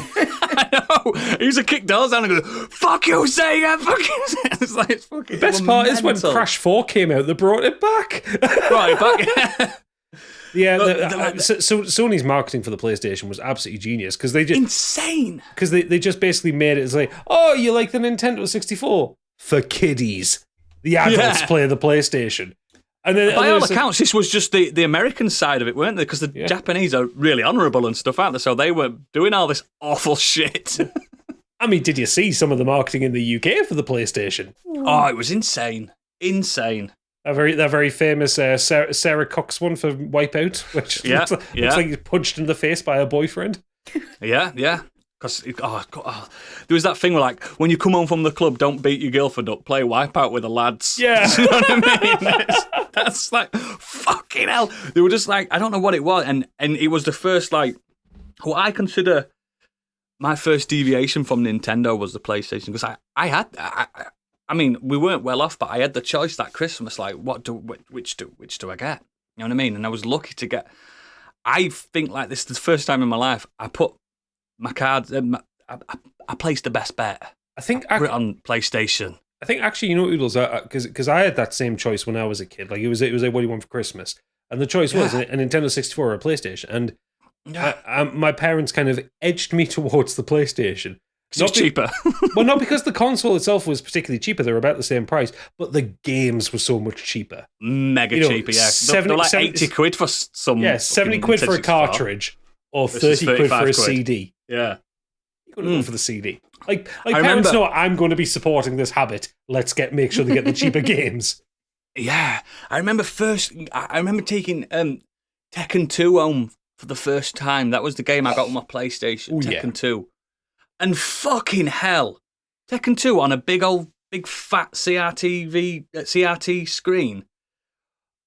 I know. He used to kick doors down and go, "Fuck you, Sega! Fuck you!" It's like, it's fucking. The best part is when mental. Crash 4 came out, they brought it back. Right back. Yeah, But so Sony's marketing for the PlayStation was absolutely genius because they just Insane. they just basically made it as like, oh, you like the Nintendo 64 for kiddies. The adults Yeah. play the PlayStation, and then By and all there's a- accounts, this was just the American side of it, weren't they? Because the Japanese are really honourable and stuff, aren't they? So they were doing all this awful shit. I mean, did you see some of the marketing in the UK for the PlayStation? Oh, it was insane. Insane. That very famous Sarah Cox one for Wipeout, which Yeah, looks like he's punched in the face by her boyfriend. Yeah, yeah. Because there was that thing where, like, when you come home from the club, don't beat your girlfriend up, play Wipeout with the lads. Yeah. You know what I mean? That's like, fucking hell. They were just like, I don't know what it was. And it was the first, like, what I consider my first deviation from Nintendo was the PlayStation. Because I mean, we weren't well off, but I had the choice that Christmas, like, which do I get? You know what I mean? And I was lucky to get, I think, like, this is the first time in my life I put my cards, I placed the best bet. I think Put it on PlayStation. I think actually, you know, Oodles, because I had that same choice when I was a kid. Like it was like, what do you want for Christmas? And the choice was a Nintendo 64 or a PlayStation. And my parents kind of edged me towards the PlayStation. It's cheaper. Well, not because the console itself was particularly cheaper; they were about the same price, but the games were so much cheaper. Mega You know, cheaper, yeah. 70 They're like 80 quid for some. Yeah, 70 quid for a cartridge, or Versus 30 quid for 35 a quid. CD. Yeah. You're going to go for the CD. Like I parents remember- know I'm going to be supporting this habit. Let's make sure they get the cheaper games. Yeah. I remember taking Tekken 2 home for the first time. That was the game I got on my PlayStation, Oh, yeah. Tekken 2. And fucking hell, Tekken 2 on a big fat CRT screen.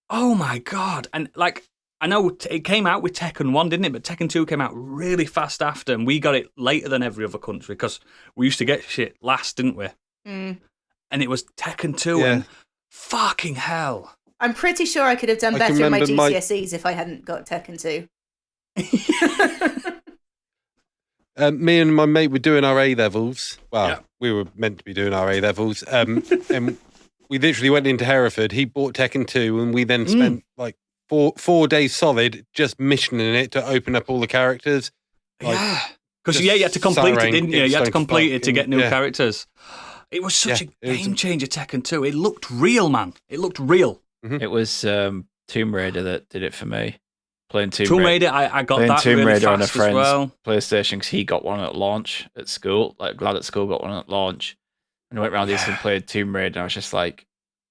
Oh my God. And like, I know it came out with Tekken 1, didn't it? But Tekken 2 came out really fast after, and we got it later than every other country because we used to get shit last, didn't we? Mm. And it was Tekken 2, Yeah. and fucking hell. I'm pretty sure I could have done I better can in my remember my- GCSEs if I hadn't got Tekken 2. Me and my mate were doing our A-levels. Well, Yeah. we were meant to be doing our A-levels. And we literally went into Hereford. He bought Tekken 2, and we then spent like four days solid just missioning it to open up all the characters. Like, Yeah. Because just you had to complete it, Sarang, didn't you? You had to Ipswich complete it to get new fucking- yeah. characters. It was such Yeah, a it was- game changer, Tekken 2. It looked real, man. It looked real. It was Tomb Raider that did it for me. Playing Tomb, Tomb Raider. Raider, I got Playing that Tomb really Raider on a fast as friend's well. PlayStation because he got one at launch at school. Like, glad at school got one at launch. And I went around this and played Tomb Raider. And I was just like,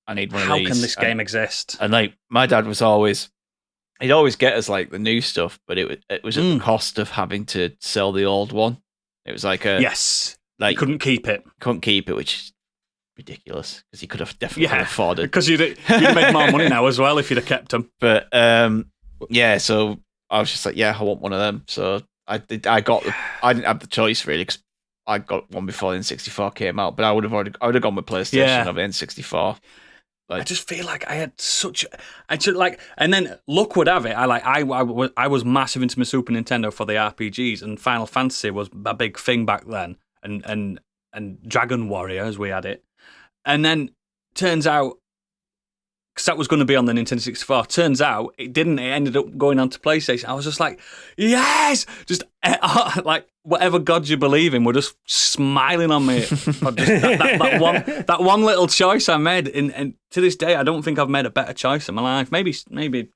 I need one How of these. can this game exist? And like, my dad was always, he'd always get us like the new stuff, but it was at the cost of having to sell the old one. It was like a Yes. like Couldn't keep it. couldn't keep it, which ridiculous because you could have definitely afforded. Because you'd have made more money now as well if you'd have kept them. But so I was just like, yeah, I want one of them. So I didn't have the choice really because I got one before the N64 came out. But I would have gone with PlayStation over the N64. I just feel like I had and then luck would have it. I was massive into my Super Nintendo for the RPGs, and Final Fantasy was a big thing back then, and Dragon Warrior as we had it, and then turns out because that was going to be on the Nintendo 64. Turns out it didn't. It ended up going onto PlayStation. I was just like, yes, just like whatever gods you believe in were just smiling on me. that one little choice I made, and to this day, I don't think I've made a better choice in my life. Maybe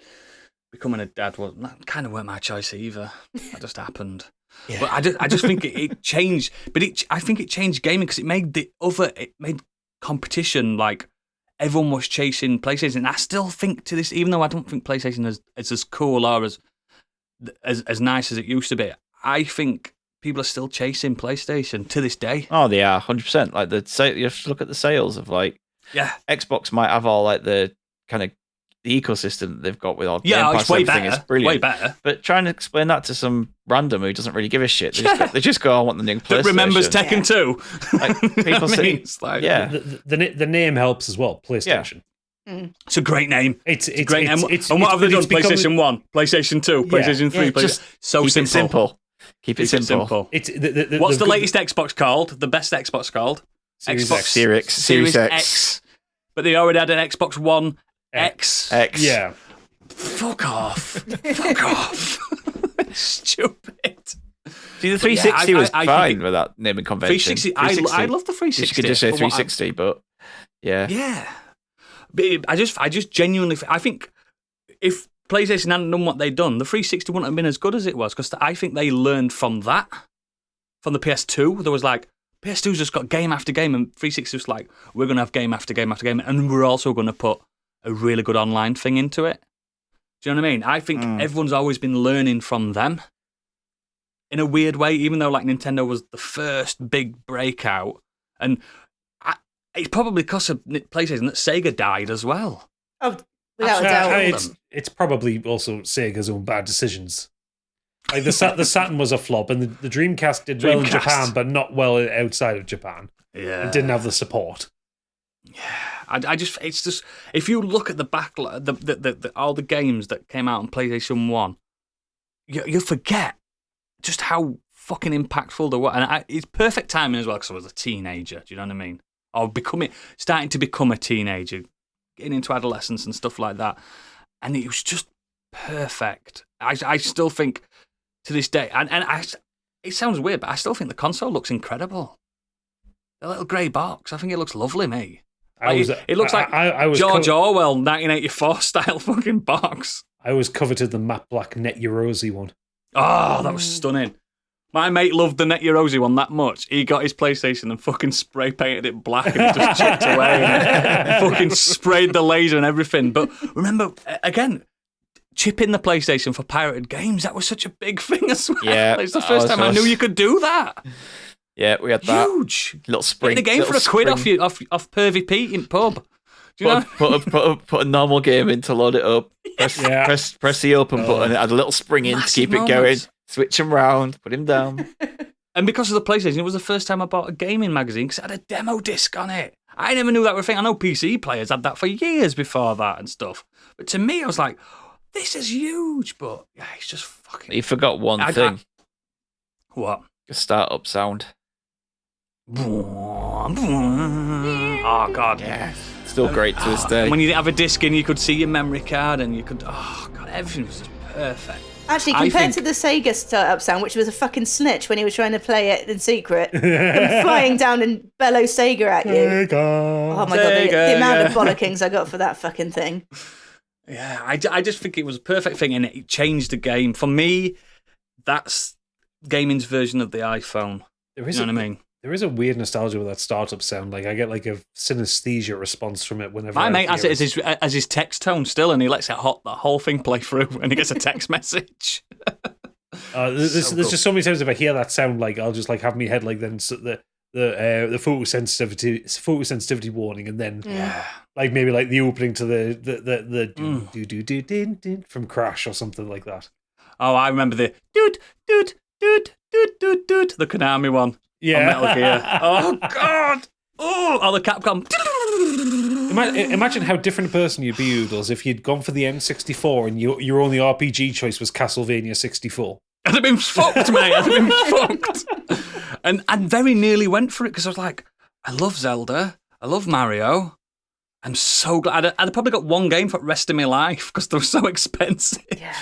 becoming a dad that kind of weren't my choice either. That just happened. Yeah. But I just think it changed. But I think it changed gaming because it made competition like. Everyone was chasing PlayStation. And I still think to this, even though I don't think PlayStation is as cool or as nice as it used to be, I think people are still chasing PlayStation to this day. Oh, they are 100%. Like you have to look at the sales of Xbox might have all like the kind of the ecosystem that they've got with all Game Pass. It's way better. Is brilliant. Way better. But trying to explain that to some random who doesn't really give a shit, they just go, I want the new PlayStation. That remembers Tekken 2. Like, people say, the name helps as well. PlayStation. Yeah. It's a great name. It's a great name. And what have they done? PlayStation 1, PlayStation 2, PlayStation 3. Just so simple. Keep it simple. What's the latest Xbox called? The best Xbox called? Series X. But they already had an Xbox One X. Yeah. Fuck off. Stupid. See, the 360 was fine with that naming convention. 360, I love the 360. You could just say 360, but yeah. Yeah. But I just genuinely, I think if PlayStation hadn't done what they'd done, the 360 wouldn't have been as good as it was because I think they learned from that. From the PS2, there was like, PS2's just got game after game, and 360 was like, we're going to have game after game after game, and we're also going to put a really good online thing into it. Do you know what I mean? I think everyone's always been learning from them in a weird way, even though like Nintendo was the first big breakout. And it's probably because of PlayStation that Sega died as well. Oh, without a doubt. It's probably also Sega's own bad decisions. Like the Saturn was a flop, and the Dreamcast did well in Japan, but not well outside of Japan. Yeah, it didn't have the support. Yeah, it's just if you look at the backlog, all the games that came out on PlayStation 1, you forget just how fucking impactful they were, and it's perfect timing as well because I was a teenager. Do you know what I mean? Or starting to become a teenager, getting into adolescence and stuff like that, and it was just perfect. I still think to this day, and it sounds weird, but I still think the console looks incredible. The little grey box, I think it looks lovely, mate. It looks like George Orwell 1984 style fucking box. I always coveted the matte black Net Eurosy one. Oh, that was stunning. My mate loved the Net Eurosy one that much. He got his PlayStation and fucking spray painted it black and it just chipped away. And fucking sprayed the laser and everything. But remember, again, chipping the PlayStation for pirated games, that was such a big thing as well. Yeah, it's the first time I knew you could do that. Yeah, we had that. Huge. Little spring. Getting a game for £1 off Pervy Pete in pub. Do you know? Put a normal game in to load it up. Press the open button. It had a little spring in to keep it going. Switch him round. Put him down. And because of the PlayStation, it was the first time I bought a gaming magazine because it had a demo disc on it. I never knew that was a thing. I know PC players had that for years before that and stuff. But to me, I was like, this is huge. But yeah, it's just fucking... You forgot one thing. What? The startup sound. Oh, God. Yeah. Still great to this day. When you didn't have a disc in, you could see your memory card and you could... Oh, God, everything was just perfect. Actually, compared to the Sega startup sound, which was a fucking snitch when he was trying to play it in secret, and flying down and bellow Sega at you. Sega. Oh my God, the amount of bollockings I got for that fucking thing. Yeah, I just think it was a perfect thing and it changed the game. For me, that's gaming's version of the iPhone. You know what I mean? There is a weird nostalgia with that startup sound. Like I get like a synesthesia response from it whenever. My mate has it as his text tone still, and he lets the whole thing play through, and he gets a text message. There's just so many times if I hear that sound, like I'll just like have my head like then the the photosensitivity warning, and then like maybe like the opening to the do from Crash or something like that. Oh, I remember the the Konami one. Yeah. On Metal Gear. Oh God. Oh, the Capcom. Imagine how different a person you'd be, Oodles, if you'd gone for the N64 and your only RPG choice was Castlevania 64. I'd have been fucked, mate. I'd have been fucked. And very nearly went for it because I was like, I love Zelda. I love Mario. I'm so glad. I'd probably got one game for the rest of my life because they were so expensive. Yeah.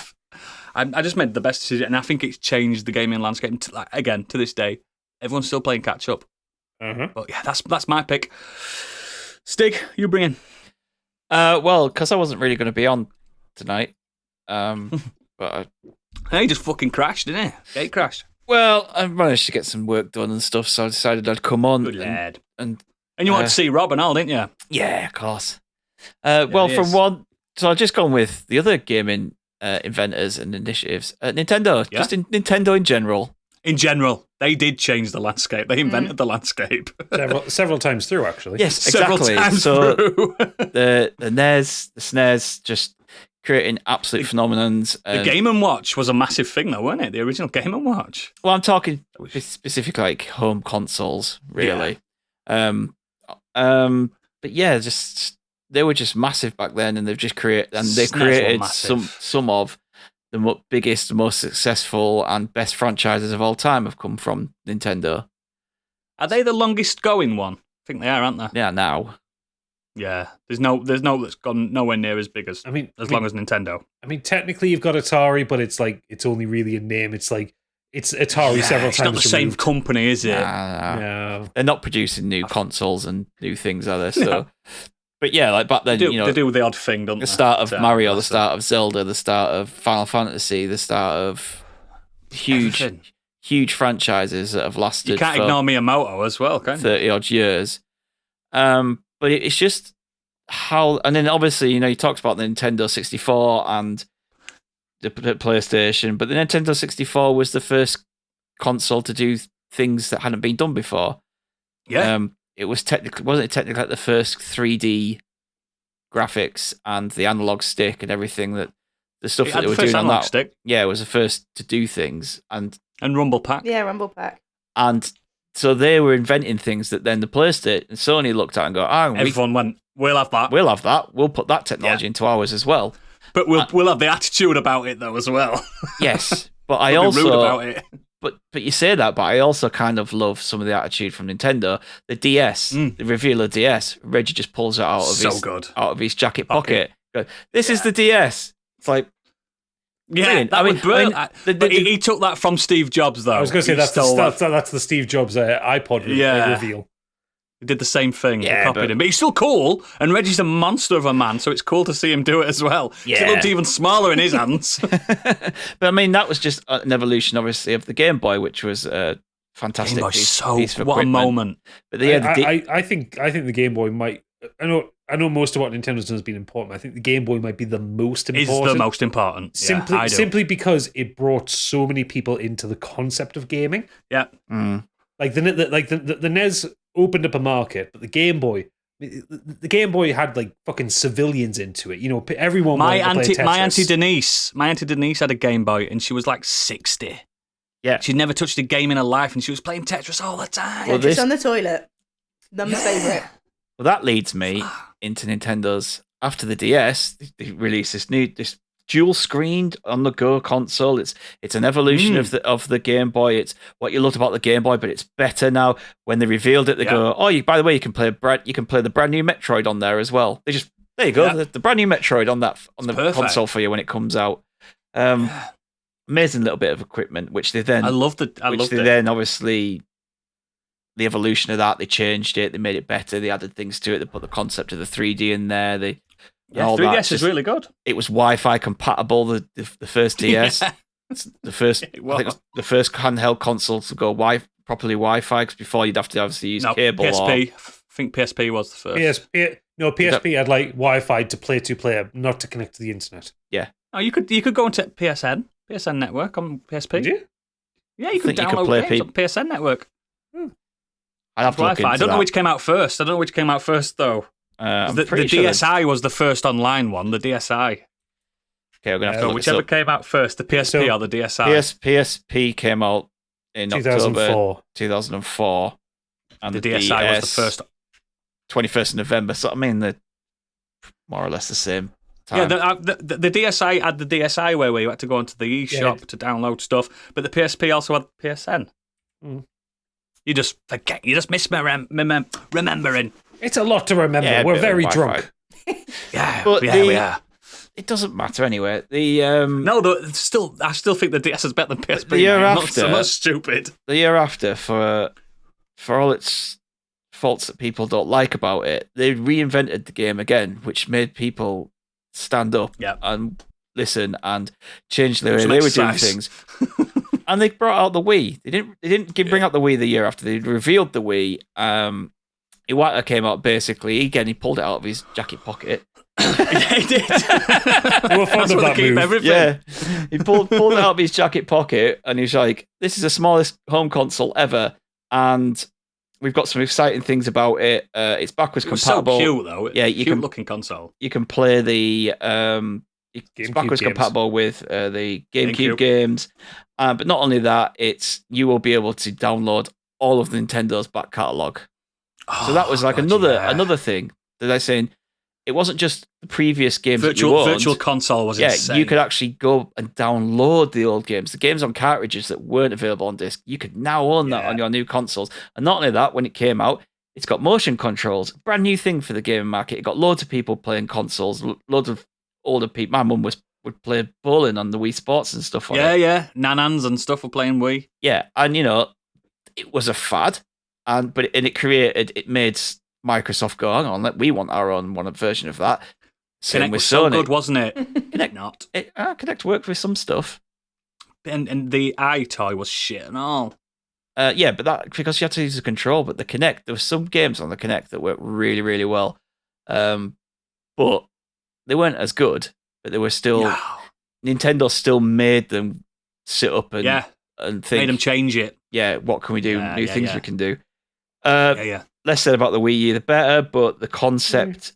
I just made the best decision, and I think it's changed the gaming landscape. Again, to this day, everyone's still playing catch up. But yeah, that's my pick. Stig, you bring in. Well, because I wasn't really going to be on tonight. But He just fucking crashed, didn't he? Gate crashed. Well, I managed to get some work done and stuff, so I decided I'd come on. Good lad. And you wanted to see Rob and all, didn't you? yeah, of course. Well, it from is. one, so I've just gone with the other gaming inventors and initiatives. Nintendo, Yeah. just Nintendo in general. In general, they did change the landscape. They invented the landscape. Several times through, actually. Yes, Several exactly. times So through. the NES, the SNES, just creating absolute phenomenons. The Game & Watch was a massive thing, though, wasn't it? The original Game & Watch. Well, I'm talking specifically like home consoles, really. But yeah, just they were just massive back then, and they've just created SNES were created massive. some of the biggest, most successful, and best franchises of all time have come from Nintendo. Are they the longest going one? I think they are, aren't they? Yeah, now. Yeah. There's no that's gone nowhere near as big as long as Nintendo. I mean, technically you've got Atari, but it's like it's only really a name. It's like it's Atari several It's times. not the same removed. company, is it? Nah. No. They're not producing new consoles and new things, are they? So, but yeah, like back then, They do the odd thing, don't they? the start of So, Mario, the that's start of Zelda, the start of Final Fantasy, the start of everything. huge franchises that have lasted You can't for ignore Miyamoto as well, can you? 30 odd years. But it's just how, and then obviously, you talked about the Nintendo 64 and the PlayStation, but the Nintendo 64 was the first console to do things that hadn't been done before. Yeah. It was wasn't it technically like the first 3D graphics and the analog stick and everything that the stuff It that had they were the first doing on analog that. stick Yeah, it was the first to do things, and and Rumble Pack. Yeah, Rumble Pack. so they were inventing things that then the PlayStation and Sony looked at and go, Everyone went, we'll have that. we'll have that. We'll put that technology Yeah. into ours as well. But we'll have the attitude about it, though, as well. Yes, but I We'll be rude also about it. But you say that, but I also kind of love some of the attitude from Nintendo. The DS, the reveal of DS, Reggie just pulls it out of his jacket pocket. Goes, this is the DS. It's like, Yeah, brilliant. that was brilliant. the- He took that from Steve Jobs, though. I was going to say He that's stole that. that's the Steve Jobs iPod reveal. He did the same thing. Yeah, He copied but- him. But he's still cool, and Reggie's a monster of a man, so it's cool to see him do it as well. 'Cause Yeah. It looked even smaller in his hands. but I mean, that was just an evolution, obviously, of the Game Boy, which was a fantastic Game Boy, piece so of what a equipment. moment. But yeah, I think the Game Boy might. I know most of what Nintendo's done has been important. I think the Game Boy might be the most Is important. the most important. Simply, yeah, I do. simply because it brought so many people into the concept of gaming. Yeah. Like the NES opened up a market, but the Game Boy had like fucking civilians into it. Everyone. My wanted to play auntie Tetris. my auntie Denise had a Game Boy, and she was like 60. Yeah. She'd never touched a game in her life, and she was playing Tetris all the time. Well, Just on the toilet. Mum's favourite. Well, that leads me into Nintendo's after the DS. They released this dual screened on the go console. It's an evolution of the Game Boy. It's what you loved about the Game Boy, but it's better now. When they revealed it, they go, by the way, you can play the brand new Metroid on there as well. There you go, the brand new Metroid on the perfect. console for you when it comes out. Amazing little bit of equipment, which they then I loved it. then obviously the evolution of that, they changed it, they made it better, they added things to it, they put the concept of the 3D in there. All 3DS that. is really good. It was Wi-Fi compatible. The first DS, Yeah. It's the first, It I was. think it was the first handheld console to go properly Wi-Fi. Because before you'd have to obviously use cable. PSP. Or, I think PSP was the first. PSP had like Wi-Fi to play to player, not to connect to the internet. Oh, you could go into PSN network on PSP. Did you? Yeah, you think could you could download play games on PSN network. I'd have to look Wi-Fi. into I don't know that. which came out first. though. I'm The pretty sure DSi was the first online one. The DSi. Okay, we're gonna have to So look whichever this up. came out first, the PSP So- or the DSi. PSP came out in October 2004. 2004, and The DSi was the first. 21st of November. So I mean, they're more or less the same Yeah, time. the DSi had the DSi where you had to go into the eShop to download stuff, but the PSP also had PSN. Mm. You just forget. You just miss remembering. It's a lot to remember. Yeah, a We're bit of very Wi-Fi. drunk. Yeah, But we are. It doesn't matter anyway. The No, I still think the DS is better than PSP. The year mate. Not after- so much stupid. the year after, for all its faults that people don't like about it, they reinvented the game again, which made people stand up Yep. and listen and change the way Some they were doing exercise. things. And they brought out the Wii. They didn't bring out the Wii the year after. They revealed the Wii. Iwata came out basically. Again, he pulled it out of his jacket pocket. Yeah, he did. We were fond That's of where that they keep move. everything. Yeah, he pulled it out of his jacket pocket, and he's like, "This is the smallest home console ever, and we've got some exciting things about it. It's backwards It was so compatible. cute, though. Yeah, you cute can- looking console. You can play the it's GameCube backwards games. compatible with the GameCube GameCube. games, but not only that, you will be able to download all of Nintendo's back catalog. So that was like another thing that they're saying. It wasn't just the previous games that you owned. Virtual console was Yeah, insane. you could actually go and download the old games, the games on cartridges that weren't available on disc. You could now own that Yeah. on your new consoles. And not only that, when it came out, it's got motion controls, brand new thing for the gaming market. It got loads of people playing consoles, loads of older people. My mum would play bowling on the Wii Sports and stuff on it. Yeah. Nanans and stuff were playing Wii. Yeah, and it was a fad, and it made Microsoft go, hang on, we want our own version of that. Same Kinect with was so Sony. good, wasn't it? Kinect, Not. Kinect worked with some stuff. And the iToy was shit and all. Yeah, but that because you had to use the control. But the Kinect, there were some games on the Kinect that worked really, really well, but they weren't as good. But they were still No. Nintendo still made them sit up and Yeah, and think, made them change it. yeah, what can we do? Yeah, New yeah, things yeah. we can do. Yeah. Less said about the Wii U, the better. But the concept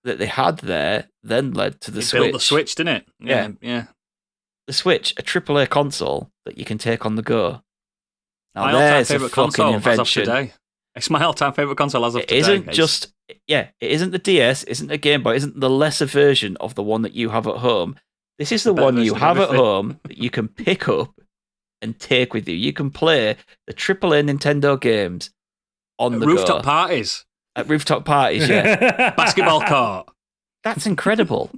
that they had there then led to the It Switch. built the Switch, didn't it? Yeah. The Switch, a AAA console that you can take on the go. Now My all-time there's a favourite fucking console as of invention. today. It's my all-time favourite console as of It today. isn't It's- just, it isn't the DS, isn't the Game Boy, isn't the lesser version of the one that you have at home. This is the better one you version of have at everything. home that you can pick up and take with you. You can play the AAA Nintendo games on the rooftop go. parties, At rooftop parties, yeah. basketball court. That's incredible.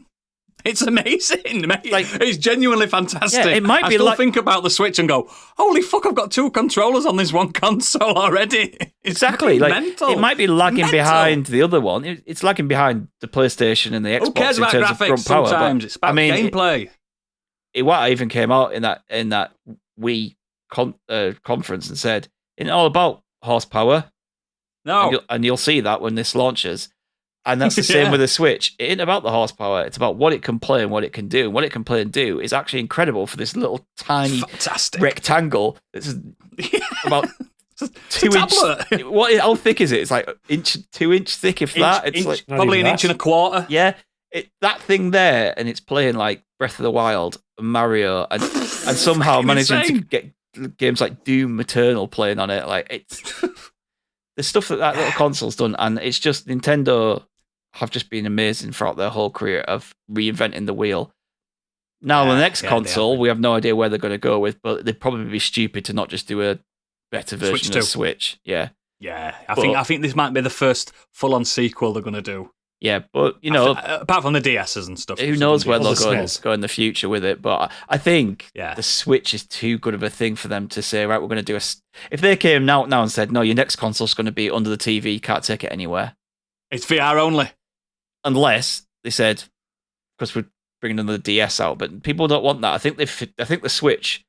It's amazing, mate. Like- It's genuinely fantastic. Yeah, it might I be still like- think about the Switch and go, "Holy fuck! I've got 2 controllers on this one console already." It's Exactly. Like mental. it might be lagging Mental. behind the other one. It's lagging behind the PlayStation and the Xbox Who cares in about terms of graphics? front power. But, Sometimes it's about gameplay. Iwata even came out in that Wii conference and said, "It's all about horsepower." No, And you'll see that when this launches. And that's the same Yeah. with the Switch. It ain't about the horsepower. It's about what it can play and what it can do. And what it can play and do is actually incredible for this little tiny fantastic. rectangle. It's about It's 2 a inch. tablet. How thick is it? It's like 2-inch thick, if that. It's like Not Probably even an that. inch and a quarter. yeah, that thing there, and it's playing like Breath of the Wild, and Mario, and somehow Fucking managing to insane. get games like Doom Eternal playing on it. Like it's the stuff that little console's done, and it's just Nintendo have just been amazing throughout their whole career of reinventing the wheel. Now the next yeah, they console, have. we have no idea where they're going to go with, but they'd probably be stupid to not just do a better version Switch of 2. Switch. Yeah, Yeah, But- I think this might be the first full-on sequel they're going to do. yeah, but Apart from the DSs and stuff. who knows where Or they'll the go, SNES. go in the future with it. But I think Yeah. the Switch is too good of a thing for them to say, right, we're going to do if they came now and said, no, your next console's going to be under the TV, you can't take it anywhere. It's VR only. Unless they said, because we're bringing another DS out, but people don't want that. I think the Switch,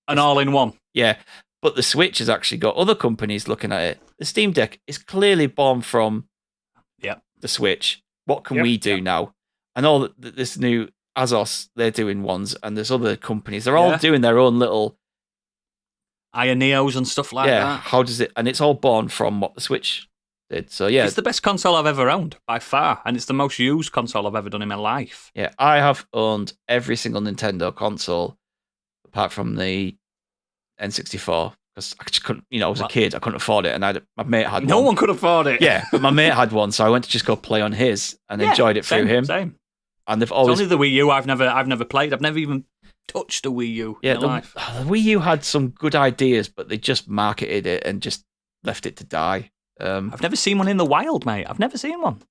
An all-in-one. yeah, but the Switch has actually got other companies looking at it. The Steam Deck is clearly born from Yep. the Switch. What can Yep, we do now? And all this new Azos, they're doing ones, and there's other companies. They're all Yeah. doing their own little Neos and stuff like yeah, that. how does it? And it's all born from what the Switch did. So yeah, It's the best console I've ever owned by far, and it's the most used console I've ever done in my life. yeah. I have owned every single Nintendo console apart from the N64 because I just couldn't. I was a kid, I couldn't afford it, and my mate had No one. one could afford it. Yeah, but my mate had one, so I went to just go play on his and Yeah, enjoyed it through him. Same. And they've It's always only the Wii U I've never played. I've never even touched a Wii U in my life. the Wii U had some good ideas, but they just marketed it and just left it to die. I've never seen one in the wild, mate. I've never seen one.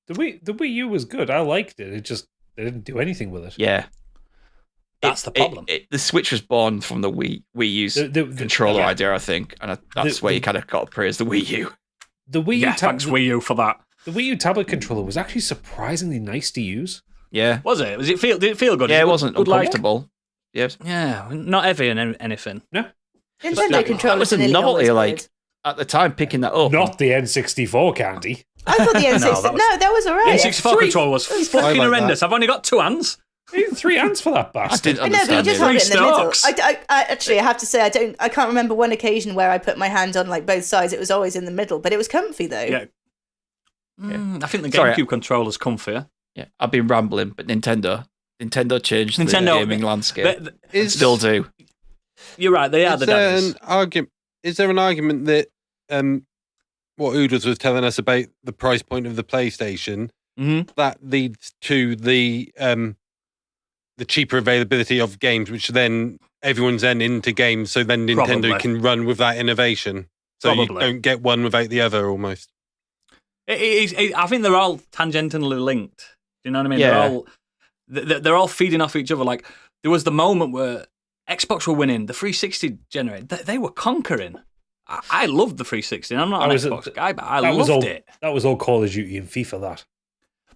The Wii U was good. I liked it. It just they didn't do anything with it. Yeah, That's the problem. The Switch was born from the Wii U's The controller yeah. idea, I think, and that's where you kind of got to praise the Wii U. The Wii U Thanks Wii U for that. the Wii U tablet controller was actually surprisingly nice to use. Yeah, Was it? Did it feel good? yeah, it Was wasn't good, like- uncomfortable. Yes, Yeah, not heavy in anything. Nintendo that controllers was a are nearly novelty, always like good. at the time picking that up. Not the N64 candy. I thought the N64. that was- that was alright. N64 controller was fucking I like horrendous. that. I've only got 2 hands. I need 3 hands for that I bastard. didn't I know, but you understand just it. hold it in the middle. Stalks. I actually, I have to say, I can't remember one occasion where I put my hand on like both sides. It was always in the middle, but it was comfy though. Yeah. I think the Sorry. GameCube controller's comfier. Yeah, I've been rambling, but Nintendo changed the Nintendo- gaming landscape. Is Still do. You're right. They are Is the there daddies. Is there an argument that what Oodles was telling us about the price point of the PlayStation that leads to the cheaper availability of games, which then everyone's then into games, so then Nintendo Probably. can run with that innovation. So you Probably. don't get one without the other, almost. I think they're all tangentially linked. Do you know what I mean? Yeah. They're all feeding off each other. Like there was the moment where Xbox were winning, the 360 generation. They were conquering. I loved the 360. I'm not an Xbox guy, but I loved it. That was all Call of Duty and FIFA. That.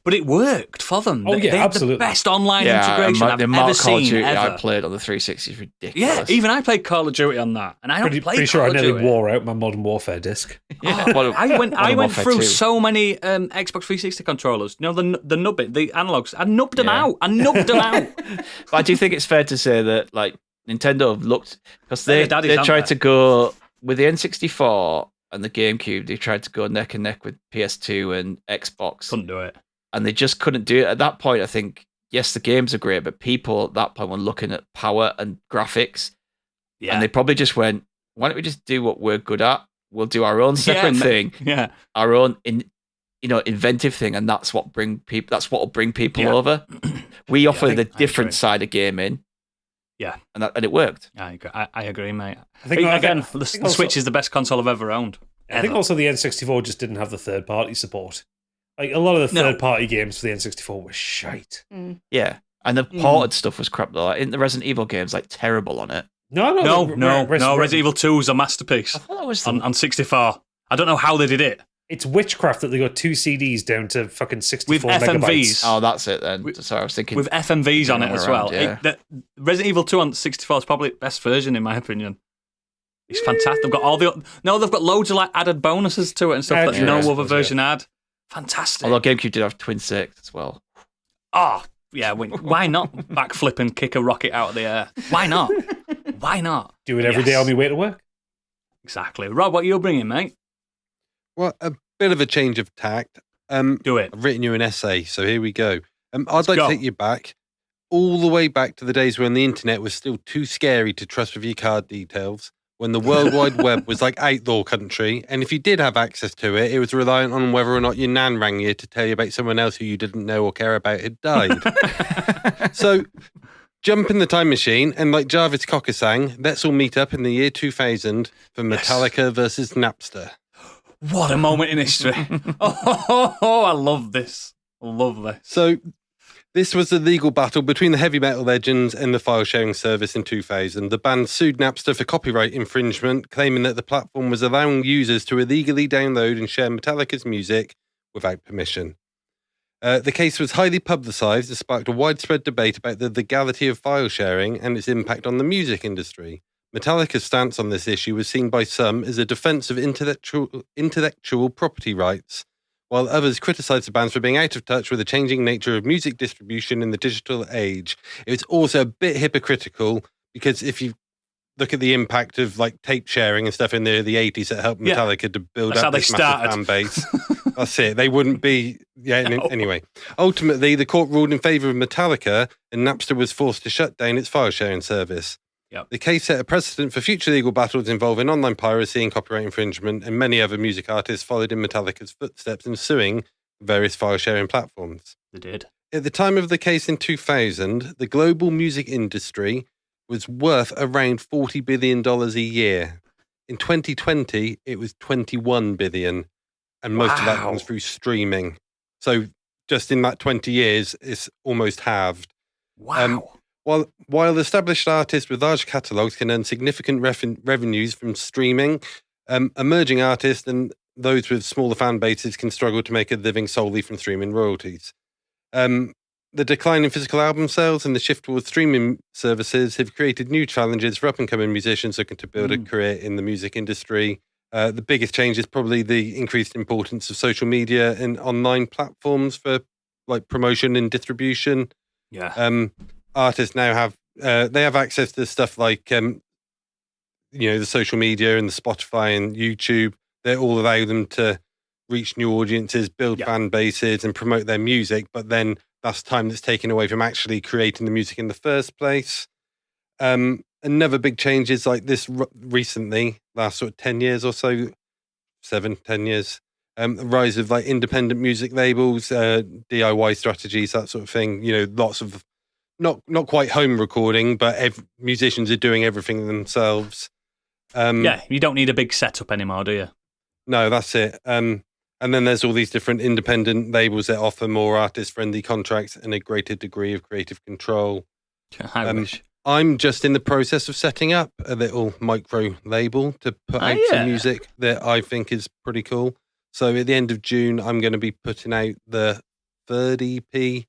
But it worked for them. Oh, yeah, they had absolutely. the best online Yeah, integration and I've the ever amount of Call of seen. Duty Ever. I played on the 360 is ridiculous. Yeah, even I played Call of Duty on that, and I don't play Pretty sure I Call of nearly Duty. wore out my Modern Warfare disc. Yeah, well, I went Warfare through 2. so many Xbox 360 controllers. You know, the nubbit, the analogs. I nubbed them out. But I do think it's fair to say that like Nintendo have looked because They're they the daddies, they aren't tried they? to go with the N64 and the GameCube. They tried to go neck and neck with PS2 and Xbox, Couldn't do it. and they just couldn't do it. At that point, I think yes, the games are great, but people at that point were looking at power and graphics, Yeah. and they probably just went, "Why don't we just do what we're good at? We'll do our own separate thing, Yeah. our own inventive thing, and that's what bring people. That's what will bring people Yeah. over. We offer I the agree. different side of gaming." Yeah. And it worked. I agree, mate. I think Again, I the think also- Switch is the best console I've ever owned. I think Ever. also the N64 just didn't have the third-party support. Like a lot of the No. third-party games for the N64 were shite. Yeah. And the ported stuff was crap though. Like, in the Resident Evil games, like terrible on it. No, Resident Evil 2 is a masterpiece I thought that was on 64. I don't know how they did it. It's witchcraft that they got 2 CDs down to fucking 64 With FMVs. megabytes. Oh, that's it then. With- Sorry, I was thinking With FMVs on it Going as around, well. yeah. Resident Evil 2 on 64 is probably the best version, in my opinion. It's fantastic. They've got they've got loads of like added bonuses to it and stuff that Yeah, no I other suppose, version had. Fantastic. although GameCube did have Twin Six as well. Oh, yeah. Why not backflip and kick a rocket out of the air? Why not? Why not? Do it every day Yes. on my way to work. Exactly. Rob, what are you bringing, mate? Well, a bit of a change of tact. Do it. I've written you an essay, so here we go. I'd like go. to take you back, all the way back to the days when the internet was still too scary to trust with your card details, when the World Wide Web was like outlaw country, and if you did have access to it, it was reliant on whether or not your nan rang you to tell you about someone else who you didn't know or care about had died. So, jump in the time machine, and like Jarvis Cocker sang, let's all meet up in the year 2000 for Metallica versus Napster. What a moment in history. Oh, I love this. I love this. So, this was a legal battle between the heavy metal legends and the file sharing service in 2000. The band sued Napster for copyright infringement, claiming that the platform was allowing users to illegally download and share Metallica's music without permission. The case was highly publicised and sparked a widespread debate about the legality of file sharing and its impact on the music industry. Metallica's stance on this issue was seen by some as a defence of intellectual property rights, while others criticised the bands for being out of touch with the changing nature of music distribution in the digital age. It was also a bit hypocritical because if you look at the impact of like tape sharing and stuff in the 80s that helped Metallica to build That's how up they this massive fan started. base. That's it. They wouldn't be. Yeah. No. Anyway, ultimately, the court ruled in favour of Metallica, and Napster was forced to shut down its file sharing service. Yep. The case set a precedent for future legal battles involving online piracy and copyright infringement, and many other music artists followed in Metallica's footsteps in suing various file sharing platforms. They did. At the time of the case in 2000, the global music industry was worth around $40 billion a year. In 2020, it was $21 billion, and most of that comes through streaming. So just in that 20 years, it's almost halved. Wow. While established artists with large catalogues can earn significant revenues from streaming, emerging artists and those with smaller fan bases can struggle to make a living solely from streaming royalties. The decline in physical album sales and the shift towards streaming services have created new challenges for up-and-coming musicians looking to build a career in the music industry. The biggest change is probably the increased importance of social media and online platforms for like promotion and distribution. Yeah. Artists now have they have access to stuff like the social media and the Spotify and YouTube. They all allow them to reach new audiences, build fan bases, and promote their music. But then that's time that's taken away from actually creating the music in the first place. Another big change is like this recently, last sort of 10 years or so, 10 years, the rise of like independent music labels, DIY strategies, that sort of thing. Lots of not quite home recording, but musicians are doing everything themselves. You don't need a big setup anymore, do you? No, that's it. And then there's all these different independent labels that offer more artist-friendly contracts and a greater degree of creative control. I wish. I'm just in the process of setting up a little micro label to put out some music that I think is pretty cool. So at the end of June, I'm going to be putting out the third EP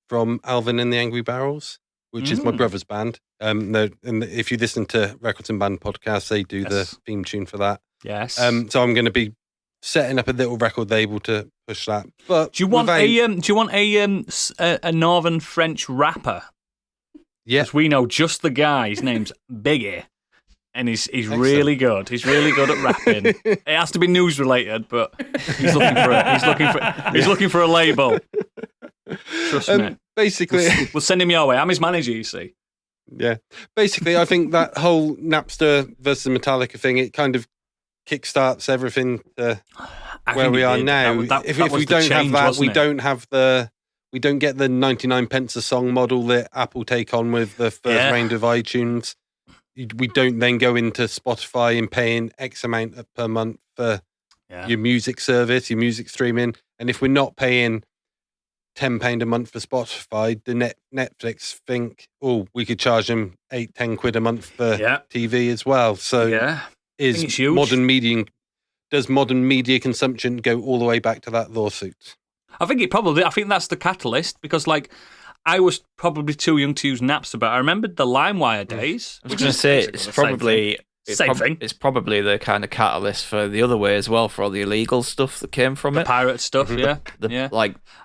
from Alvin and the Angry Barrels, which is my brother's band. And if you listen to Records and Band podcasts, they do the theme tune for that. Yes. So I'm going to be setting up a little record label to push that. But do you want a northern French rapper? Yeah, because we know just the guy. His name's Biggie, and he's really good. He's really good at rapping. It has to be news related, but he's looking for a label. Trust me. Basically, we'll send him your way. I'm his manager, you see. Yeah. Basically, I think that whole Napster versus Metallica thing, it kind of kickstarts everything to where we are now. If we don't have that, we don't get the 99 pence a song model that Apple take on with the first round of iTunes. We don't then go into Spotify and paying X amount per month for your music service, your music streaming. And if we're not paying £10 a month for Spotify, the Netflix think, we could charge them £8-10 a month for TV as well. So does modern media consumption go all the way back to that lawsuit? I think that's the catalyst, because I was probably too young to use Napster, but I remembered the LimeWire days. I was going to say it's probably it's probably the kind of catalyst for the other way as well, for all the illegal stuff that came from it, pirate stuff. Like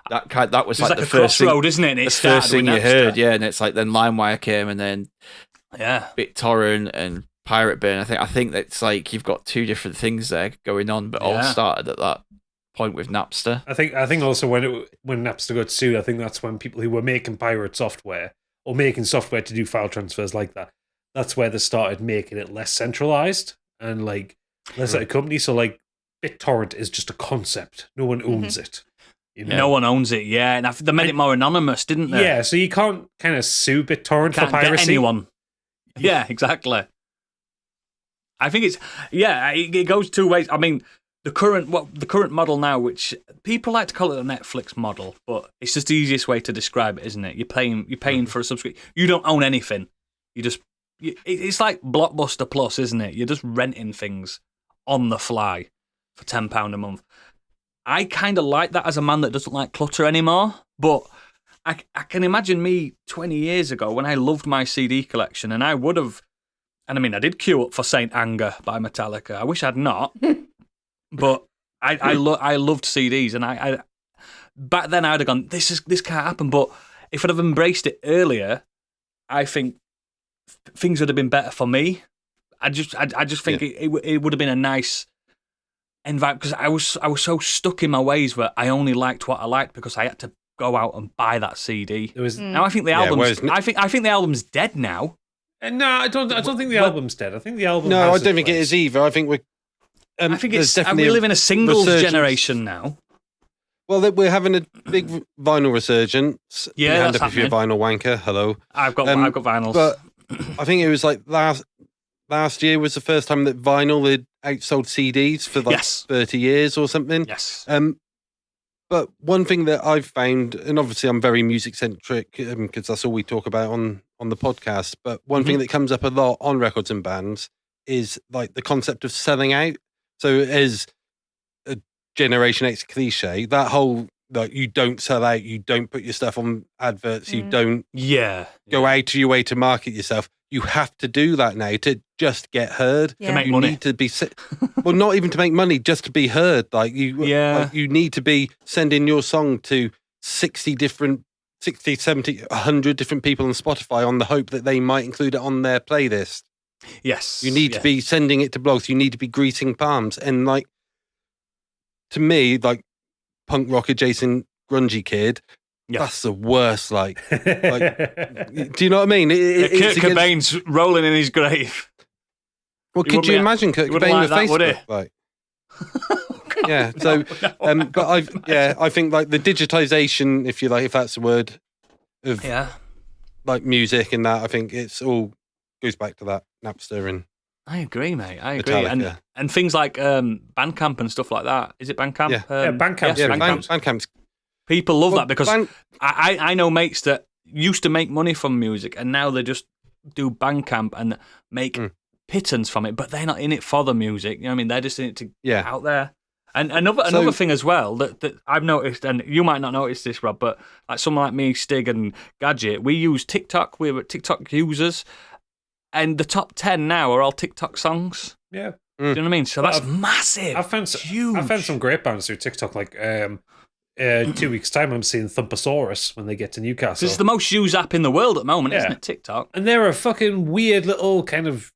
that was like the a first crossroad, isn't it? The first thing you heard, and it's like then LimeWire came, and then BitTorrent and Pirate Bay. I think that's like you've got two different things there going on, but all started at that point with Napster. I think also when Napster got sued, I think that's when people who were making pirate software or making software to do file transfers like that, that's where they started making it less centralized and less like a company. So BitTorrent is just a concept. No one owns it. No one owns it, and they made it more anonymous, didn't they? Yeah, so you can't kind of sue BitTorrent for piracy. Get anyone. Yeah, exactly. I think it goes two ways. I mean, the current model now, which people like to call it a Netflix model, but it's just the easiest way to describe it, isn't it? You're paying for a subscription. You don't own anything. It's like Blockbuster Plus, isn't it? You're just renting things on the fly for £10 a month. I kind of like that as a man that doesn't like clutter anymore, but I can imagine me 20 years ago when I loved my CD collection, and I would have, and I mean, I did queue up for Saint Anger by Metallica. I wish I'd not, but I loved CDs, and I back then I'd have gone, this can't happen. But if I'd have embraced it earlier, I think things would have been better for me. I just think it would have been a nice environment, because I was so stuck in my ways where I only liked what I liked because I had to go out and buy that CD. Now I think the album's I think the album's dead now. No, I don't think the album's dead. I think the album. No, I don't think it is either. I think we're. I think it's definitely we live in a singles generation now. Well, we're having a big vinyl resurgence. Yeah, hand that's up if you're a vinyl wanker. Hello. I've got vinyls. But I think it was like last year was the first time that vinyl had outsold CDs for like 30 years or something. Yes. But one thing that I've found, and obviously I'm very music centric because that's all we talk about on the podcast. But one thing that comes up a lot on records and bands is like the concept of selling out. So as a Generation X cliche, that whole like you don't sell out, you don't put your stuff on adverts, you don't go out of your way to market yourself. You have to do that now to just get heard. To make money. Need to be well, not even to make money, just to be heard. Like you need to be sending your song to 60, 70, 100 different people on Spotify on the hope that they might include it on their playlist. Yes. You need to be sending it to blogs. You need to be greeting palms. And like, to me, like punk rock adjacent grungy kid, that's the worst. Like, do you know what I mean? Kurt Cobain's rolling in his grave. Well, could you imagine Kurt Cobain with Facebook? Like, yeah. So, but I think like the digitization, if you like, if that's the word, of like music and that, I think it's all goes back to that Napster and. I agree, mate. I agree, Metallica. and things like Bandcamp and stuff like that. Is it Bandcamp? Yeah, Bandcamp. Yeah, Bandcamp's. Bandcamp's. People love that because I know mates that used to make money from music and now they just do Bandcamp and make pittance from it, but they're not in it for the music. You know what I mean? They're just in it to get out there. And another thing as well that I've noticed, and you might not notice this, Rob, but like someone like me, Stig and Gadget, we use TikTok. We're TikTok users. And the top 10 now are all TikTok songs. Yeah. Do you know what I mean? So that's massive. I've found some great bands through TikTok. Like 2 weeks' time, I'm seeing Thumpasaurus when they get to Newcastle. It's the most used app in the world at the moment, isn't it? TikTok. And they're a fucking weird little kind of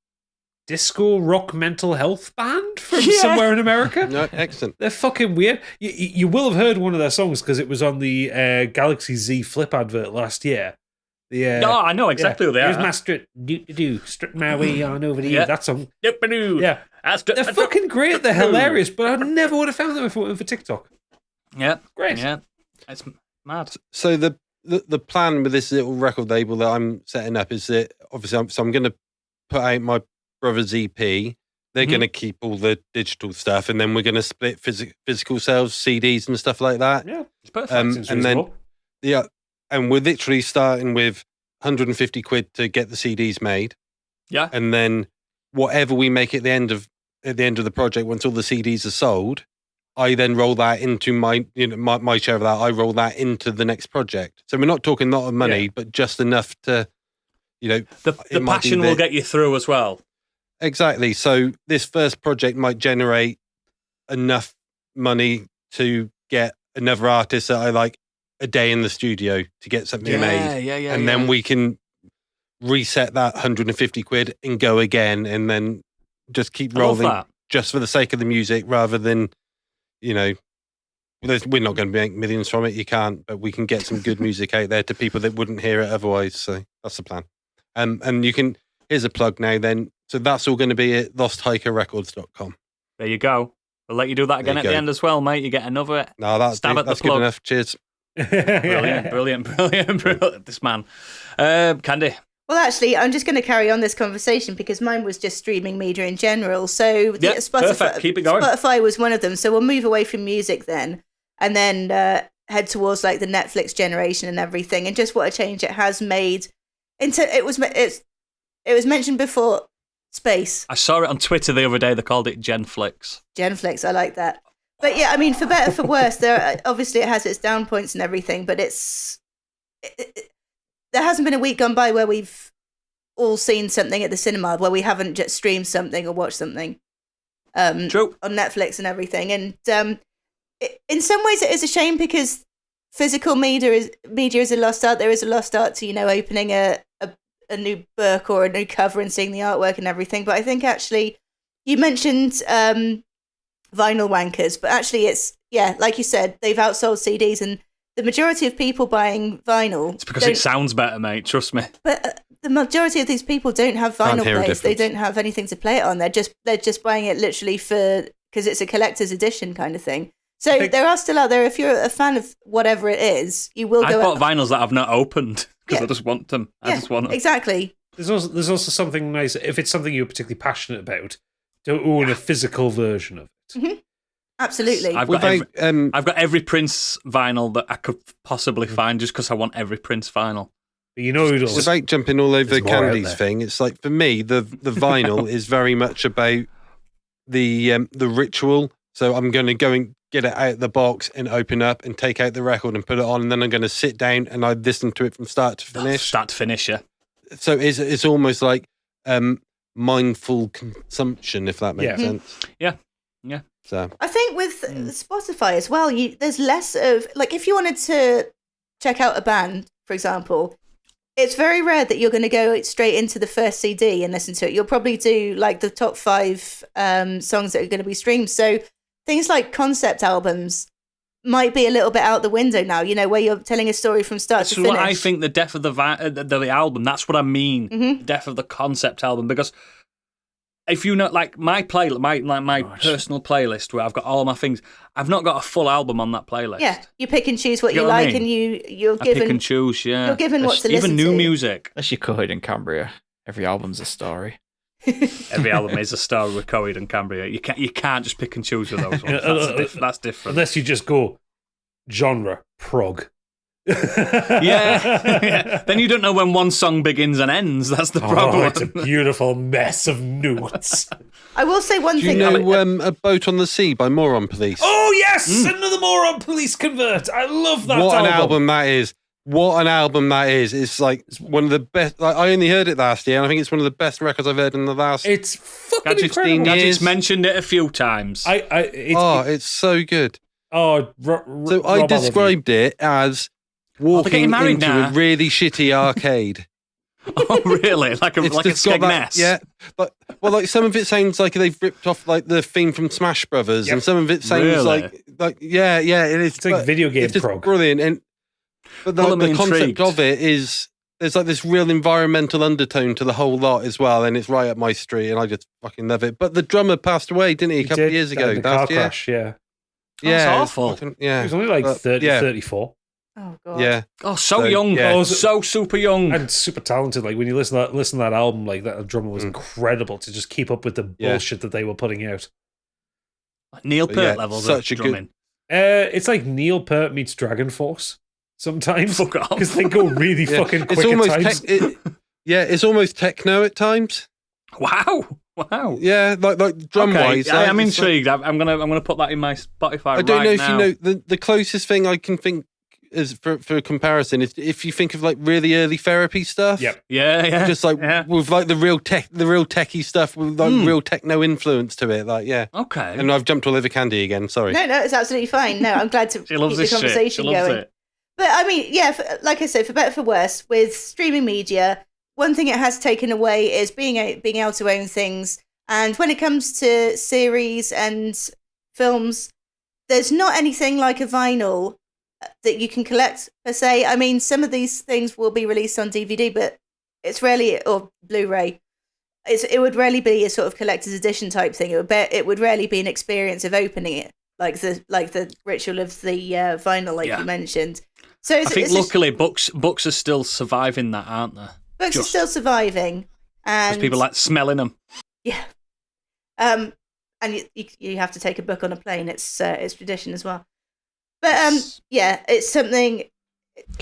disco rock mental health band from somewhere in America. No, excellent. They're fucking weird. You will have heard one of their songs because it was on the Galaxy Z Flip advert last year. I know exactly who they are. Here's my strut my way on over to you. That song. Yeah. They're fucking great. They're hilarious, but I never would have found them if it weren't for TikTok. Yeah. Great. Yeah. It's mad. So the plan with this little record label that I'm setting up is that obviously I'm going to put out my brother's EP. They're going to keep all the digital stuff, and then we're going to split physical sales, CDs and stuff like that. Yeah, it's perfect. And then and we're literally starting with 150 quid to get the CDs made. Yeah. And then whatever we make at the end of the project, once all the CDs are sold, I then roll that into my share of that. I roll that into the next project. So we're not talking a lot of money, but just enough to, the passion will get you through as well. Exactly. So this first project might generate enough money to get another artist that I like a day in the studio to get something made. And then we can reset that 150 quid and go again and then just keep rolling just for the sake of the music rather than, we're not going to make millions from it. You can't, but we can get some good music out there to people that wouldn't hear it otherwise. So that's the plan. And you can, here's a plug now then. So that's all going to be at losthikerrecords.com. There you go. We'll let you do that again at the end as well, mate. You get another stab at the that's plug. Good enough. Cheers. Brilliant. This man. Candy. Well, actually, I'm just going to carry on this conversation because mine was just streaming media in general. So perfect. Keep it going. Spotify was one of them. So we'll move away from music then and then head towards like the Netflix generation and everything. And just what a change it has made. It was mentioned before, space. I saw it on Twitter the other day. They called it Genflix. Genflix, I like that. But yeah, I mean, for better, for worse, obviously it has its down points and everything, but there hasn't been a week gone by where we've all seen something at the cinema, where we haven't just streamed something or watched something True. on Netflix and everything. And in some ways it is a shame because physical media is a lost art. There is a lost art to, opening a a new book or a new cover and seeing the artwork and everything. But I think actually, you mentioned vinyl wankers, but actually it's, like you said, they've outsold CDs, and the majority of people buying vinyl... It's because it sounds better, mate, trust me. But the majority of these people don't have vinyl hear a players. They difference. don't have anything to play it on. They're just buying it literally because it's a collector's edition kind of thing. So there are still out there, if you're a fan of whatever it is, you will I've go... bought vinyls that I've not opened because I just want them. I just want them. Exactly. There's also something nice, if it's something you're particularly passionate about, to own a physical version of it. Mm-hmm. Absolutely. I've got every Prince vinyl that I could possibly find just because I want every Prince vinyl. But you know who It's does. about jumping all over There's the more out candies there. thing. It's like, for me, the vinyl is very much about the ritual. So I'm going to go and get it out of the box and open up and take out the record and put it on, and then I'm going to sit down and I listen to it from start to finish. Start to finish, yeah. So it's almost like mindful consumption, if that makes sense. Yeah. So I think with Spotify as well, there's less of, like, if you wanted to check out a band, for example, it's very rare that you're going to go straight into the first CD and listen to it. You'll probably do like the top 5 songs that are going to be streamed. So things like concept albums might be a little bit out the window now, where you're telling a story from start to So finish. what I think the death of the album, that's what I mean. The death of the concept album, because if you know, like my personal playlist where I've got all my things, I've not got a full album on that playlist. Yeah, you pick and choose what You you know what I like, mean? and you're I pick given and choose, yeah. you're given what to listen Even new to. music. Unless you're Coheed and Cambria. Every album's a story. Every album is a story with Coheed and Cambria. You can't just pick and choose with those ones. That's different. Unless you just go genre, prog. Yeah. Then you don't know when one song begins and ends. That's the problem. Oh, it's a beautiful mess of notes. I will say one do you thing. know A Boat on the Sea by Moron Police? Oh, yes! Another Moron Police convert. I love that What album. an album that is. What an album that is. It's like one of the best. Like, I only heard it last year, and I think it's one of the best records I've heard in the last... It's fucking Gadget's incredible. Gadget's mentioned it a few times. it's so good. So So I described it as walking getting married into now. a really shitty arcade. Oh, really? Like a just got that, Skegness? yeah. But like some of it sounds like they've ripped off like the theme from Smash Brothers, and some of it sounds Really? like yeah, it is. It's like video game It's just prog. brilliant, but Well, I'm the concept intrigued. of it is there's like this real environmental undertone to the whole lot as well, and it's right up my street, and I just fucking love it. But the drummer passed away, didn't he, a couple of years ago? The car last year? crash, yeah. Yeah, That's awful. He yeah, was only like But, 30, yeah. 34. Oh god. yeah. Oh, so So, young. yeah. Oh, so super young. And super talented. Like when you listen to that album, like that drummer was incredible to just keep up with the Yeah. bullshit that they were putting out. Neil But Peart yeah, levels such of a good- drumming. It's like Neil Peart meets Dragon Force sometimes. Fuck off. Because they go really Yeah. fucking quick It's almost at times. it's almost techno at times. Wow. Yeah, like drum wise. I am intrigued. I'm gonna put that in my Spotify. I don't right know if now. you know the closest thing I can think is for a comparison is if you think of like really early therapy stuff. Yep. Yeah. Just like yeah. with like the real techie stuff with like real techno influence to it. Like yeah. Okay. And I've jumped all over Candy again. Sorry. No, it's absolutely fine. No, I'm glad to She loves keep the this shit. She conversation loves going. it. But I mean, yeah, like I said, for better for worse, with streaming media, one thing it has taken away is being able to own things. And when it comes to series and films, there's not anything like a vinyl that you can collect per se. I mean, some of these things will be released on DVD, but it's rarely, or Blu-ray. It would rarely be a sort of collector's edition type thing. It would rarely be an experience of opening it, like the ritual of the vinyl, like you mentioned. So I think luckily books are still surviving that, aren't they? books are still surviving, and Because people like smelling them. yeah, and you have to take a book on a plane. It's tradition as well. But yeah, it's something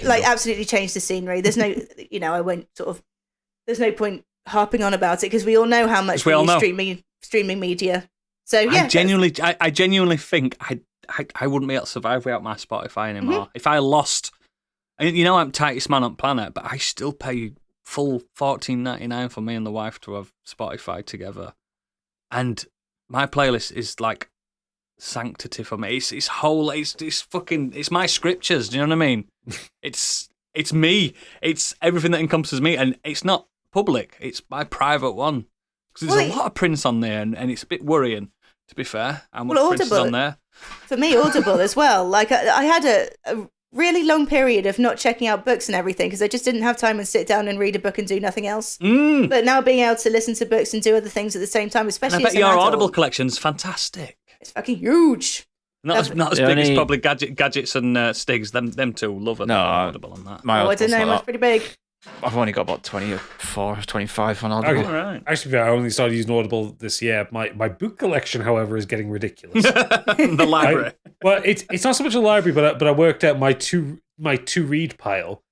like absolutely changed the scenery. There's no, I won't sort of. There's no point harping on about it because we all know how much we use streaming media. So yeah, I genuinely think I wouldn't be able to survive without my Spotify anymore. Mm-hmm. If I lost, I'm tightest man on planet, but I still pay full $14.99 for me and the wife to have Spotify together, and my playlist is like sanctity for me. It's holy. It's my scriptures. Do you know what I mean? It's me. It's everything that encompasses me, and it's not public. It's my private one. Because there's a lot of prints on there, and it's a bit worrying, to be fair, how much prints is on there. For me, Audible as well. Like, I had a really long period of not checking out books and everything because I just didn't have time to sit down and read a book and do nothing else. But now being able to listen to books and do other things at the same time, especially and I as bet an your adult, Audible collection's fantastic. It's fucking huge. Not as big as probably Gadgets and Stigs. Them two love it. Audible on that. I don't know. It's pretty big. I've only got about 24, 25 on Audible. All right. Actually, I only started using Audible this year. My book collection, however, is getting ridiculous. The library. It's not so much a library, but I worked out my to read pile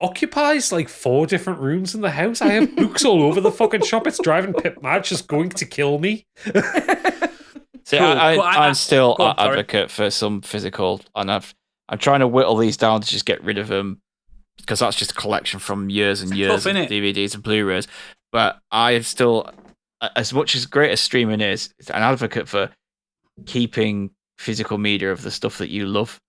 occupies like 4 different rooms in the house. I have books all over the fucking shop. It's driving Pip mad. Just going to kill me. See, Cool. I'm still Go on, an advocate for some physical, and I'm trying to whittle these down to just get rid of them because that's just a collection from years and years of DVDs and Blu-rays. But I still, as much as great as streaming is, an advocate for keeping physical media of the stuff that you love.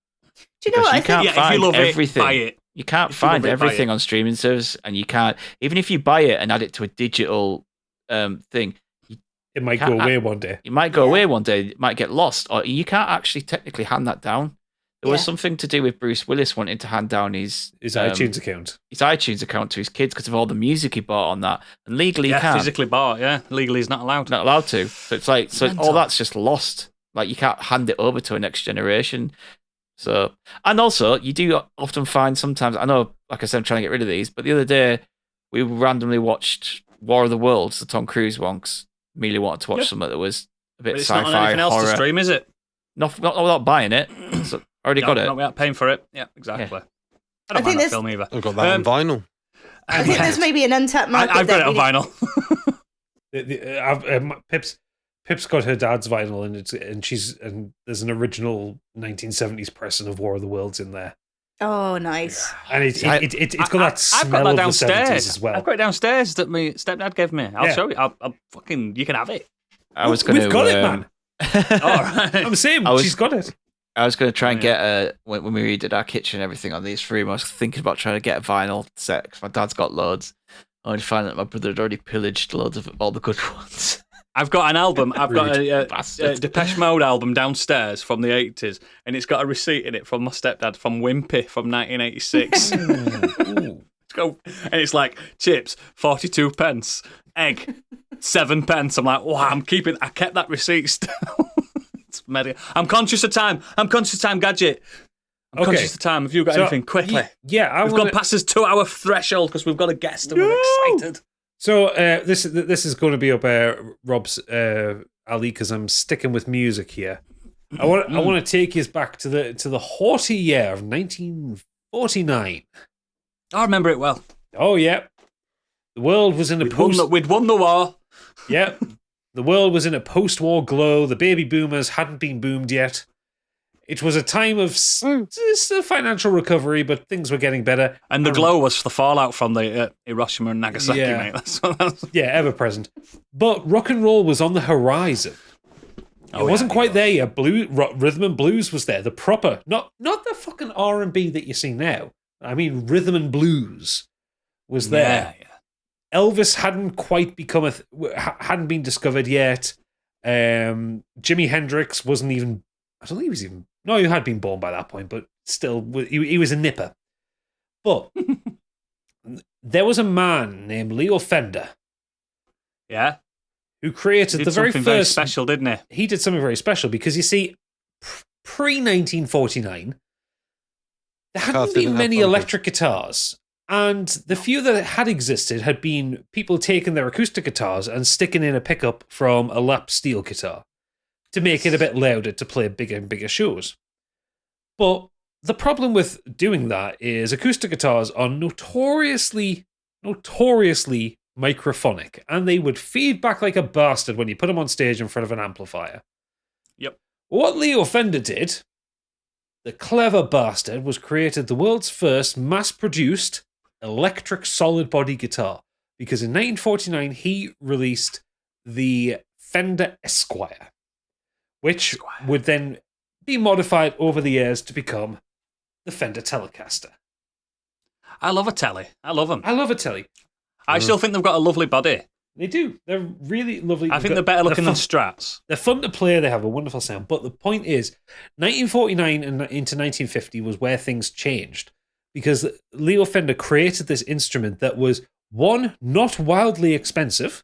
Do you know what? You can't find if you love everything. buy it. You can't find everything on streaming service, and you can't, even if you buy it and add it to a digital thing, it might go away one day. It might go away one day. It might get lost, or you can't actually technically hand that down. There was something to do with Bruce Willis wanting to hand down his iTunes account. His iTunes account to his kids because of all the music he bought on that, and legally he can't. Physically bought. Yeah, legally he's not allowed. Not allowed to. So it's like all that's just lost. Like you can't hand it over to a next generation. So, and also you do often find sometimes. I know, like I said, I'm trying to get rid of these, but the other day we randomly watched War of the Worlds, the Tom Cruise one. Amelia wanted to watch something that was a bit sci-fi, it's not on anything else horror. to stream, is it? Not buying it. So already got it. Not without paying for it. Yeah, exactly. Yeah. I don't mind that film either. I've got that on vinyl. I think there's maybe an untapped market. I've got it on vinyl. Pip's got her dad's vinyl, and there's an original 1970s pressing of War of the Worlds in there. Oh, nice. And it's got that smell of the 70s as well. I've got it downstairs that my stepdad gave me. I'll show you. I'll fucking, you can have it. We've got it, man. All right. I'm saying she's got it. I was going to try and get when we redid our kitchen and everything on these three. I was thinking about trying to get a vinyl set because my dad's got loads. I only found that my brother had already pillaged loads of all the good ones. I've got an album. I've got a Depeche Mode album downstairs from the 80s, and it's got a receipt in it from my stepdad from Wimpy from 1986. And it's like chips, 42 pence, egg, 7 pence. I'm like, wow, I kept that receipt still. It's mega. I'm conscious of time, Gadget. I'm conscious of time. Have you got anything quickly? We've gone past this 2-hour threshold because we've got a guest and we're excited. So this is going to be up Rob's alley because I'm sticking with music here. I want to take you back to the haughty year of 1949. I remember it well. Oh yeah, the world was in we'd won the war. Yeah, the world was in a post-war glow. The baby boomers hadn't been boomed yet. It was a time of financial recovery, but things were getting better. And the glow was the fallout from the Hiroshima and Nagasaki, mate. Yeah, ever present. But rock and roll was on the horizon. It wasn't quite there yet. Rhythm and blues was there. The proper, not the fucking R&B that you see now. I mean, rhythm and blues was there. Yeah. Elvis hadn't quite hadn't been discovered yet. Jimi Hendrix wasn't even. I don't think he was even. No, he had been born by that point, but still, he was a nipper. But there was a man named Leo Fender. Yeah. Who created the very first. Very special, didn't he? He did something very special because you see, pre-1949, there hadn't been many electric guitars. And the few that had existed had been people taking their acoustic guitars and sticking in a pickup from a lap steel guitar to make it a bit louder to play bigger and bigger shows. But the problem with doing that is acoustic guitars are notoriously microphonic, and they would feed back like a bastard when you put them on stage in front of an amplifier. Yep. What Leo Fender did, the clever bastard, was created the world's first mass-produced electric solid body guitar, because in 1949 he released the Fender Esquire, which would then be modified over the years to become the Fender Telecaster. I love a telly. I love them. I love a telly. I still think they've got a lovely body. They do. They're really lovely. I think they're better looking than Strats. They're fun to play. They have a wonderful sound. But the point is, 1949 and into 1950 was where things changed. Because Leo Fender created this instrument that was, one, not wildly expensive.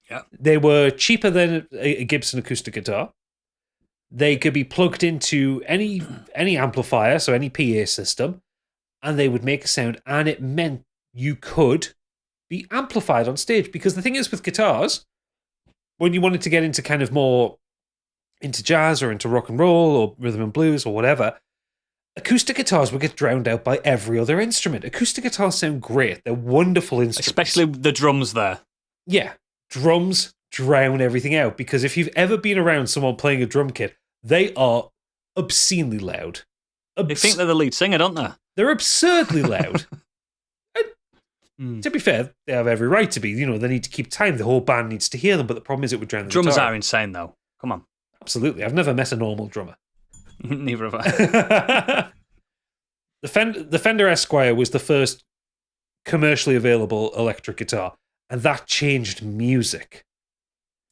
Yeah. They were cheaper than a Gibson acoustic guitar. They could be plugged into any amplifier, so any PA system, and they would make a sound. And it meant you could be amplified on stage. Because the thing is with guitars, when you wanted to get into kind of more into jazz or into rock and roll or rhythm and blues or whatever, acoustic guitars would get drowned out by every other instrument. Acoustic guitars sound great. They're wonderful instruments. Especially the drums there. Yeah. Drums drown everything out. Because if you've ever been around someone playing a drum kit, they are obscenely loud. They think they're the lead singer, don't they? They're absurdly loud. To be fair, they have every right to be. You know, they need to keep time. The whole band needs to hear them, but the problem is it would drown the Drummers guitar. are insane, though. Come on. Absolutely. I've never met a normal drummer. Neither have I. The Fender Esquire was the first commercially available electric guitar, and that changed music.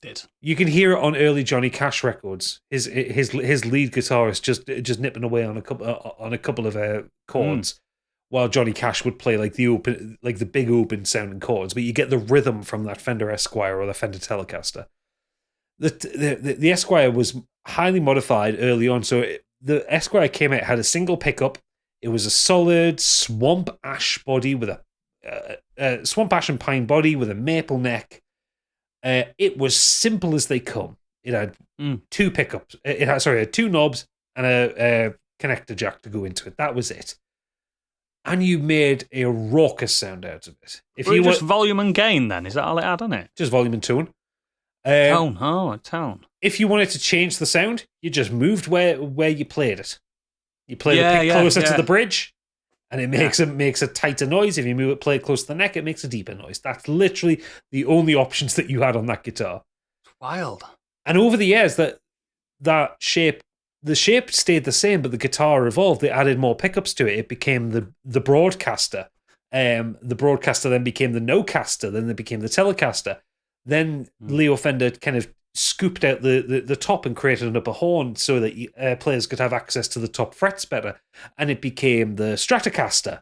Did. You can hear it on early Johnny Cash records. His lead guitarist just nipping away on a couple of chords, while Johnny Cash would play like the big open sounding chords. But you get the rhythm from that Fender Esquire or the Fender Telecaster. The Esquire was highly modified early on. So the Esquire came out, had a single pickup. It was a solid swamp ash body with a swamp ash and pine body with a maple neck. It was simple as they come. It had two pickups. It had two knobs and a connector jack to go into it. That was it. And you made a raucous sound out of it. If you just volume and gain, then is that all it had on it? Just volume and tone. Tone. Oh, a tone. If you wanted to change the sound, you just moved where you played it. You play the pick closer to the bridge, and it makes a tighter noise. If you play it close to the neck, it makes a deeper noise. That's literally the only options that you had on that guitar. Wild. And over the years, the shape stayed the same, but the guitar evolved. They added more pickups to it. It became the Broadcaster. The Broadcaster then became the Nocaster. Then it became the Telecaster. Then Leo Fender kind of scooped out the top and created an upper horn so that players could have access to the top frets better. And it became the Stratocaster.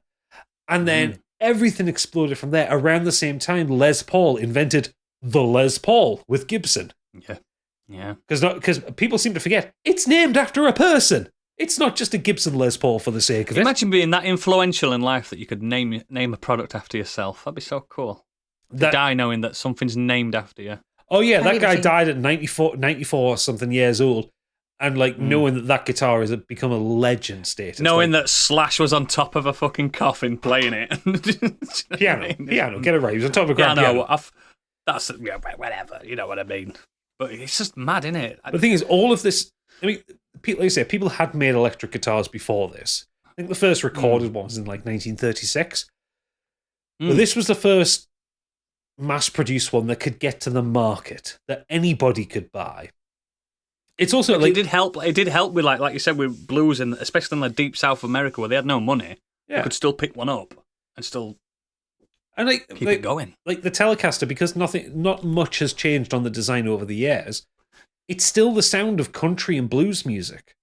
And then everything exploded from there. Around the same time, Les Paul invented the Les Paul with Gibson. Yeah. Yeah. Because people seem to forget, it's named after a person. It's not just a Gibson Les Paul for the sake of it. Imagine being that influential in life that you could name a product after yourself. That'd be so cool. To die knowing that something's named after you. Oh yeah, that guy died at 94 or something years old, and knowing that guitar has become a legend status. Knowing that Slash was on top of a fucking coffin playing it. Piano, get it right. He was on top of a grand piano. That's whatever. You know what I mean. But it's just mad, isn't it? But the thing is, all of this. I mean, like you say, people had made electric guitars before this. I think the first recorded one was in 1936. But this was the first mass-produced one that could get to the market that anybody could buy. It's also it did help. It did help with like you said with blues, and especially in the deep South America where they had no money. Yeah, you could still pick one up and still keep it going. Like the Telecaster, because not much has changed on the design over the years. It's still the sound of country and blues music.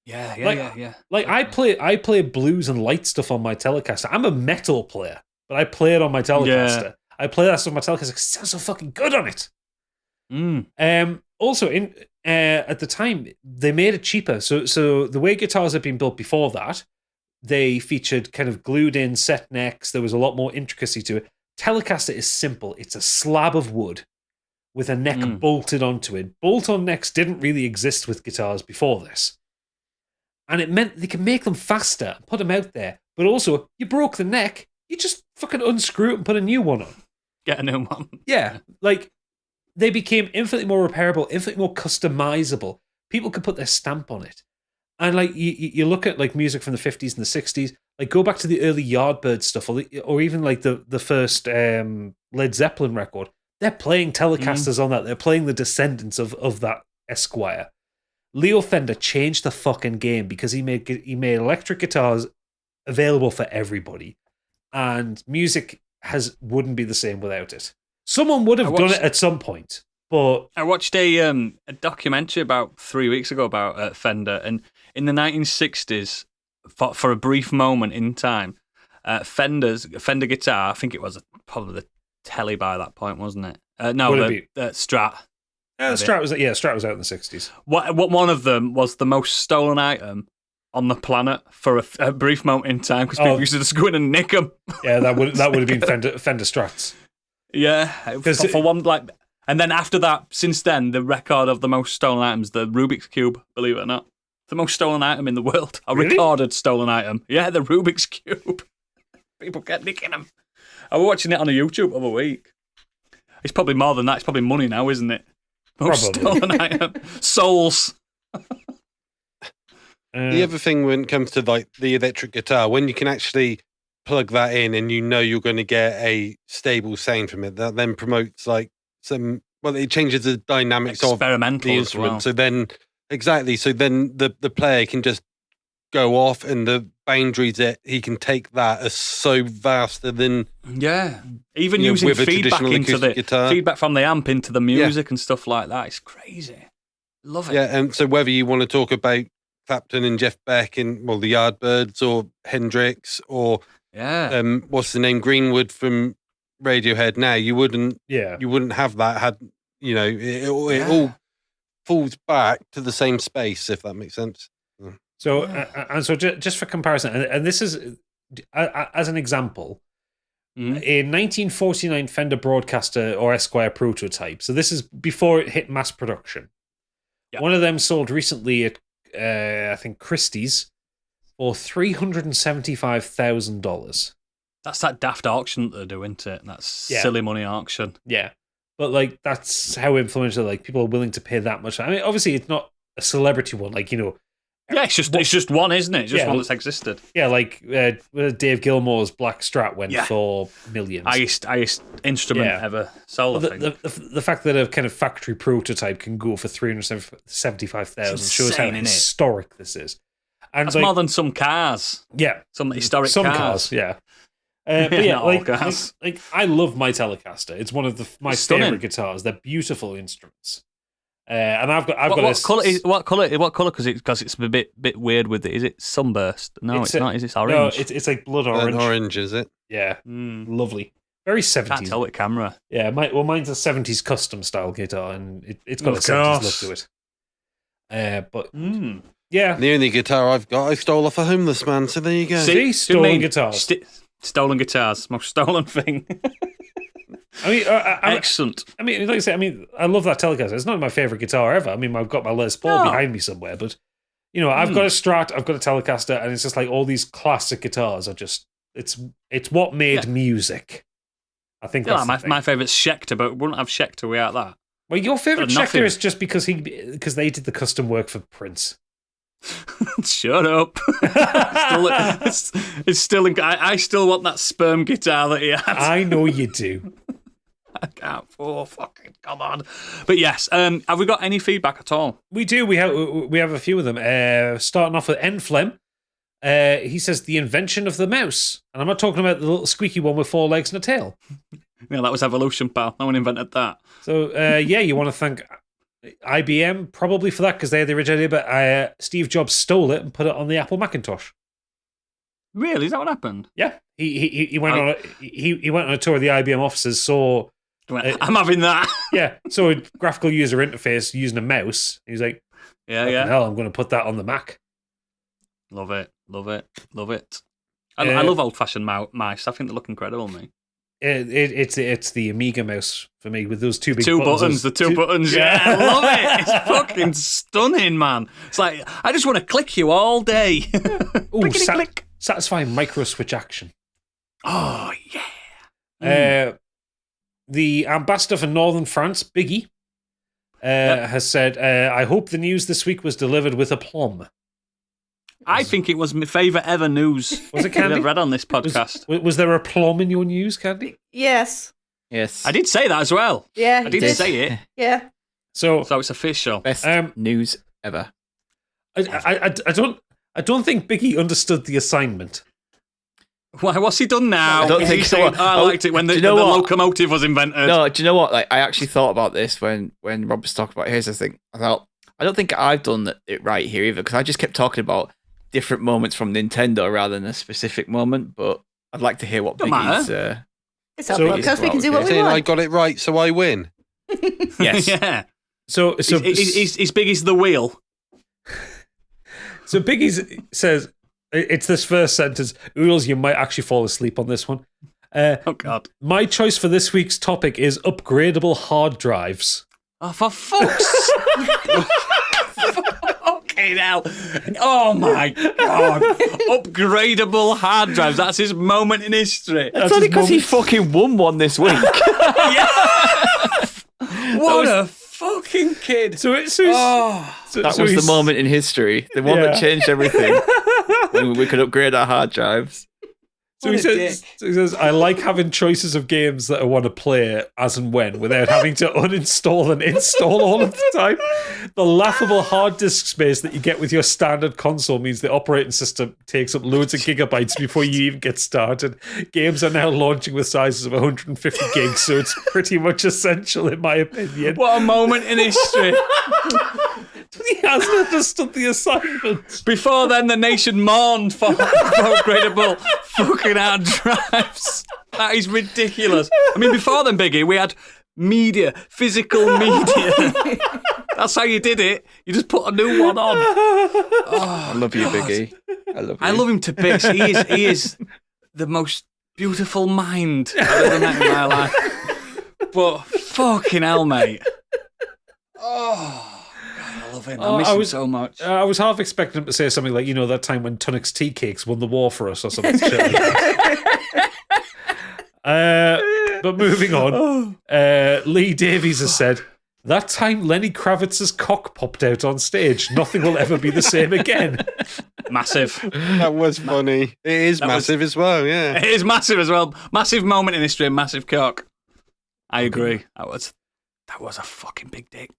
Yeah. Like I play blues and light stuff on my Telecaster. I'm a metal player, but I play it on my Telecaster. Yeah. I play that stuff on my Telecaster because it sounds so fucking good on it. Also, at the time, they made it cheaper. So the way guitars had been built before that, they featured kind of glued-in set necks. There was a lot more intricacy to it. Telecaster is simple. It's a slab of wood with a neck bolted onto it. Bolt-on necks didn't really exist with guitars before this. And it meant they could make them faster and put them out there. But also, you broke the neck, you just fucking unscrew it and put a new one on. Get a new one. Yeah, they became infinitely more repairable, infinitely more customizable. People could put their stamp on it. And you look at music from the 50s and the 60s, go back to the early Yardbird stuff, or even the first Led Zeppelin record. They're playing Telecasters on that. They're playing the descendants of that Esquire. Leo Fender changed the fucking game because he made electric guitars available for everybody. And music wouldn't be the same without it. Someone would have done it at some point, but I watched a documentary about 3 weeks ago about Fender, and in the 1960s, for a brief moment in time, Fender guitar, I think it was probably the Telly by that point, wasn't it? No, the Strat. Strat was out in the 60s. What one of them was the most stolen item on the planet for a brief moment in time because people used to just go in and nick them. Yeah, that would have been Fender Strats. Yeah, for one and then after that, since then, the record of the most stolen items, the Rubik's Cube, believe it or not, the most stolen item in the world, a recorded stolen item. Yeah, the Rubik's Cube. People get nicking them. I was watching it on a YouTube the other week. It's probably more than that. It's probably money now, isn't it? Most stolen item. Souls. The other thing when it comes to like the electric guitar, when you can actually plug that in and you know you're going to get a stable sound from it, that then promotes like it changes the dynamics of the instrument. Well. So then the player can just go off, and the boundaries that he can take that are so vaster than even using with feedback into the guitar. Feedback from the amp into the music and stuff like that. It's crazy. Love it. Yeah, and so whether you want to talk about Clapton and Jeff Beck and the Yardbirds or Hendrix or what's the name, Greenwood from Radiohead, now you wouldn't have that had it all falls back to the same space, if that makes sense. So just for comparison, and this is as an example, a 1949 Fender Broadcaster or Esquire prototype. So this is before it hit mass production. Yep. One of them sold recently at I think Christie's for $375,000. That's that daft auction that they're doing, isn't it? That's silly money auction. Yeah, but like that's how influential. Like people are willing to pay that much. I mean, obviously it's not a celebrity one. Like yeah, it's just one, isn't it? It's just one that's existed. Yeah, like Dave Gilmour's Black Strat went for millions. Highest instrument ever sold. The fact that a kind of factory prototype can go for $375,000 shows how historic this is. And that's more than some cars. Yeah, some historic cars. Yeah. But like I love my Telecaster. It's one of my favorite guitars. They're beautiful instruments. And I've got what color? Because it's a bit weird with it. Is it sunburst? No, it's not. Is it orange? No, it's like blood orange. Orange, is it? Yeah, lovely. Very 70s. Can't tell with camera. Yeah, mine's a 70s custom style guitar, and it's got a 70s look to it. Yeah, the only guitar I've got, I stole off a homeless man. So there you go. See, stolen guitars. Stolen guitars, most stolen thing. I mean, excellent. I mean, like I say, I love that Telecaster. It's not my favorite guitar ever. I mean, I've got my Les Paul behind me somewhere, but I've got a Strat, I've got a Telecaster, and it's just like all these classic guitars are just it's what made music. I think that's my favourite's Schecter, but we wouldn't have Schecter without that. Well, your favourite Schecter is just because they did the custom work for Prince. Shut up. It's still. I still want that sperm guitar that he had. I know you do. I can't. Oh, fucking come on. But yes, have we got any feedback at all? We do. We have a few of them. Starting off with Enflem. He says the invention of the mouse, and I'm not talking about the little squeaky one with 4 legs and a tail. Yeah, that was evolution, pal. No one invented that. So you want to thank IBM probably for that because they had the original idea, but Steve Jobs stole it and put it on the Apple Macintosh. Really? Is that what happened? Yeah, he went on a tour of the IBM offices. I'm having that. Yeah, so a graphical user interface using a mouse. He's like, hell, I'm going to put that on the Mac. Love it. I love old-fashioned mice. I think they look incredible, mate. It's the Amiga mouse for me with those two big buttons. The two buttons. Yeah, I love it. It's fucking stunning, man. It's like I just want to click you all day. Click. Satisfying micro switch action. Oh yeah. The ambassador for Northern France, Biggie, has said, "I hope the news this week was delivered with aplomb." I think it was my favourite ever news. Was it, Candy? I've read on this podcast. Was there a plum in your news, Candy? Yes. I did say that as well. Yeah, I did say it. Yeah. So it's official. Best news ever. I don't think Biggie understood the assignment. Why? What's he done now? I don't think He's so. saying, I liked it when Do the you know what? locomotive was invented. No, do you know what? Like, I actually thought about this when Rob was talking about here's the thing. I thought, I don't think I've done it right here either, because I just kept talking about different moments from Nintendo rather than a specific moment, but I'd like to hear what Don't Biggie's... It's our So- podcast. We can do what we Saying I want. got it right, so I win. Yes. Yeah. So He's big as the wheel. So Biggie says, it's this first sentence. Oodles, you might actually fall asleep on this one. Oh, God. My choice for this week's topic is upgradable hard drives. Oh, for fuck's Okay, now. Oh, my God. Upgradable hard drives. That's his moment in history. That's only because he fucking won one this week. What a fucking kid. So That was the he's- moment in history. The one that Yeah. changed everything. When we could upgrade our hard drives. So What he a says, I like having choices of games that I want to play as and when without having to uninstall and install all of the time. The laughable hard disk space that you get with your standard console means the operating system takes up loads of gigabytes before you even get started. Games are now launching with sizes of 150 gigs, so it's pretty much essential in my opinion. What a moment in history. He hasn't understood the assignment. Before then, the nation mourned for upgradable fucking hard drives. That is ridiculous. I mean, before then, Biggie, we had media, physical media. That's how you did it. You just put a new one on. I love you, Biggie. I love you. I love him to bits. He is the most beautiful mind I've ever met in my life. But fucking hell, mate. Oh. I love him. I miss him so much. I was half expecting him to say something like, that time when Tunnock's Tea Cakes won the war for us or something. Shit. But moving on, Lee Davies has said, that time Lenny Kravitz's cock popped out on stage. Nothing will ever be the same again. Massive. That was funny. It is massive as well, yeah. It is massive as well. Massive moment in history, massive cock. I agree. That was a fucking big dick.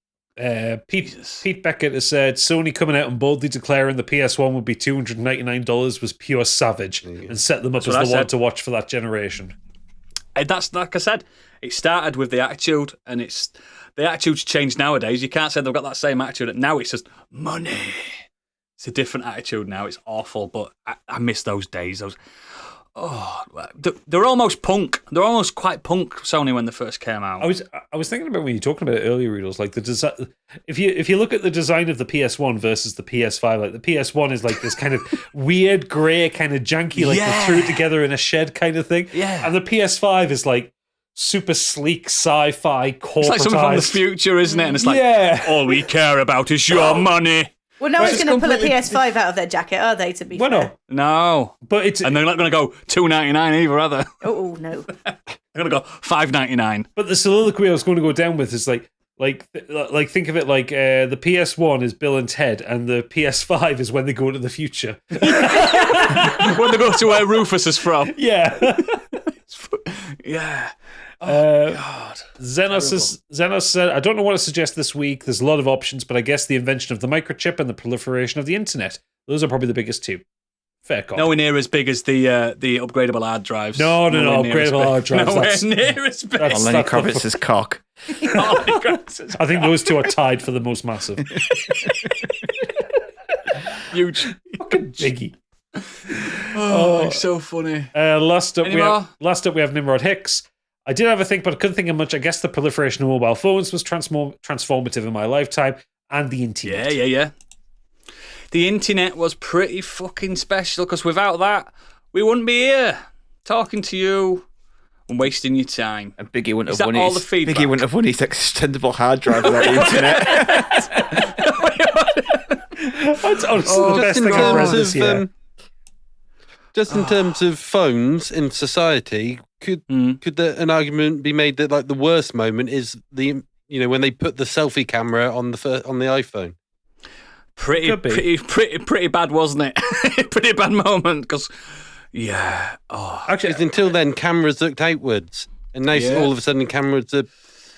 Pete Beckett has said Sony coming out and boldly declaring the PS1 would be $299 was pure savage and set them up as the one to watch for that generation. That's like I said. It started with the attitude, and the attitude's changed nowadays. You can't say they've got that same attitude. Now it's just money. It's a different attitude now. It's awful, but I miss those days. They're almost punk. They're almost quite punk, Sony, when they first came out. I was thinking about when you were talking about it earlier, Rudolph, like the design. If you look at the design of the PS1 versus the PS5, like the PS1 is like this kind of weird grey, kind of janky, like they threw it together in a shed kind of thing. Yeah. And the PS5 is like super sleek, sci-fi, corporatized. It's like something from the future, isn't it? And it's like, all we care about is your money. Well, no one's It's going to pull a completely- PS5 out of their jacket, are they, to be Well, fair? No. but it's And they're not going to go $2.99 either, are they? Oh, no. They're going to go $5.99. But the soliloquy I was going to go down with is like think of it like the PS1 is Bill and Ted, and the PS5 is when they go into the future. When they go to where Rufus is from. Yeah. Yeah. Oh, God. Zenos said, I don't know what to suggest this week. There's a lot of options, but I guess the invention of the microchip and the proliferation of the internet. Those are probably the biggest two. Fair call. Nowhere near as big as the upgradable hard drives. No, Nowhere near as upgradable big. hard drives. Nowhere That's- near as big. that's- Lenny Kravitz's cock. I think those two are tied for the most massive. Huge. Fucking Biggie. Oh, it's so funny. Last up, Any we more? have Nimrod Hicks. I did have a think, but I couldn't think of much. I guess the proliferation of mobile phones was transformative in my lifetime, and the internet. Yeah. The internet was pretty fucking special, because without that, we wouldn't be here talking to you and wasting your time. And Biggie wouldn't Is have that won all his the feedback? Biggie wouldn't have won his extendable hard drive without the internet. That's honestly the best thing I've read this year. Just in terms of phones in society, could an argument be made that like the worst moment is when they put the selfie camera on the iPhone? Pretty bad, wasn't it? Pretty bad moment, because Actually, Until then, cameras looked outwards, and now all of a sudden cameras are,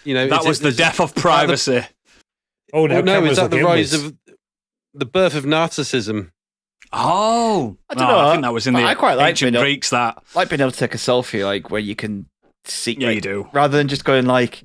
that was the death of privacy. now No, cameras is that look the rise inwards. of the birth of narcissism? Oh, I don't know. I think that was in the I quite like ancient Greeks. That like being able to take a selfie, like where you can see. Yeah, like, you do. Rather than just going like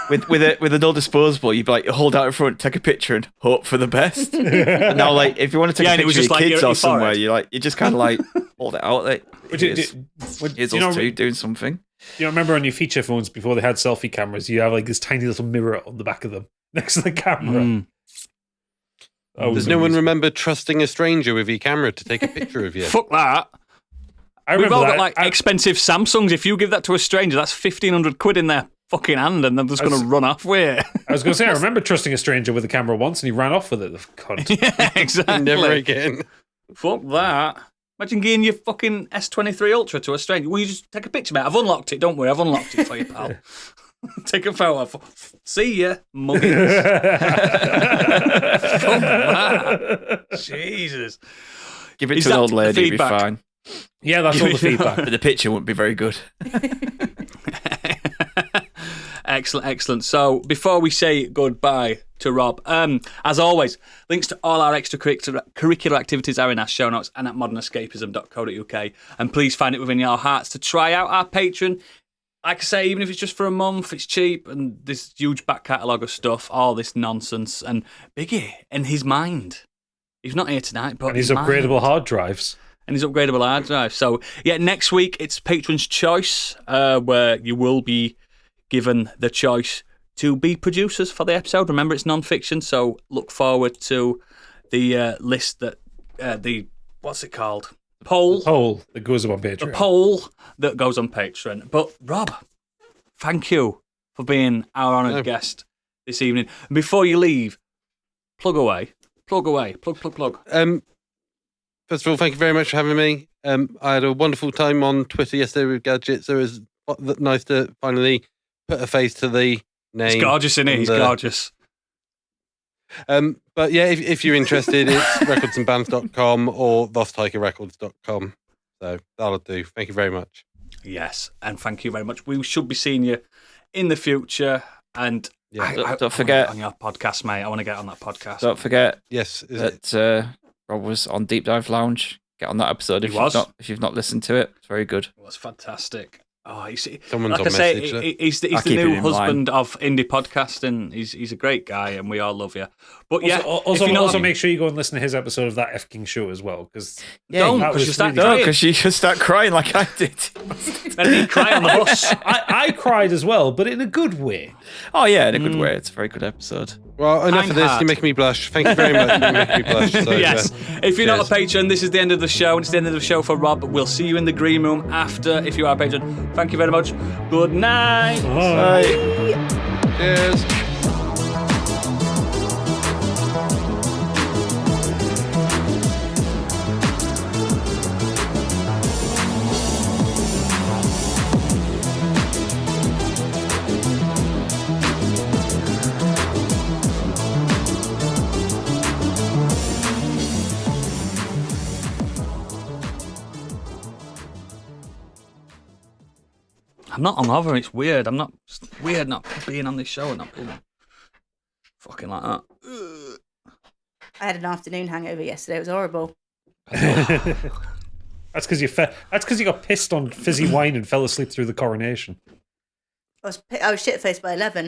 with an old disposable, you'd be like hold out in front, take a picture, and hope for the best. And now, like if you want to take a and it was picture of just your like kids your or somewhere, forehead. you just kind of like hold it out. Like here's us two doing something. You remember on your feature phones before they had selfie cameras, you have like this tiny little mirror on the back of them next to the camera. Does no one remember trusting a stranger with your camera to take a picture of you? Fuck that. I We've remember all that. got like expensive Samsungs. If you give that to a stranger, that's 1,500 quid in their fucking hand, and they're just going to run off with it. I was going to say, I remember trusting a stranger with a camera once, and he ran off with it. The cunt. Yeah, exactly. Never again. Fuck that. Imagine giving your fucking S23 Ultra to a stranger. Will you just take a picture, mate? I've unlocked it. Don't worry, I've unlocked it for you, pal. Take a photo. See ya, mummies. Fuck that. Jesus. Give it Is to an that old the lady, it'll be feedback? fine. Yeah, that's all the feedback. But the picture wouldn't be very good. Excellent. So before we say goodbye to Rob, as always, links to all our extracurricular activities are in our show notes and at modernescapism.co.uk. And please find it within your hearts to try out our Patreon. Like I say, even if it's just for a month, it's cheap, and this huge back catalogue of stuff, all this nonsense. And Biggie, in his mind, he's not here tonight, but And his his upgradable mind. hard drives. And his upgradable hard drive. So, yeah, next week it's Patron's Choice, where you will be given the choice to be producers for the episode. Remember, it's non-fiction, so look forward to the list that what's it called? Poll that goes up on Patreon. The poll that goes on Patreon. But Rob, thank you for being our honoured guest this evening. And before you leave, plug away. Plug. First of all, thank you very much for having me. I had a wonderful time on Twitter yesterday with Gadgets. It was nice to finally put a face to the name. He's gorgeous, isn't he? He's gorgeous. But yeah, if you're interested, it's recordsandbands.com or losthikerrecords.com. So that'll do. Thank you very much. Yes, and thank you very much. We should be seeing you in the future. And Yeah. Don't forget on your podcast, mate. I want to get on that podcast. Don't forget Yes. that Rob was on Deep Dive Lounge. Get on that episode if you've not listened to it. It's very good. It was fantastic. Oh, Someone's like on I say, message there. he's the I'll keep new it in husband of indie podcasting. He's a great guy, and we all love you. But yeah, Also make sure you go and listen to his episode of that F-King show as well. Because don't, that because was you start really crying. Because you just start crying like I did. And he cry on the bus. I cried as well, but in a good way. Oh yeah, in a good way. It's a very good episode. Well, enough of this. Hard. You're making me blush. Thank you very much. You're making me blush. So, Yes. If you're not a cheers. patron, this is the end of the show. It's the end of the show for Rob. We'll see you in the green room after if you are a patron. Thank you very much. Good night. Bye. Cheers. I'm not hungover. It's weird. It's weird not being on this show and not being fucking like that. I had an afternoon hangover yesterday. It was horrible. That's because you got pissed on fizzy wine and fell asleep through the coronation. I was shit-faced by 11.